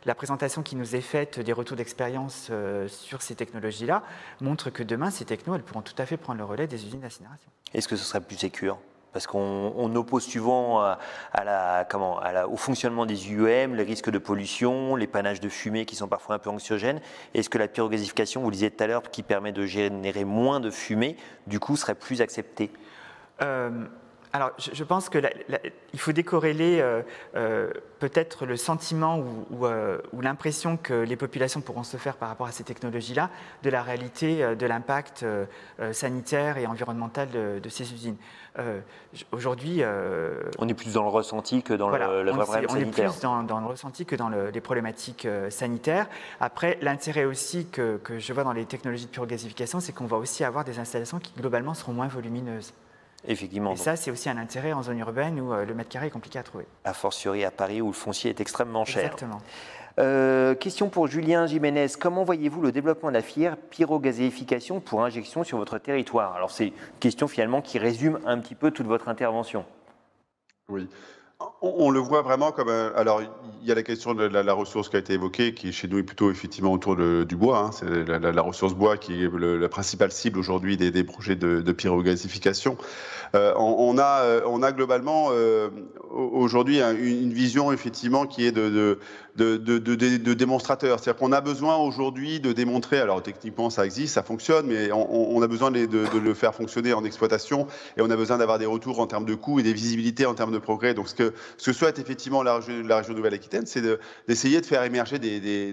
la présentation qui nous est faite des retours d'expérience sur ces technologies-là montre que demain, ces technos, elles pourront tout à fait prendre le relais des usines d'incinération. Est-ce que ce serait plus sécure? Parce qu'on oppose souvent au fonctionnement des UEM, les risques de pollution, les panaches de fumée qui sont parfois un peu anxiogènes. Est-ce que la pyrogasification, vous le disiez tout à l'heure, qui permet de générer moins de fumée, du coup, serait plus acceptée? Alors, je pense qu'il faut décorréler peut-être le sentiment ou l'impression que les populations pourront se faire par rapport à ces technologies-là de la réalité de l'impact sanitaire et environnemental de ces usines. Aujourd'hui... on est plus dans le ressenti que dans le vrai problème sanitaire. On est plus dans le ressenti que dans les problématiques sanitaires. Après, l'intérêt aussi que je vois dans les technologies de pyrogasification, c'est qu'on va aussi avoir des installations qui, globalement, seront moins volumineuses. Effectivement. Et ça, c'est aussi un intérêt en zone urbaine où le mètre carré est compliqué à trouver. A fortiori à Paris où le foncier est extrêmement cher. Exactement. Question pour Julien Jiménez. Comment voyez-vous le développement de la filière pyrogazéification pour injection sur votre territoire? Alors, c'est une question finalement qui résume un petit peu toute votre intervention. Oui. On le voit vraiment comme alors il y a la question de la ressource qui a été évoquée, qui chez nous est plutôt effectivement autour du bois. Hein. C'est la ressource bois qui est la principale cible aujourd'hui des projets de pyrogasification. On a globalement aujourd'hui une vision effectivement qui est de démonstrateur. C'est-à-dire qu'on a besoin aujourd'hui de démontrer, alors techniquement ça existe, ça fonctionne, mais on a besoin de le faire fonctionner en exploitation et on a besoin d'avoir des retours en termes de coûts et des visibilités en termes de progrès. Donc ce que souhaite effectivement la région Nouvelle-Aquitaine, c'est d'essayer de faire émerger des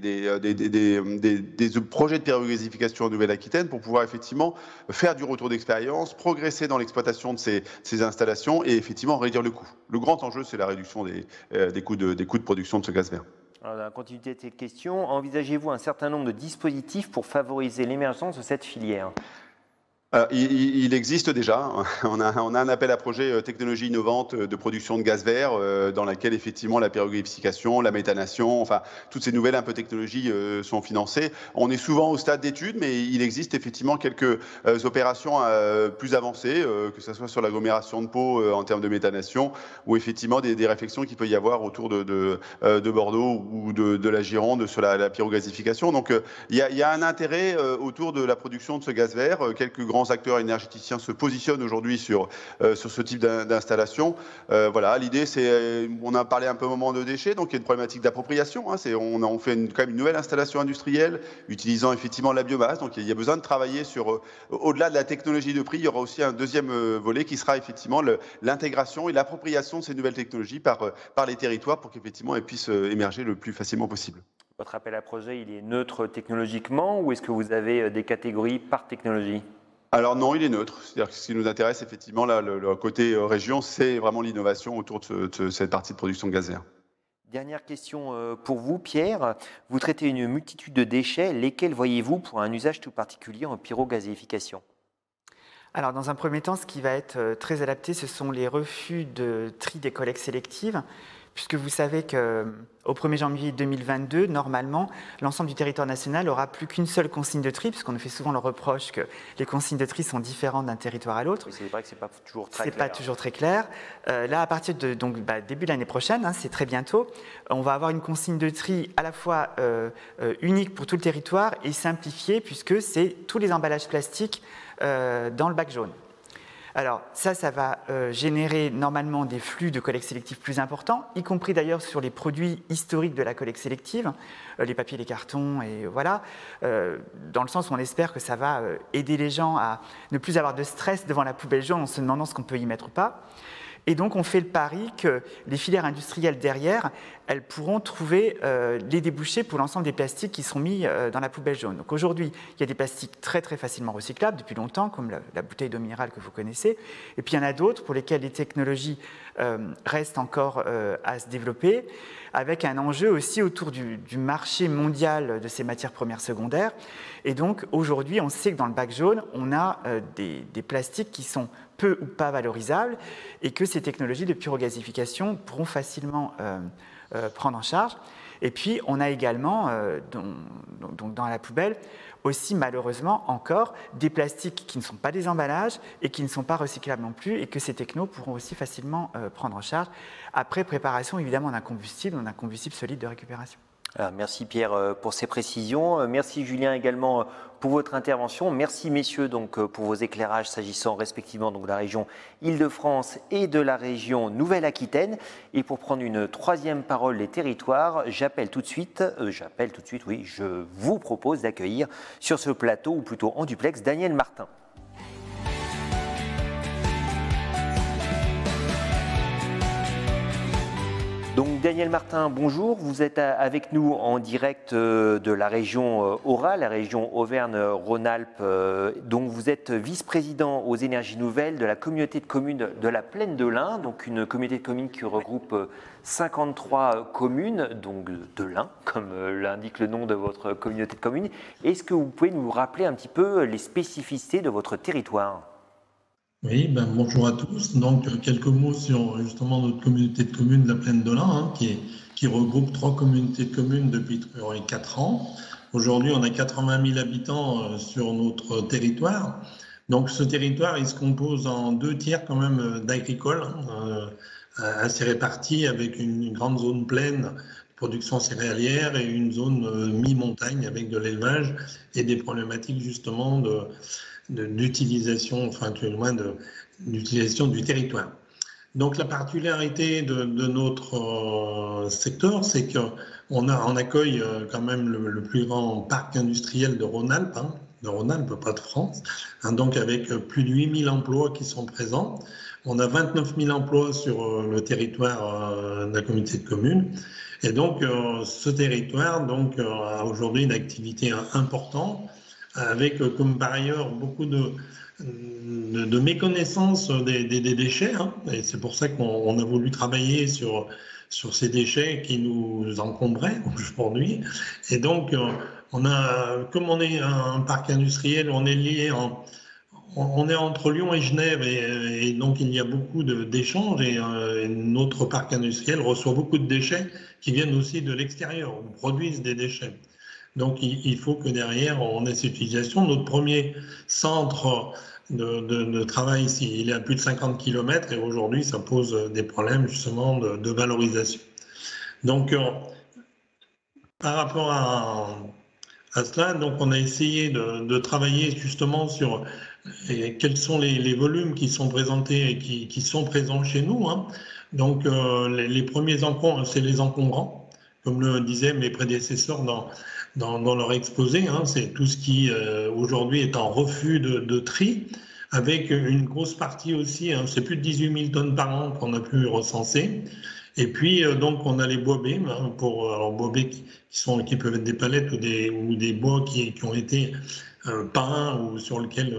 projets de pyrogasification en Nouvelle-Aquitaine pour pouvoir effectivement faire du retour d'expérience, progresser dans l'exploitation de ces installations et effectivement réduire le coût. Le grand enjeu, c'est la réduction des coûts de production de ce gaz vert. Alors, dans la continuité de cette question, envisagez-vous un certain nombre de dispositifs pour favoriser l'émergence de cette filière? Il existe déjà. On a un appel à projet technologie innovante de production de gaz vert dans laquelle effectivement la pyrogasification, la méthanation, enfin toutes ces nouvelles un peu technologies sont financées. On est souvent au stade d'études, mais il existe effectivement quelques opérations plus avancées, que ce soit sur l'agglomération de Pau en termes de méthanation, ou effectivement des réflexions qu'il peut y avoir autour de Bordeaux ou de la Gironde sur la pyrogasification. Donc il y a un intérêt autour de la production de ce gaz vert. Quelques grands acteurs énergéticiens se positionnent aujourd'hui sur ce type d'installation. Voilà, l'idée c'est, on a parlé un peu au moment de déchets, donc il y a une problématique d'appropriation. Hein, on fait quand même une nouvelle installation industrielle utilisant effectivement la biomasse. Donc il y a besoin de travailler sur, au-delà de la technologie de prix, il y aura aussi un deuxième volet qui sera effectivement l'intégration et l'appropriation de ces nouvelles technologies par les territoires pour qu'effectivement elles puissent émerger le plus facilement possible. Votre appel à projet, il est neutre technologiquement ou est-ce que vous avez des catégories par technologie ? Alors non, il est neutre. C'est-à-dire que ce qui nous intéresse effectivement, là, le côté région, c'est vraiment l'innovation autour de cette partie de production de gaz vert. Dernière question pour vous, Pierre. Vous traitez une multitude de déchets. Lesquels voyez-vous pour un usage tout particulier en pyrogasification ? Alors, dans un premier temps, ce qui va être très adapté, ce sont les refus de tri des collectes sélectives, puisque vous savez qu'au 1er janvier 2022, normalement, l'ensemble du territoire national n'aura plus qu'une seule consigne de tri, puisqu'on nous fait souvent le reproche que les consignes de tri sont différentes d'un territoire à l'autre. Oui, c'est vrai que ce n'est pas toujours très C'est clair. pas toujours très clair. Là, à partir de début de l'année prochaine, hein, c'est très bientôt, on va avoir une consigne de tri à la fois unique pour tout le territoire et simplifiée, puisque c'est tous les emballages plastiques dans le bac jaune. Alors ça va générer normalement des flux de collecte sélective plus importants, y compris d'ailleurs sur les produits historiques de la collecte sélective, les papiers, les cartons, et voilà, dans le sens où on espère que ça va aider les gens à ne plus avoir de stress devant la poubelle jaune en se demandant ce qu'on peut y mettre ou pas. Et donc, on fait le pari que les filières industrielles derrière, elles pourront trouver les débouchés pour l'ensemble des plastiques qui sont mis dans la poubelle jaune. Donc aujourd'hui, il y a des plastiques très très facilement recyclables depuis longtemps, comme la bouteille d'eau minérale que vous connaissez. Et puis il y en a d'autres pour lesquelles les technologies restent encore à se développer, avec un enjeu aussi autour du marché mondial de ces matières premières secondaires. Et donc aujourd'hui, on sait que dans le bac jaune, on a des plastiques qui sont peu ou pas valorisables et que ces technologies de pyrogasification pourront facilement prendre en charge. Et puis, on a également, dans la poubelle, aussi malheureusement encore des plastiques qui ne sont pas des emballages et qui ne sont pas recyclables non plus et que ces technos pourront aussi facilement prendre en charge après préparation évidemment d'un combustible solide de récupération. Alors, merci Pierre pour ces précisions. Merci Julien également pour votre intervention. Merci messieurs donc pour vos éclairages s'agissant respectivement donc de la région Île-de-France et de la région Nouvelle-Aquitaine. Et pour prendre une troisième parole des territoires, je vous propose d'accueillir sur ce plateau, ou plutôt en duplex, Daniel Martin. Donc Daniel Martin, bonjour. Vous êtes avec nous en direct de la région Aura, la région Auvergne-Rhône-Alpes. Donc vous êtes vice-président aux énergies nouvelles de la communauté de communes de la Plaine de l'Ain, donc une communauté de communes qui regroupe 53 communes, donc de l'Ain, comme l'indique le nom de votre communauté de communes. Est-ce que vous pouvez nous rappeler un petit peu les spécificités de votre territoire ? Oui, bonjour à tous. Donc, quelques mots sur justement notre communauté de communes de la Plaine de l'Ain, qui regroupe 3 communautés de communes depuis 4 ans. Aujourd'hui, on a 80 000 habitants sur notre territoire. Donc, ce territoire, il se compose en 2 tiers quand même d'agricoles, assez répartis, avec une grande zone plaine, production céréalière, et une zone mi-montagne avec de l'élevage et des problématiques justement d'utilisation, enfin tout au moins d'utilisation du territoire. Donc la particularité de notre secteur, c'est qu'on accueille quand même le plus grand parc industriel de Rhône-Alpes, pas de France, donc avec plus de 8 000 emplois qui sont présents. On a 29 000 emplois sur le territoire de la communauté de communes. Et donc ce territoire a aujourd'hui une activité importante, avec comme par ailleurs beaucoup de méconnaissance des déchets, et c'est pour ça qu'on a voulu travailler sur ces déchets qui nous encombraient aujourd'hui. Et donc, comme on est un parc industriel, on est lié On est entre Lyon et Genève et donc il y a beaucoup d'échanges et notre parc industriel reçoit beaucoup de déchets qui viennent aussi de l'extérieur, on produise des déchets. Donc il faut que derrière on ait cette utilisation. Notre premier centre de travail ici, il est à plus de 50 km et aujourd'hui ça pose des problèmes justement de valorisation. Donc par rapport à cela, donc on a essayé de travailler justement sur quels sont les volumes qui sont présentés et qui sont présents chez nous. Hein. Donc les premiers encombrants, c'est les encombrants, comme le disaient mes prédécesseurs dans leur exposé. Hein, c'est tout ce qui aujourd'hui est en refus de tri, avec une grosse partie aussi, hein, c'est plus de 18 000 tonnes par an qu'on a pu recenser. Et puis, donc, on a les bois baies, hein, alors bois baies qui peuvent être des palettes ou des bois qui ont été peints ou sur lesquels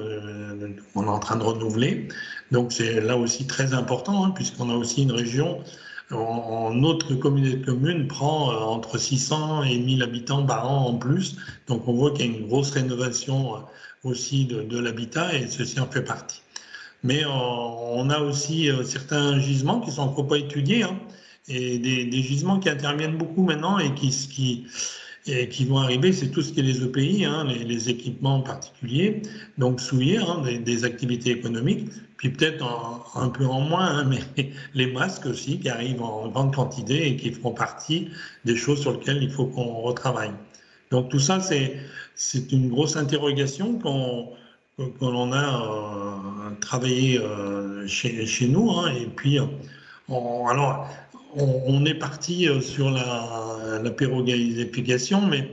on est en train de renouveler. Donc, c'est là aussi très important, hein, puisqu'on a aussi une région, notre communauté de communes prend entre 600 et 1000 habitants par an en plus. Donc, on voit qu'il y a une grosse rénovation aussi de l'habitat et ceci en fait partie. Mais on a aussi certains gisements qui sont encore pas étudiés, hein, et des gisements qui interviennent beaucoup maintenant et qui vont arriver, c'est tout ce qui est les EPI, hein, les équipements particuliers, donc souillés, hein, des activités économiques, puis peut-être un peu en moins, hein, mais les masques aussi qui arrivent en grande quantité et qui feront partie des choses sur lesquelles il faut qu'on retravaille. Donc tout ça, c'est une grosse interrogation qu'on a travaillé chez nous, hein, et puis on est parti sur la pyrogasification, mais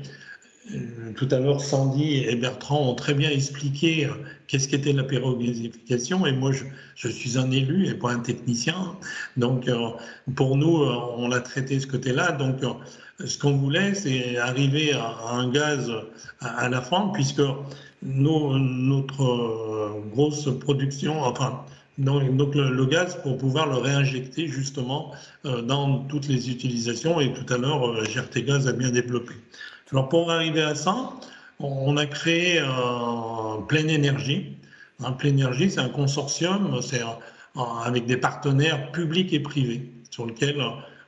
tout à l'heure Sandy et Bertrand ont très bien expliqué qu'est-ce qu'était la pyrogasification, et moi je suis un élu et pas un technicien, donc pour nous on a traité ce côté-là, donc ce qu'on voulait c'est arriver à un gaz à la fin, puisque notre grosse production, enfin, donc le gaz pour pouvoir le réinjecter justement dans toutes les utilisations, et tout à l'heure GRTgaz a bien développé. Alors pour arriver à ça, on a créé Pleine Énergie. Pleine Énergie, c'est un consortium, c'est avec des partenaires publics et privés sur lequel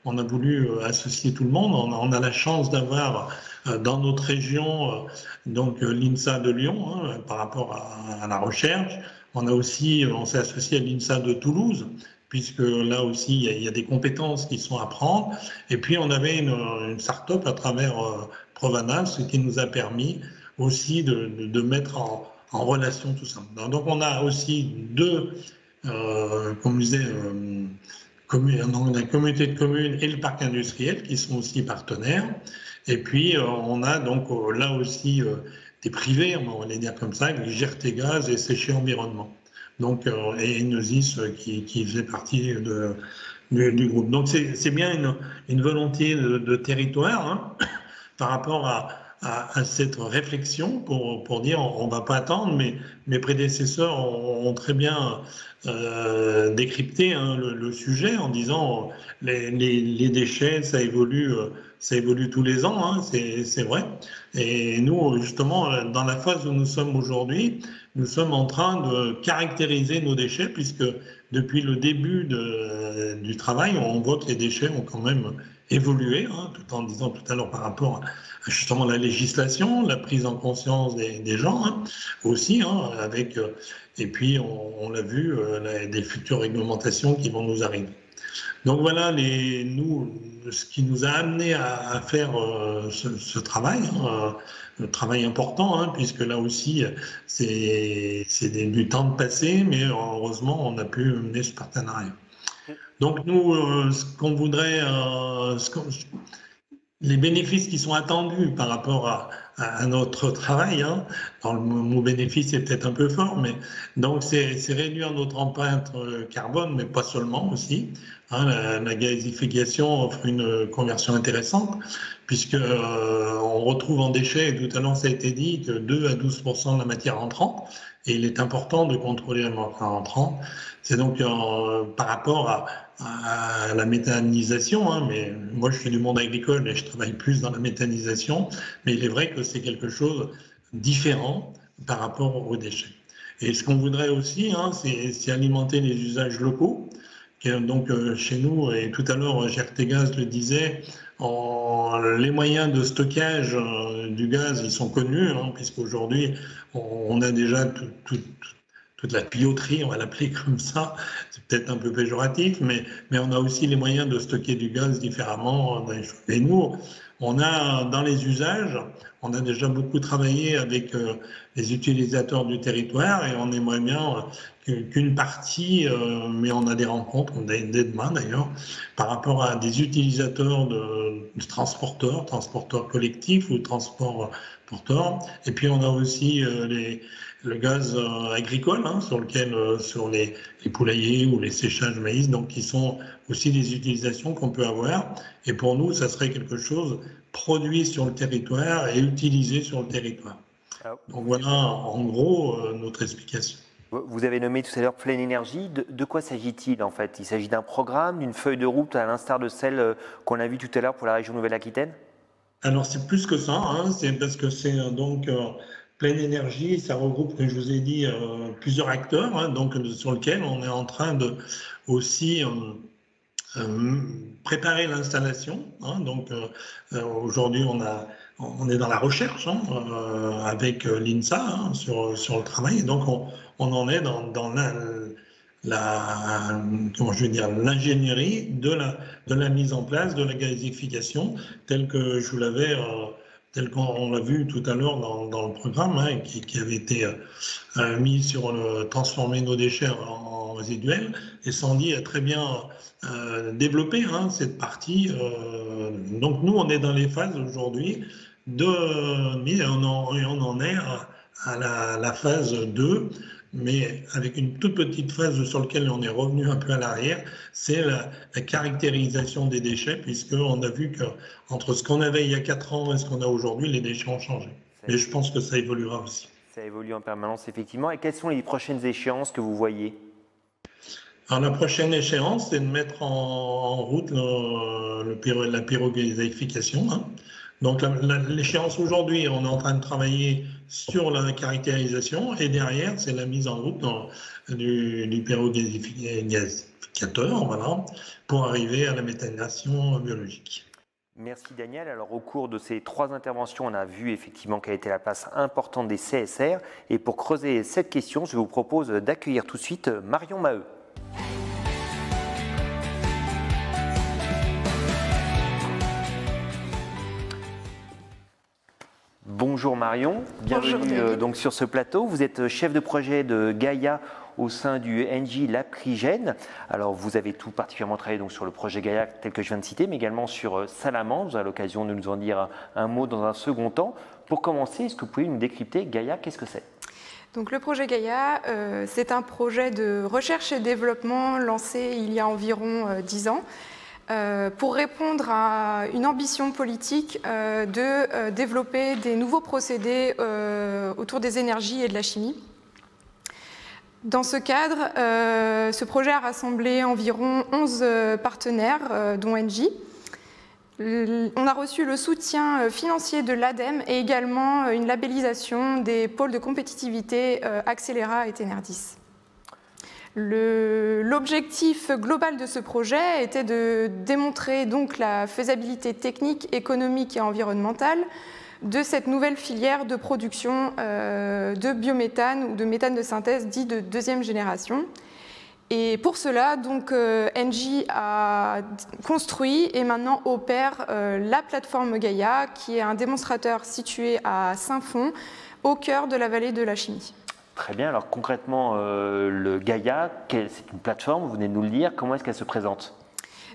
on a voulu associer tout le monde. On a la chance d'avoir dans notre région donc l'INSA de Lyon, hein, par rapport à la recherche. On s'est associé à l'INSA de Toulouse, puisque là aussi il y a des compétences qui sont à prendre. Et puis on avait une start-up à travers Provanal, ce qui nous a permis aussi de mettre en relation tout ça. Donc on a aussi deux, comme je disais, la communauté de communes et le parc industriel qui sont aussi partenaires. Et puis on a donc là aussi des privés, on va les dire comme ça, avec GRTgaz et Séché Environnement. Donc, et Enosis qui faisait partie du groupe. Donc c'est bien une volonté de territoire, hein, par rapport à cette réflexion pour dire on ne va pas attendre, mais mes prédécesseurs ont très bien décrypté, hein, le sujet en disant les déchets, ça évolue tous les ans, hein, c'est vrai. Et nous, justement, dans la phase où nous sommes aujourd'hui, nous sommes en train de caractériser nos déchets, puisque depuis le début du travail, on voit que les déchets ont quand même évolué, hein, tout en disant tout à l'heure par rapport à justement la législation, la prise en conscience des gens, hein, aussi, hein, avec, et puis on l'a vu, des futures réglementations qui vont nous arriver. Donc voilà ce qui nous a amené à faire ce travail, hein, le travail important, hein, puisque là aussi c'est du temps de passer, mais heureusement on a pu mener ce partenariat. Donc nous, ce qu'on voudrait, les bénéfices qui sont attendus par rapport à notre travail, hein, dans le mot bénéfice c'est peut-être un peu fort, mais donc c'est réduire notre empreinte carbone, mais pas seulement aussi. Hein, la gasification offre une conversion intéressante, puisque on retrouve en déchets, et tout à l'heure ça a été dit, que 2 à 12% de la matière entrante, et il est important de contrôler la matière entrante. C'est donc par rapport à la méthanisation, hein, mais moi je suis du monde agricole et je travaille plus dans la méthanisation, mais il est vrai que c'est quelque chose de différent par rapport aux déchets. Et ce qu'on voudrait aussi, hein, c'est alimenter les usages locaux. Donc chez nous, et tout à l'heure GRTgaz le disait, les moyens de stockage du gaz, ils sont connus, hein, puisqu'aujourd'hui, on a déjà toute la tuyauterie, on va l'appeler comme ça, c'est peut-être un peu péjoratif, mais on a aussi les moyens de stocker du gaz différemment. Et nous, on a dans les usages, on a déjà beaucoup travaillé avec les utilisateurs du territoire et on aimerait bien qu'une partie, mais on a des rencontres, dès demain d'ailleurs, par rapport à des utilisateurs de transporteurs collectifs ou transporteurs. Et puis on a aussi le gaz agricole, hein, sur les poulaillers ou les séchages de maïs, donc qui sont aussi des utilisations qu'on peut avoir. Et pour nous, ça serait quelque chose produit sur le territoire et utilisé sur le territoire. Donc voilà, en gros, notre explication. Vous avez nommé tout à l'heure Pleine Énergie. De quoi s'agit-il en fait? Il s'agit d'un programme, d'une feuille de route à l'instar de celle qu'on a vue tout à l'heure pour la région Nouvelle-Aquitaine? Alors c'est plus que ça, hein, c'est parce que c'est donc Pleine Énergie, ça regroupe, comme je vous ai dit, plusieurs acteurs, hein, donc sur lesquels on est en train de aussi préparer l'installation. Hein, donc aujourd'hui on est dans la recherche, hein, avec l'INSA, hein, sur le travail. Et donc on en est dans comment je veux dire, l'ingénierie de la mise en place de la gazification telle que je vous l'avais tel qu'on l'a vu tout à l'heure dans le programme, hein, qui avait été mis sur transformer nos déchets en résiduels, et Sandy a très bien développé, hein, cette partie. Donc nous, on est dans les phases aujourd'hui et on en est à la phase 2, mais avec une toute petite phase sur laquelle on est revenu un peu à l'arrière, c'est la caractérisation des déchets, puisqu'on a vu qu'entre ce qu'on avait il y a 4 ans et ce qu'on a aujourd'hui, les déchets ont changé. Mais je pense que ça évoluera aussi. Ça évolue en permanence, effectivement. Et quelles sont les prochaines échéances que vous voyez? Alors, la prochaine échéance, c'est de mettre en route la pyrogazification. Hein. Donc l'échéance aujourd'hui, on est en train de travailler sur la caractérisation et derrière, c'est la mise en route du pyrogasificateur, voilà, pour arriver à la méthanisation biologique. Merci Daniel. Alors au cours de ces 3 interventions, on a vu effectivement quelle était la place importante des CSR. Et pour creuser cette question, je vous propose d'accueillir tout de suite Marion Maheu. Bonjour Marion, bienvenue donc sur ce plateau. Vous êtes chef de projet de Gaïa au sein du ENGIE Laprigène. Alors vous avez tout particulièrement travaillé donc sur le projet Gaïa tel que je viens de citer, mais également sur Salamandre. Vous avez l'occasion de nous en dire un mot dans un second temps. Pour commencer, est-ce que vous pouvez nous décrypter Gaïa, qu'est-ce que c'est? Donc le projet Gaïa, c'est un projet de recherche et développement lancé il y a environ 10 ans. Pour répondre à une ambition politique de développer des nouveaux procédés autour des énergies et de la chimie. Dans ce cadre, ce projet a rassemblé environ 11 partenaires, dont Engie. On a reçu le soutien financier de l'ADEME et également une labellisation des pôles de compétitivité Accélera et Tenerdis. L'objectif global de ce projet était de démontrer donc la faisabilité technique, économique et environnementale de cette nouvelle filière de production de biométhane ou de méthane de synthèse dit de 2e génération. Et pour cela, donc, Engie a construit et maintenant opère la plateforme Gaïa, qui est un démonstrateur situé à Saint-Fond, au cœur de la vallée de la chimie. Très bien, alors concrètement, le Gaïa, c'est une plateforme, vous venez de nous le dire, comment est-ce qu'elle se présente?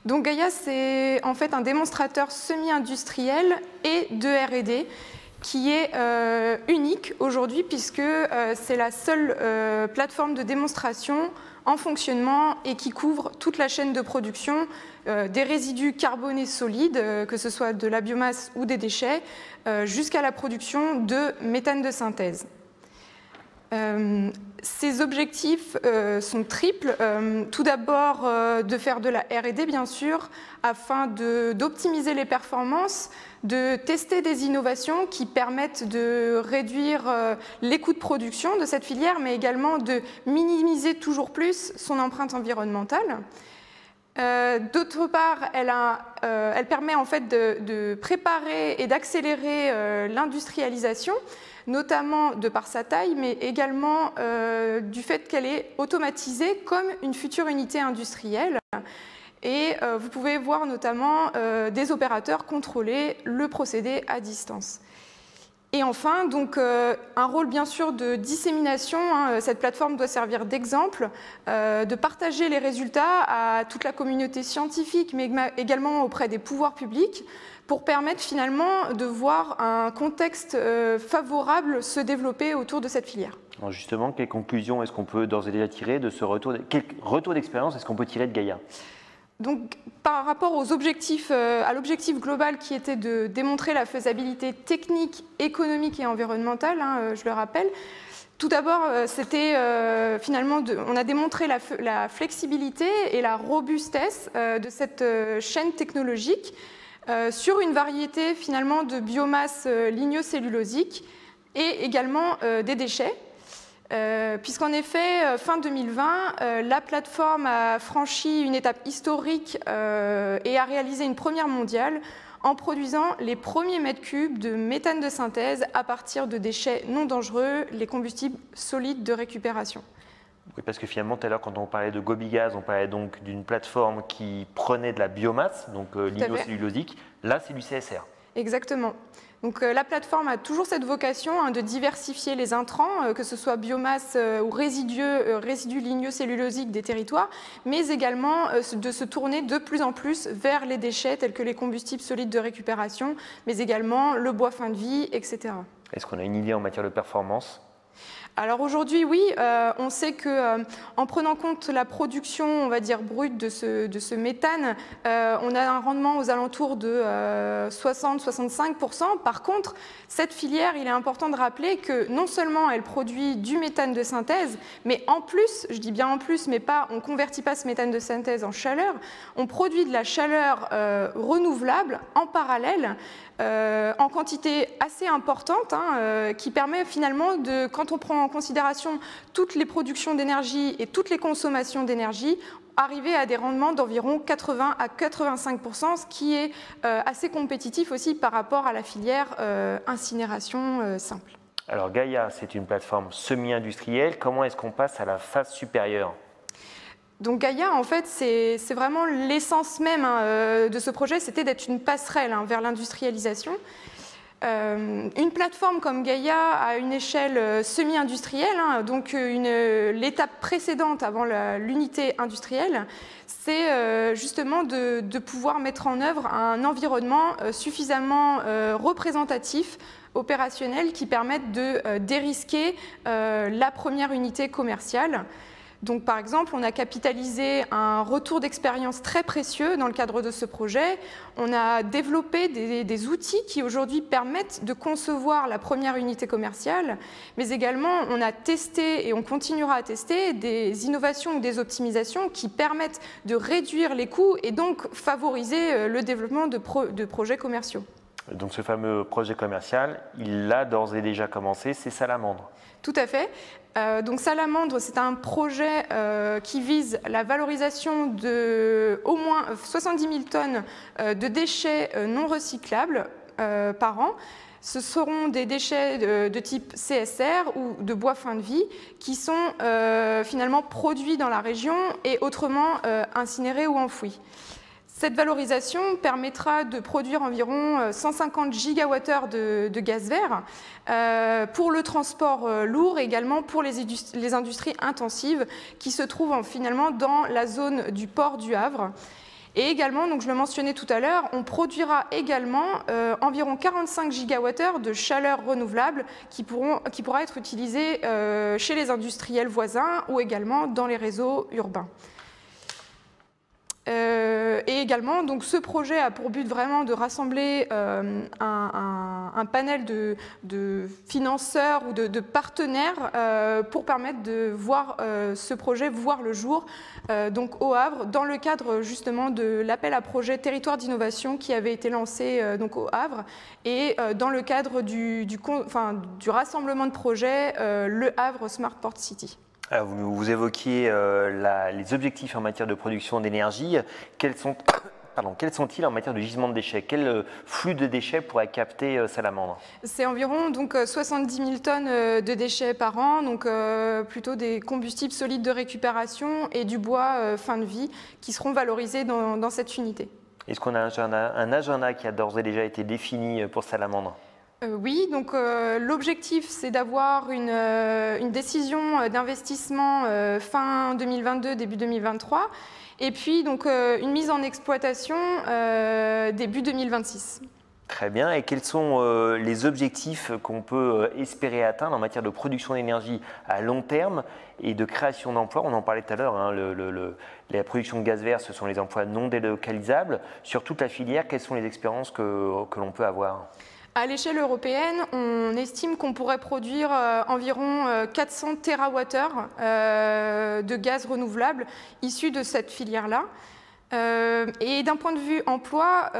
Donc Gaïa, c'est en fait un démonstrateur semi-industriel et de R&D qui est unique aujourd'hui puisque c'est la seule plateforme de démonstration en fonctionnement et qui couvre toute la chaîne de production des résidus carbonés solides, que ce soit de la biomasse ou des déchets, jusqu'à la production de méthane de synthèse. Ces objectifs sont triples. Tout d'abord, de faire de la R&D, bien sûr, afin d'optimiser les performances, de tester des innovations qui permettent de réduire les coûts de production de cette filière, mais également de minimiser toujours plus son empreinte environnementale. D'autre part, elle permet en fait de préparer et d'accélérer l'industrialisation, notamment de par sa taille, mais également du fait qu'elle est automatisée comme une future unité industrielle. Et vous pouvez voir notamment des opérateurs contrôler le procédé à distance. Et enfin, donc, un rôle bien sûr de dissémination. Cette plateforme doit servir d'exemple, de partager les résultats à toute la communauté scientifique, mais également auprès des pouvoirs publics, pour permettre finalement de voir un contexte favorable se développer autour de cette filière. Alors justement, quelles conclusions est-ce qu'on peut d'ores et déjà tirer de ce retour, quel retour d'expérience est-ce qu'on peut tirer de Gaïa? Donc, par rapport aux objectifs, à l'objectif global qui était de démontrer la faisabilité technique, économique et environnementale, je le rappelle, tout d'abord, c'était finalement, on a démontré la flexibilité et la robustesse de cette chaîne technologique sur une variété finalement de biomasse lignocellulosique et également des déchets. Puisqu'en effet, fin 2020, la plateforme a franchi une étape historique et a réalisé une première mondiale en produisant les premiers mètres cubes de méthane de synthèse à partir de déchets non dangereux, les combustibles solides de récupération. Oui, parce que finalement, tout à l'heure, quand on parlait de Gobigaz, on parlait donc d'une plateforme qui prenait de la biomasse, donc lignocellulosique. Là, c'est du CSR. Exactement. Donc la plateforme a toujours cette vocation de diversifier les intrants, que ce soit biomasse ou résidus lignocellulosiques des territoires, mais également de se tourner de plus en plus vers les déchets tels que les combustibles solides de récupération, mais également le bois fin de vie, etc. Est-ce qu'on a une idée en matière de performance ? Alors aujourd'hui, oui, on sait qu'en prenant compte la production, on va dire, brute de ce méthane, on a un rendement aux alentours de 60-65%. Par contre, cette filière, il est important de rappeler que non seulement elle produit du méthane de synthèse, mais en plus, je dis bien en plus, mais pas, on ne convertit pas ce méthane de synthèse en chaleur, on produit de la chaleur renouvelable en parallèle, en quantité assez importante, qui permet finalement, quand on prend en considération toutes les productions d'énergie et toutes les consommations d'énergie, arriver à des rendements d'environ 80 à 85%, ce qui est assez compétitif aussi par rapport à la filière incinération simple. Alors Gaïa, c'est une plateforme semi-industrielle. Comment est-ce qu'on passe à la phase supérieure ? Donc Gaïa, en fait, c'est vraiment l'essence même de ce projet, c'était d'être une passerelle vers l'industrialisation. Une plateforme comme Gaïa à une échelle semi-industrielle, donc l'étape précédente avant l'unité industrielle, c'est justement de pouvoir mettre en œuvre un environnement suffisamment représentatif, opérationnel, qui permette de dérisquer la première unité commerciale. Donc, par exemple, on a capitalisé un retour d'expérience très précieux dans le cadre de ce projet. On a développé des outils qui aujourd'hui permettent de concevoir la première unité commerciale, mais également on a testé et on continuera à tester des innovations ou des optimisations qui permettent de réduire les coûts et donc favoriser le développement de projets commerciaux. Donc ce fameux projet commercial, il a d'ores et déjà commencé, c'est Salamandre. Tout à fait. Donc Salamandre, c'est un projet qui vise la valorisation de au moins 70 000 tonnes de déchets non recyclables par an. Ce seront des déchets de type CSR ou de bois fin de vie qui sont finalement produits dans la région et autrement incinérés ou enfouis. Cette valorisation permettra de produire environ 150 gigawattheures de gaz vert pour le transport lourd et également pour les industries intensives qui se trouvent finalement dans la zone du port du Havre. Et également, donc je le mentionnais tout à l'heure, on produira également environ 45 gigawattheures de chaleur renouvelable qui pourra être utilisée chez les industriels voisins ou également dans les réseaux urbains. Et également, donc, ce projet a pour but vraiment de rassembler un panel de financeurs ou de partenaires pour permettre de voir ce projet voir le jour donc au Havre, dans le cadre justement de l'appel à projet Territoire d'innovation qui avait été lancé donc au Havre, et dans le cadre du rassemblement de projets Le Havre Smart Port City. Alors vous évoquiez les objectifs en matière de production d'énergie. Quels sont-ils en matière de gisement de déchets? Quel flux de déchets pourrait capter Salamandre? C'est environ donc 70 000 tonnes de déchets par an, donc plutôt des combustibles solides de récupération et du bois fin de vie qui seront valorisés dans cette unité. Est-ce qu'on a un agenda qui a d'ores et déjà été défini pour Salamandre? Oui, donc l'objectif c'est d'avoir une décision d'investissement fin 2022, début 2023, et puis donc une mise en exploitation début 2026. Très bien, et quels sont les objectifs qu'on peut espérer atteindre en matière de production d'énergie à long terme et de création d'emplois? On en parlait tout à l'heure, hein, la production de gaz vert, ce sont les emplois non délocalisables. Sur toute la filière, quelles sont les expériences que l'on peut avoir? À l'échelle européenne, on estime qu'on pourrait produire environ 400 TWh de gaz renouvelable issus de cette filière-là. Et d'un point de vue emploi,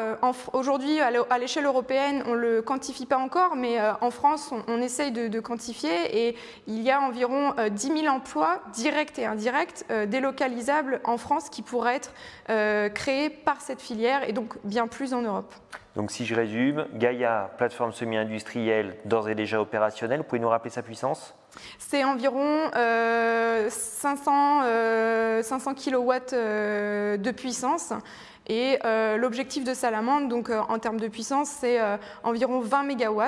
aujourd'hui à l'échelle européenne, on ne le quantifie pas encore, mais en France, on essaye de quantifier, et il y a environ 10 000 emplois directs et indirects délocalisables en France qui pourraient être créés par cette filière, et donc bien plus en Europe. Donc si je résume, Gaïa, plateforme semi-industrielle d'ores et déjà opérationnelle, vous pouvez nous rappeler sa puissance? C'est environ 500 kW de puissance. Et l'objectif de Salamandre, donc, en termes de puissance, c'est environ 20 MW.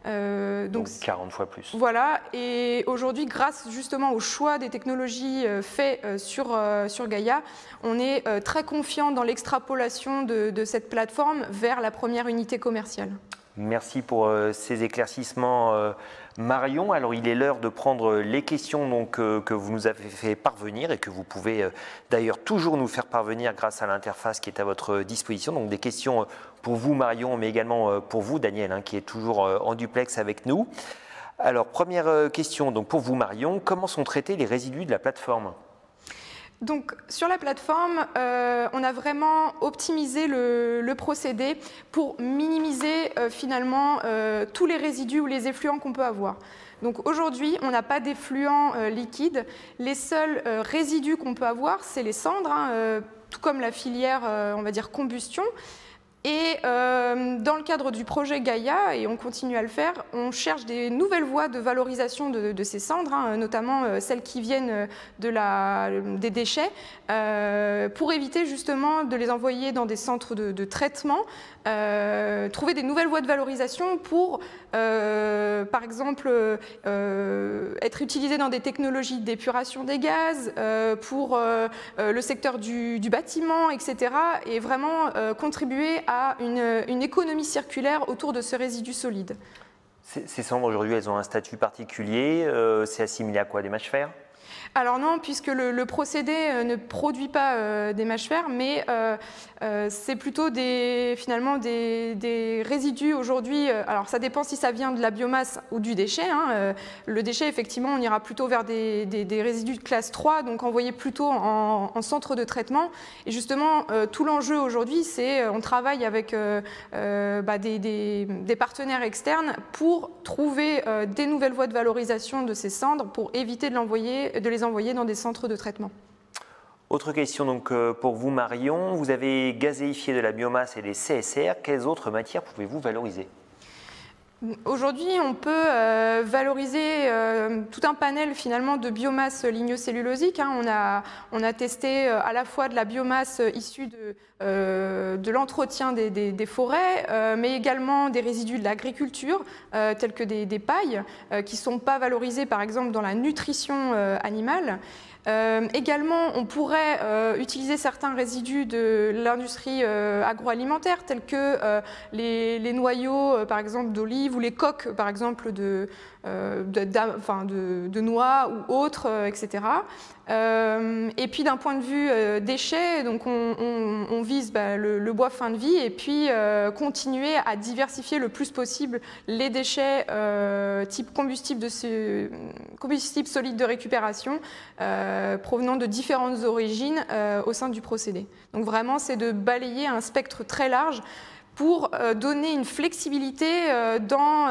Donc 40 fois plus. Voilà, et aujourd'hui, grâce justement au choix des technologies faits sur Gaïa, on est très confiant dans l'extrapolation de cette plateforme vers la première unité commerciale. Merci pour ces éclaircissements, Marion. Alors il est l'heure de prendre les questions donc, que vous nous avez fait parvenir et que vous pouvez d'ailleurs toujours nous faire parvenir grâce à l'interface qui est à votre disposition. Donc des questions pour vous Marion, mais également pour vous Daniel, hein, qui est toujours en duplex avec nous. Alors première question donc, pour vous Marion, comment sont traités les résidus de la plateforme ? Donc, sur la plateforme, on a vraiment optimisé le procédé pour minimiser finalement tous les résidus ou les effluents qu'on peut avoir. Donc aujourd'hui, on n'a pas d'effluents liquides. Les seuls résidus qu'on peut avoir, c'est les cendres, hein, tout comme la filière, on va dire, combustion. Et dans le cadre du projet Gaïa, et on continue à le faire, on cherche des nouvelles voies de valorisation de ces cendres, hein, notamment celles qui viennent des déchets, pour éviter justement de les envoyer dans des centres de traitement, trouver des nouvelles voies de valorisation pour, par exemple, être utilisées dans des technologies d'épuration des gaz, pour le secteur du bâtiment, etc. Et vraiment contribuer à une économie circulaire autour de ce résidu solide. Ces cendres aujourd'hui, elles ont un statut particulier, c'est assimilé à quoi, des mâches fer ? Alors non, puisque le procédé ne produit pas des mâches fer, mais c'est plutôt finalement des résidus aujourd'hui. Alors ça dépend si ça vient de la biomasse ou du déchet, hein. Le déchet, effectivement, on ira plutôt vers des résidus de classe 3, donc envoyés plutôt en centre de traitement. Et justement, tout l'enjeu aujourd'hui, c'est on travaille avec des partenaires externes pour trouver des nouvelles voies de valorisation de ces cendres pour éviter de les envoyer dans des centres de traitement. Autre question donc pour vous Marion, vous avez gazéifié de la biomasse et des CSR, quelles autres matières pouvez-vous valoriser ? Aujourd'hui, on peut valoriser tout un panel finalement de biomasse lignocellulosique, hein. On a testé à la fois de la biomasse issue de l'entretien des forêts, mais également des résidus de l'agriculture, tels que des pailles, qui ne sont pas valorisées par exemple dans la nutrition animale. Également, on pourrait utiliser certains résidus de l'industrie agroalimentaire, tels que les noyaux, par exemple, d'olive, ou les coques, par exemple, de noix ou autres, etc. Et puis d'un point de vue déchets, donc on vise le bois fin de vie et puis continuer à diversifier le plus possible les déchets type combustible solide de récupération provenant de différentes origines au sein du procédé. Donc vraiment, c'est de balayer un spectre très large pour donner une flexibilité dans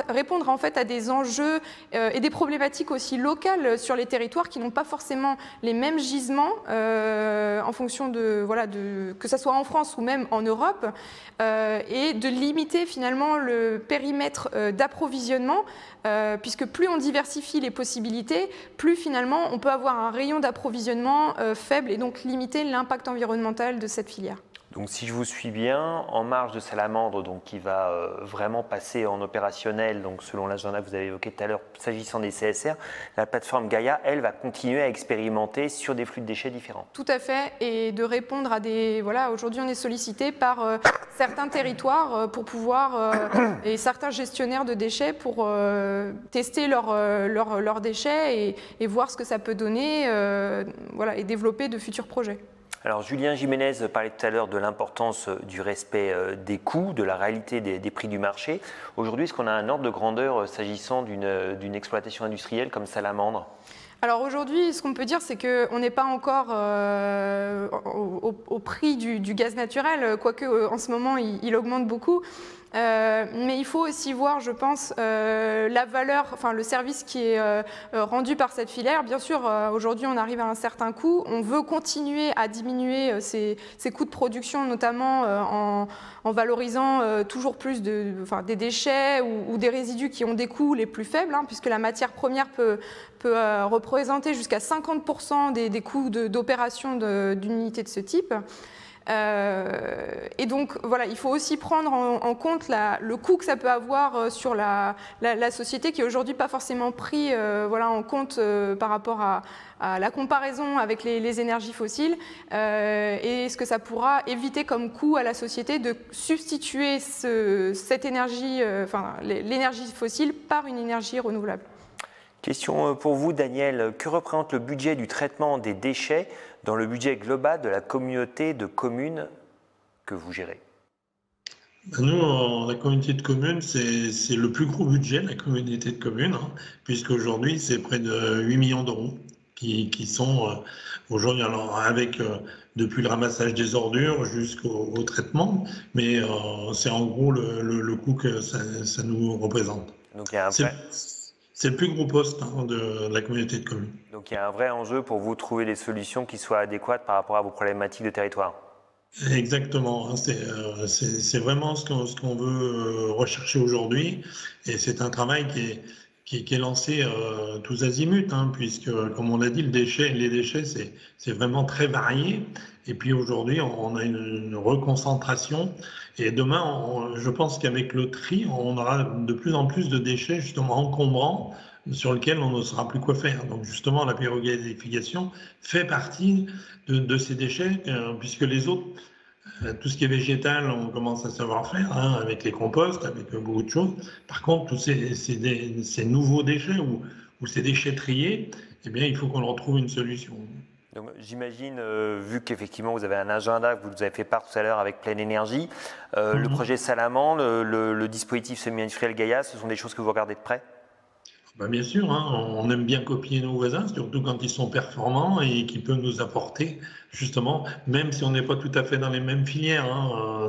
répondre en fait à des enjeux et des problématiques aussi locales sur les territoires qui n'ont pas forcément les mêmes gisements en fonction de que ce soit en France ou même en Europe, et de limiter finalement le périmètre d'approvisionnement, puisque plus on diversifie les possibilités, plus finalement on peut avoir un rayon d'approvisionnement faible et donc limiter l'impact environnemental de cette filière. Donc si je vous suis bien, en marge de Salamandre, donc, qui va vraiment passer en opérationnel, donc selon l'agenda que vous avez évoqué tout à l'heure, s'agissant des CSR, la plateforme Gaïa, elle, va continuer à expérimenter sur des flux de déchets différents. Tout à fait, et de répondre à des... Voilà, aujourd'hui on est sollicité par certains territoires pour pouvoir, et certains gestionnaires de déchets pour tester leurs déchets et voir ce que ça peut donner, et développer de futurs projets. Alors Julien Jiménez parlait tout à l'heure de l'importance du respect des coûts, de la réalité des prix du marché. Aujourd'hui, est-ce qu'on a un ordre de grandeur s'agissant d'une exploitation industrielle comme Salamandre ? Alors aujourd'hui, ce qu'on peut dire, c'est qu'on n'est pas encore au prix du gaz naturel, quoique en ce moment il augmente beaucoup. Mais il faut aussi voir, je pense, la valeur, enfin le service qui est rendu par cette filière. Bien sûr, aujourd'hui on arrive à un certain coût. On veut continuer à diminuer ces coûts de production, notamment en valorisant toujours plus des déchets ou des résidus qui ont des coûts les plus faibles, puisque la matière première peut représenter jusqu'à 50% des coûts d'opération d'une unité de ce type. Et donc voilà, il faut aussi prendre en compte le coût que ça peut avoir sur la société, qui est aujourd'hui pas forcément pris en compte par rapport à la comparaison avec les énergies fossiles, et ce que ça pourra éviter comme coût à la société de substituer cette énergie, l'énergie fossile par une énergie renouvelable. Question pour vous, Daniel. Que représente le budget du traitement des déchets dans le budget global de la communauté de communes que vous gérez ? Nous, la communauté de communes, c'est le plus gros budget de la communauté de communes, puisqu'aujourd'hui, c'est près de 8 millions d'euros qui sont aujourd'hui, alors avec depuis le ramassage des ordures jusqu'au traitement, mais c'est en gros le coût que ça nous représente. Donc il y a un C'est le plus gros poste de la communauté de communes. Donc il y a un vrai enjeu pour vous de trouver des solutions qui soient adéquates par rapport à vos problématiques de territoire. Exactement, c'est vraiment ce qu'on veut rechercher aujourd'hui, et c'est un travail qui est lancé tous azimuts, puisque comme on l'a dit, les déchets c'est vraiment très varié, et puis aujourd'hui on a une reconcentration, et demain je pense qu'avec le tri on aura de plus en plus de déchets justement encombrants sur lesquels on ne saura plus quoi faire. Donc justement la pyrogasification fait partie de ces déchets, puisque les autres, tout ce qui est végétal, on commence à savoir faire, avec les composts, avec beaucoup de choses. Par contre, tous ces nouveaux déchets ou ces déchets triés, eh bien, il faut qu'on leur trouve une solution. Donc, j'imagine, vu qu'effectivement vous avez un agenda que vous nous avez fait part tout à l'heure avec Pleine Énergie, le projet Salamandre, le dispositif semi-industriel Gaïa, ce sont des choses que vous regardez de près ? Bien sûr, on aime bien copier nos voisins, surtout quand ils sont performants et qui peuvent nous apporter, justement, même si on n'est pas tout à fait dans les mêmes filières,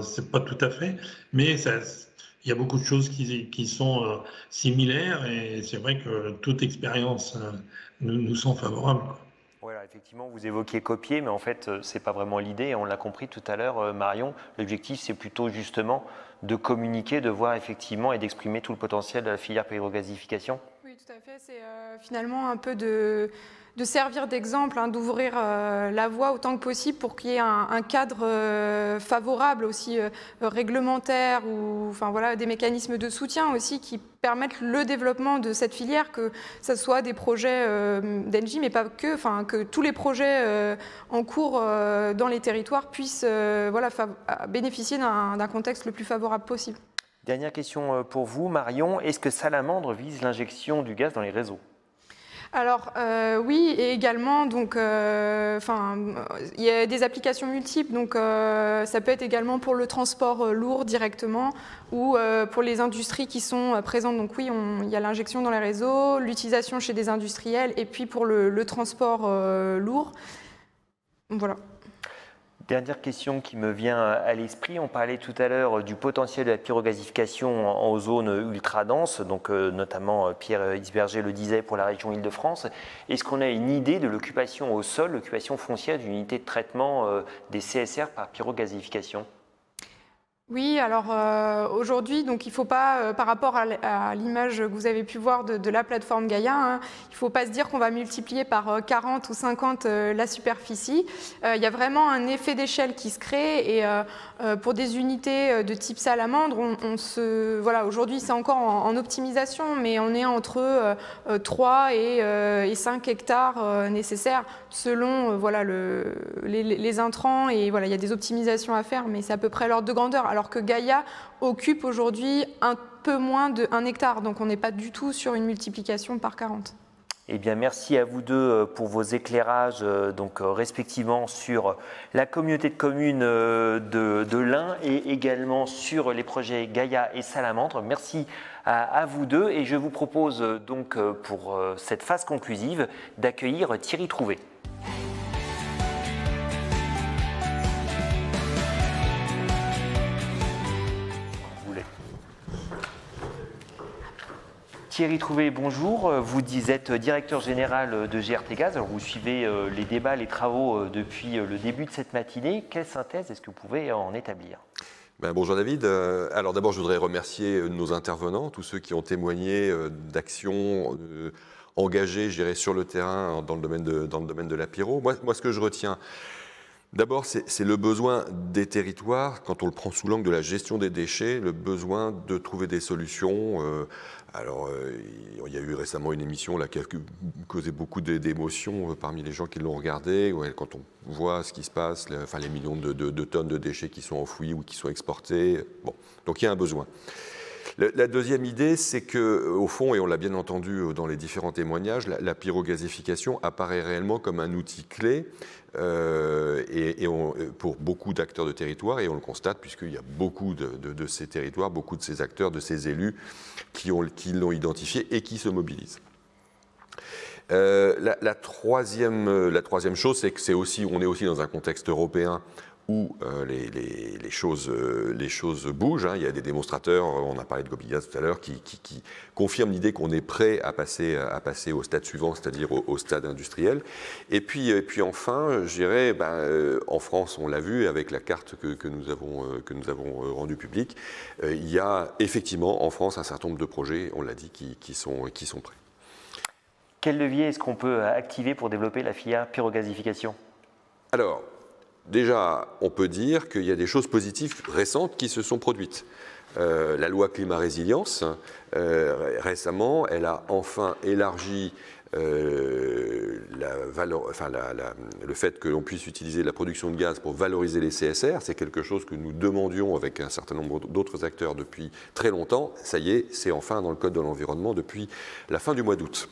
c'est pas tout à fait, mais il y a beaucoup de choses qui sont similaires, et c'est vrai que toute expérience nous sont favorables. Voilà, effectivement, vous évoquiez copier, mais en fait, ce n'est pas vraiment l'idée, et on l'a compris tout à l'heure, Marion. L'objectif, c'est plutôt justement de communiquer, de voir effectivement et d'exprimer tout le potentiel de la filière pyrogasification. Oui, tout à fait. C'est finalement un peu de servir d'exemple, hein, d'ouvrir la voie autant que possible pour qu'il y ait un cadre favorable aussi réglementaire ou enfin, voilà, des mécanismes de soutien aussi qui permettent le développement de cette filière, que ce soit des projets d'Engie, mais pas que, enfin, que tous les projets en cours dans les territoires puissent voilà, bénéficier d'un contexte le plus favorable possible. Dernière question pour vous, Marion. Est-ce que Salamandre vise l'injection du gaz dans les réseaux ? Alors oui, et également, donc, il y a des applications multiples, donc ça peut être également pour le transport lourd directement ou pour les industries qui sont présentes. Donc oui, il y a l'injection dans les réseaux, l'utilisation chez des industriels et puis pour le transport lourd. Voilà. Dernière question qui me vient à l'esprit, on parlait tout à l'heure du potentiel de la pyrogasification en zone ultra dense, donc notamment Pierre Isberger le disait pour la région Île-de-France. Est-ce qu'on a une idée de l'occupation au sol, l'occupation foncière d'une unité de traitement des CSR par pyrogasification ? Oui, alors aujourd'hui, donc il ne faut pas, par rapport à l'image que vous avez pu voir de la plateforme Gaïa, hein, il ne faut pas se dire qu'on va multiplier par 40 ou 50 la superficie. Il y a vraiment un effet d'échelle qui se crée et pour des unités de type salamandre, voilà, aujourd'hui c'est encore en optimisation, mais on est entre 3 et 5 hectares nécessaires selon voilà, les intrants et voilà, il y a des optimisations à faire, mais c'est à peu près l'ordre de grandeur. Alors que Gaïa occupe aujourd'hui un peu moins de 1 hectare, donc on n'est pas du tout sur une multiplication par 40. Eh bien, merci à vous deux pour vos éclairages, donc respectivement sur la communauté de communes de l'Ain et également sur les projets Gaïa et Salamandre. Merci à vous deux et je vous propose donc pour cette phase conclusive d'accueillir Thierry Trouvé. Thierry Trouvé, bonjour. Vous êtes directeur général de GRT Gaz. Alors vous suivez les débats, les travaux depuis le début de cette matinée. Quelle synthèse est-ce que vous pouvez en établir ? Bonjour David. Alors d'abord, je voudrais remercier nos intervenants, tous ceux qui ont témoigné d'actions engagées, je dirais, sur le terrain dans le domaine de la pyro. Moi, ce que je retiens, d'abord, c'est le besoin des territoires, quand on le prend sous l'angle de la gestion des déchets, le besoin de trouver des solutions. Il y a eu récemment une émission là, qui a causé beaucoup d'émotions parmi les gens qui l'ont regardé. Quand on voit ce qui se passe, les millions de tonnes de déchets qui sont enfouis ou qui sont exportés. Bon, donc il y a un besoin. La deuxième idée, c'est qu'au fond, et on l'a bien entendu dans les différents témoignages, la pyrogasification apparaît réellement comme un outil clé pour beaucoup d'acteurs de territoire, et on le constate puisqu'il y a beaucoup de ces territoires, beaucoup de ces acteurs, de ces élus qui l'ont identifié et qui se mobilisent. La troisième chose, c'est que on est aussi dans un contexte européen où les choses bougent. Hein. Il y a des démonstrateurs, on a parlé de Gobigas tout à l'heure, qui confirment l'idée qu'on est prêt à passer au stade suivant, c'est-à-dire au stade industriel. Et puis enfin, je dirais, en France, on l'a vu avec la carte que nous avons rendue publique, il y a effectivement en France un certain nombre de projets, on l'a dit, qui sont prêts. Quel levier est-ce qu'on peut activer pour développer la filière pyrogasification ? Alors, déjà, on peut dire qu'il y a des choses positives récentes qui se sont produites. La loi climat-résilience, récemment, elle a enfin élargi le fait que l'on puisse utiliser la production de gaz pour valoriser les CSR. C'est quelque chose que nous demandions avec un certain nombre d'autres acteurs depuis très longtemps. Ça y est, c'est enfin dans le Code de l'environnement depuis la fin du mois d'août.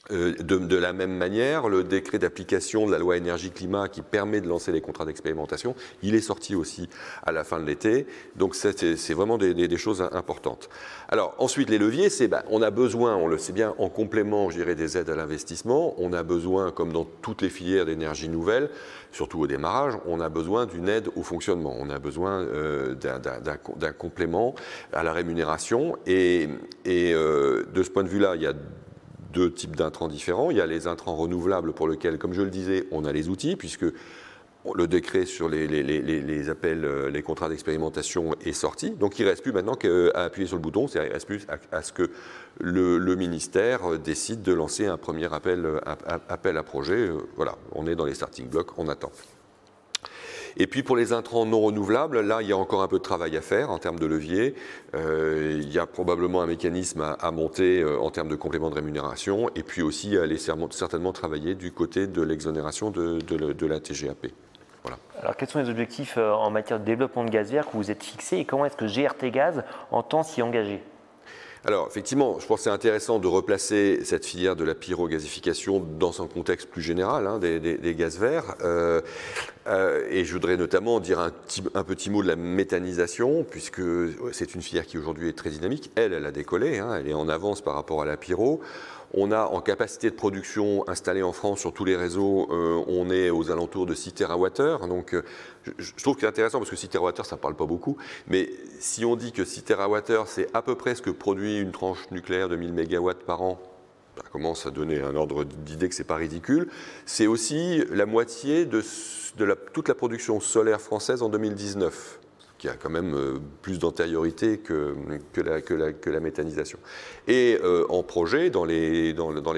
De la même manière, le décret d'application de la loi énergie-climat qui permet de lancer les contrats d'expérimentation, il est sorti aussi à la fin de l'été. Donc c'est vraiment des choses importantes. Alors ensuite, les leviers, on a besoin, on le sait bien, en complément, je dirais, des aides à l'investissement, on a besoin, comme dans toutes les filières d'énergie nouvelle, surtout au démarrage, on a besoin d'une aide au fonctionnement, on a besoin d'un complément à la rémunération. Et de ce point de vue-là, il y a deux types d'intrants différents. Il y a les intrants renouvelables pour lesquels, comme je le disais, on a les outils, puisque le décret sur les appels, les contrats d'expérimentation est sorti. Donc il ne reste plus maintenant qu'à appuyer sur le bouton, c'est-à-dire il reste plus à ce que le ministère décide de lancer un premier appel à projet. Voilà, on est dans les starting blocks, on attend. Et puis pour les intrants non renouvelables, là il y a encore un peu de travail à faire en termes de levier. Il y a probablement un mécanisme à monter en termes de complément de rémunération et puis aussi aller certainement travailler du côté de l'exonération de la TGAP. Voilà. Alors quels sont les objectifs en matière de développement de gaz vert que vous êtes fixés et comment est-ce que GRT Gaz entend s'y engager ? Alors, effectivement, je pense que c'est intéressant de replacer cette filière de la pyrogasification dans son contexte plus général des gaz verts. Et je voudrais notamment dire un petit mot de la méthanisation, puisque c'est une filière qui aujourd'hui est très dynamique. Elle a décollé, elle est en avance par rapport à la pyro. On a en capacité de production installée en France sur tous les réseaux, on est aux alentours de 6 TWh. Donc je trouve que c'est intéressant parce que 6 TWh, ça ne parle pas beaucoup. Mais si on dit que 6 TWh, c'est à peu près ce que produit une tranche nucléaire de 1000 MW par an, ça commence à donner un ordre d'idée que ce n'est pas ridicule. C'est aussi la moitié de toute la production solaire française en 2019. Qui a quand même plus d'antériorité que la méthanisation. Et en projet, dans les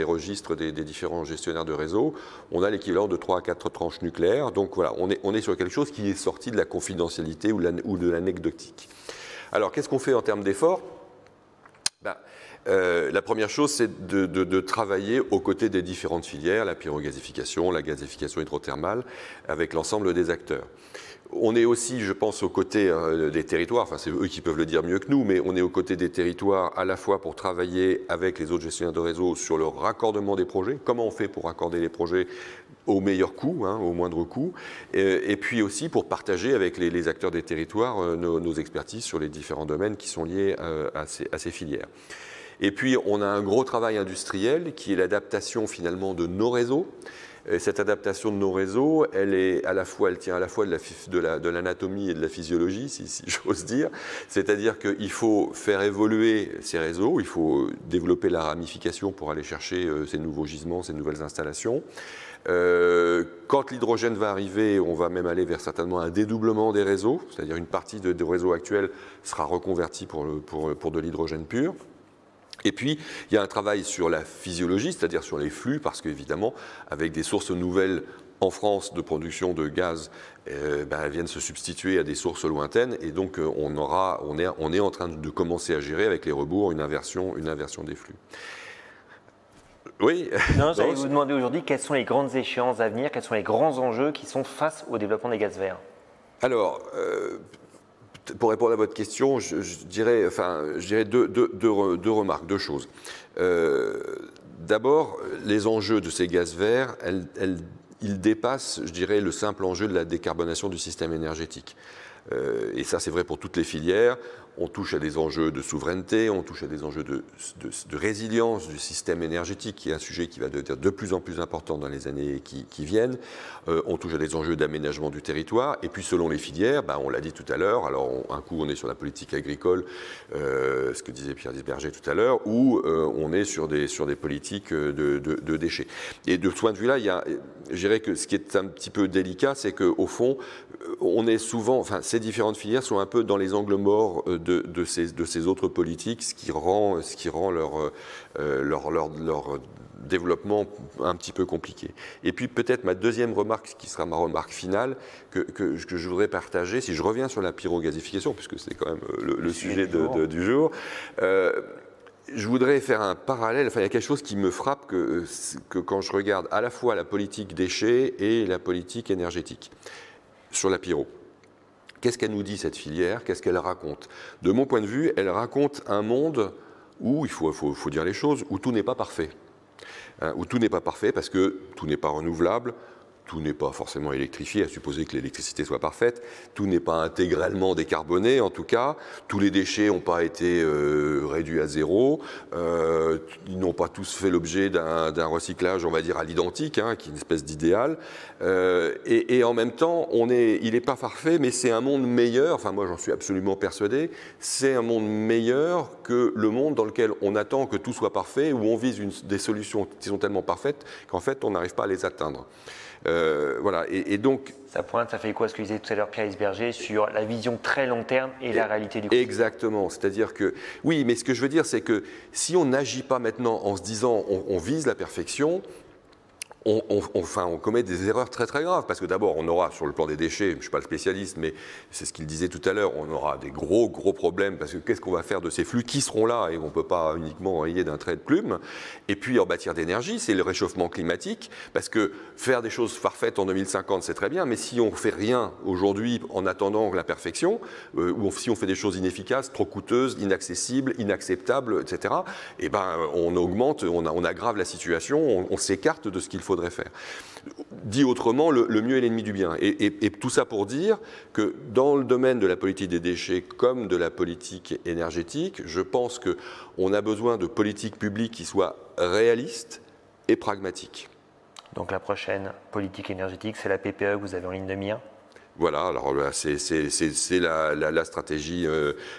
registres des différents gestionnaires de réseau, on a l'équivalent de 3 à 4 tranches nucléaires. Donc voilà, on est sur quelque chose qui est sorti de la confidentialité ou de l'anecdotique. Alors, qu'est-ce qu'on fait en termes d'efforts ? La première chose, c'est de travailler aux côtés des différentes filières, la pyrogasification, la gasification hydrothermale, avec l'ensemble des acteurs. On est aussi, je pense, aux côtés des territoires, enfin c'est eux qui peuvent le dire mieux que nous, mais on est aux côtés des territoires à la fois pour travailler avec les autres gestionnaires de réseau sur le raccordement des projets, comment on fait pour raccorder les projets au meilleur coût, au moindre coût, et puis aussi pour partager avec les acteurs des territoires nos expertises sur les différents domaines qui sont liés à ces filières. Et puis on a un gros travail industriel qui est l'adaptation finalement de nos réseaux. Et cette adaptation de nos réseaux, elle tient à la fois de l'anatomie et de la physiologie, si j'ose dire. C'est-à-dire qu'il faut faire évoluer ces réseaux, il faut développer la ramification pour aller chercher ces nouveaux gisements, ces nouvelles installations. Quand l'hydrogène va arriver, on va même aller vers certainement un dédoublement des réseaux, c'est-à-dire une partie de réseaux actuels sera reconvertie pour de l'hydrogène pur. Et puis, il y a un travail sur la physiologie, c'est-à-dire sur les flux, parce qu'évidemment, avec des sources nouvelles en France de production de gaz, elles viennent se substituer à des sources lointaines, et donc on est en train de commencer à gérer avec les rebours une inversion des flux. Oui. Non, j'allais vous demander aujourd'hui quelles sont les grandes échéances à venir, quels sont les grands enjeux qui sont face au développement des gaz verts. Alors, pour répondre à votre question, je dirais deux remarques, deux choses. D'abord, les enjeux de ces gaz verts, ils dépassent, je dirais, le simple enjeu de la décarbonation du système énergétique. Et ça, c'est vrai pour toutes les filières. On touche à des enjeux de souveraineté, on touche à des enjeux de résilience du système énergétique, qui est un sujet qui va devenir de plus en plus important dans les années qui viennent. On touche à des enjeux d'aménagement du territoire. Et puis, selon les filières, on l'a dit tout à l'heure, alors un coup, on est sur la politique agricole, ce que disait Pierre Disberger tout à l'heure, ou on est sur des politiques de déchets. Et de ce point de vue-là, je dirais que ce qui est un petit peu délicat, c'est qu'au fond, on est souvent, ces différentes filières sont un peu dans les angles morts de ces autres politiques, ce qui rend leur développement un petit peu compliqué. Et puis peut-être ma deuxième remarque, qui sera ma remarque finale, que je voudrais partager, si je reviens sur la pyrogasification, puisque c'est quand même le sujet du jour, je voudrais faire un parallèle, il y a quelque chose qui me frappe que quand je regarde à la fois la politique déchets et la politique énergétique sur la pyro. Qu'est-ce qu'elle nous dit, cette filière? Qu'est-ce qu'elle raconte? De mon point de vue, elle raconte un monde où, il faut dire les choses, où tout n'est pas parfait. Où tout n'est pas parfait parce que tout n'est pas renouvelable, tout n'est pas forcément électrifié, à supposer que l'électricité soit parfaite, tout n'est pas intégralement décarboné en tout cas, tous les déchets n'ont pas été réduits à zéro, ils n'ont pas tous fait l'objet d'un recyclage, on va dire, à l'identique, qui est une espèce d'idéal, et en même temps, il n'est pas parfait, mais c'est un monde meilleur, moi j'en suis absolument persuadé, c'est un monde meilleur que le monde dans lequel on attend que tout soit parfait, où on vise des solutions qui sont tellement parfaites qu'en fait on n'arrive pas à les atteindre. Voilà, et donc... Ça pointe, ça fait quoi ce que disait tout à l'heure Pierre Isberger sur la vision très long terme et la réalité du quotidien. Exactement, c'est-à-dire que, oui, mais ce que je veux dire, c'est que si on n'agit pas maintenant en se disant on vise la perfection, on commet des erreurs très très graves, parce que d'abord on aura sur le plan des déchets, je ne suis pas le spécialiste, mais c'est ce qu'il disait tout à l'heure, on aura des gros problèmes, parce que qu'est-ce qu'on va faire de ces flux qui seront là, et on ne peut pas uniquement enrayer d'un trait de plume. Et puis en matière d'énergie, c'est le réchauffement climatique, parce que faire des choses parfaites en 2050 c'est très bien, mais si on ne fait rien aujourd'hui en attendant la perfection, ou si on fait des choses inefficaces, trop coûteuses, inaccessibles, inacceptables, etc., eh ben, on augmente, on aggrave la situation, on s'écarte de ce qu'il faudrait faire. Dit autrement, le mieux est l'ennemi du bien. Et tout ça pour dire que dans le domaine de la politique des déchets comme de la politique énergétique, je pense qu'on a besoin de politiques publiques qui soient réalistes et pragmatiques. Donc la prochaine politique énergétique, c'est la PPE que vous avez en ligne de mire? Voilà, alors c'est la stratégie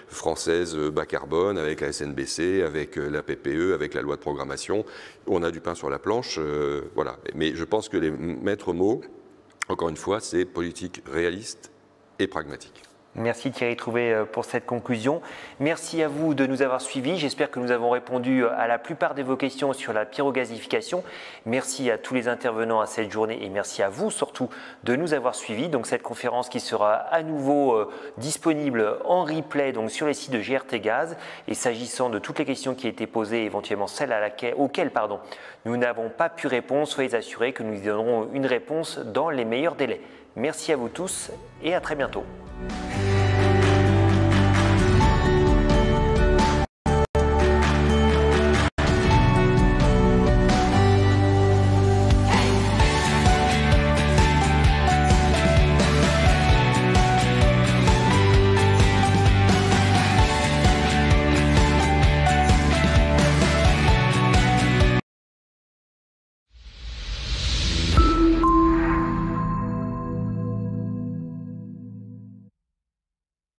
française bas carbone avec la SNBC, avec la PPE, avec la loi de programmation. On a du pain sur la planche, voilà. Mais je pense que les maîtres mots, encore une fois, c'est politique réaliste et pragmatique. Merci Thierry Trouvé pour cette conclusion. Merci à vous de nous avoir suivis. J'espère que nous avons répondu à la plupart de vos questions sur la pyrogasification. Merci à tous les intervenants à cette journée et merci à vous surtout de nous avoir suivis. Donc cette conférence qui sera à nouveau disponible en replay donc sur les sites de GRT Gaz. Et s'agissant de toutes les questions qui étaient posées, éventuellement celles auxquelles nous n'avons pas pu répondre, soyez assurés que nous y donnerons une réponse dans les meilleurs délais. Merci à vous tous et à très bientôt.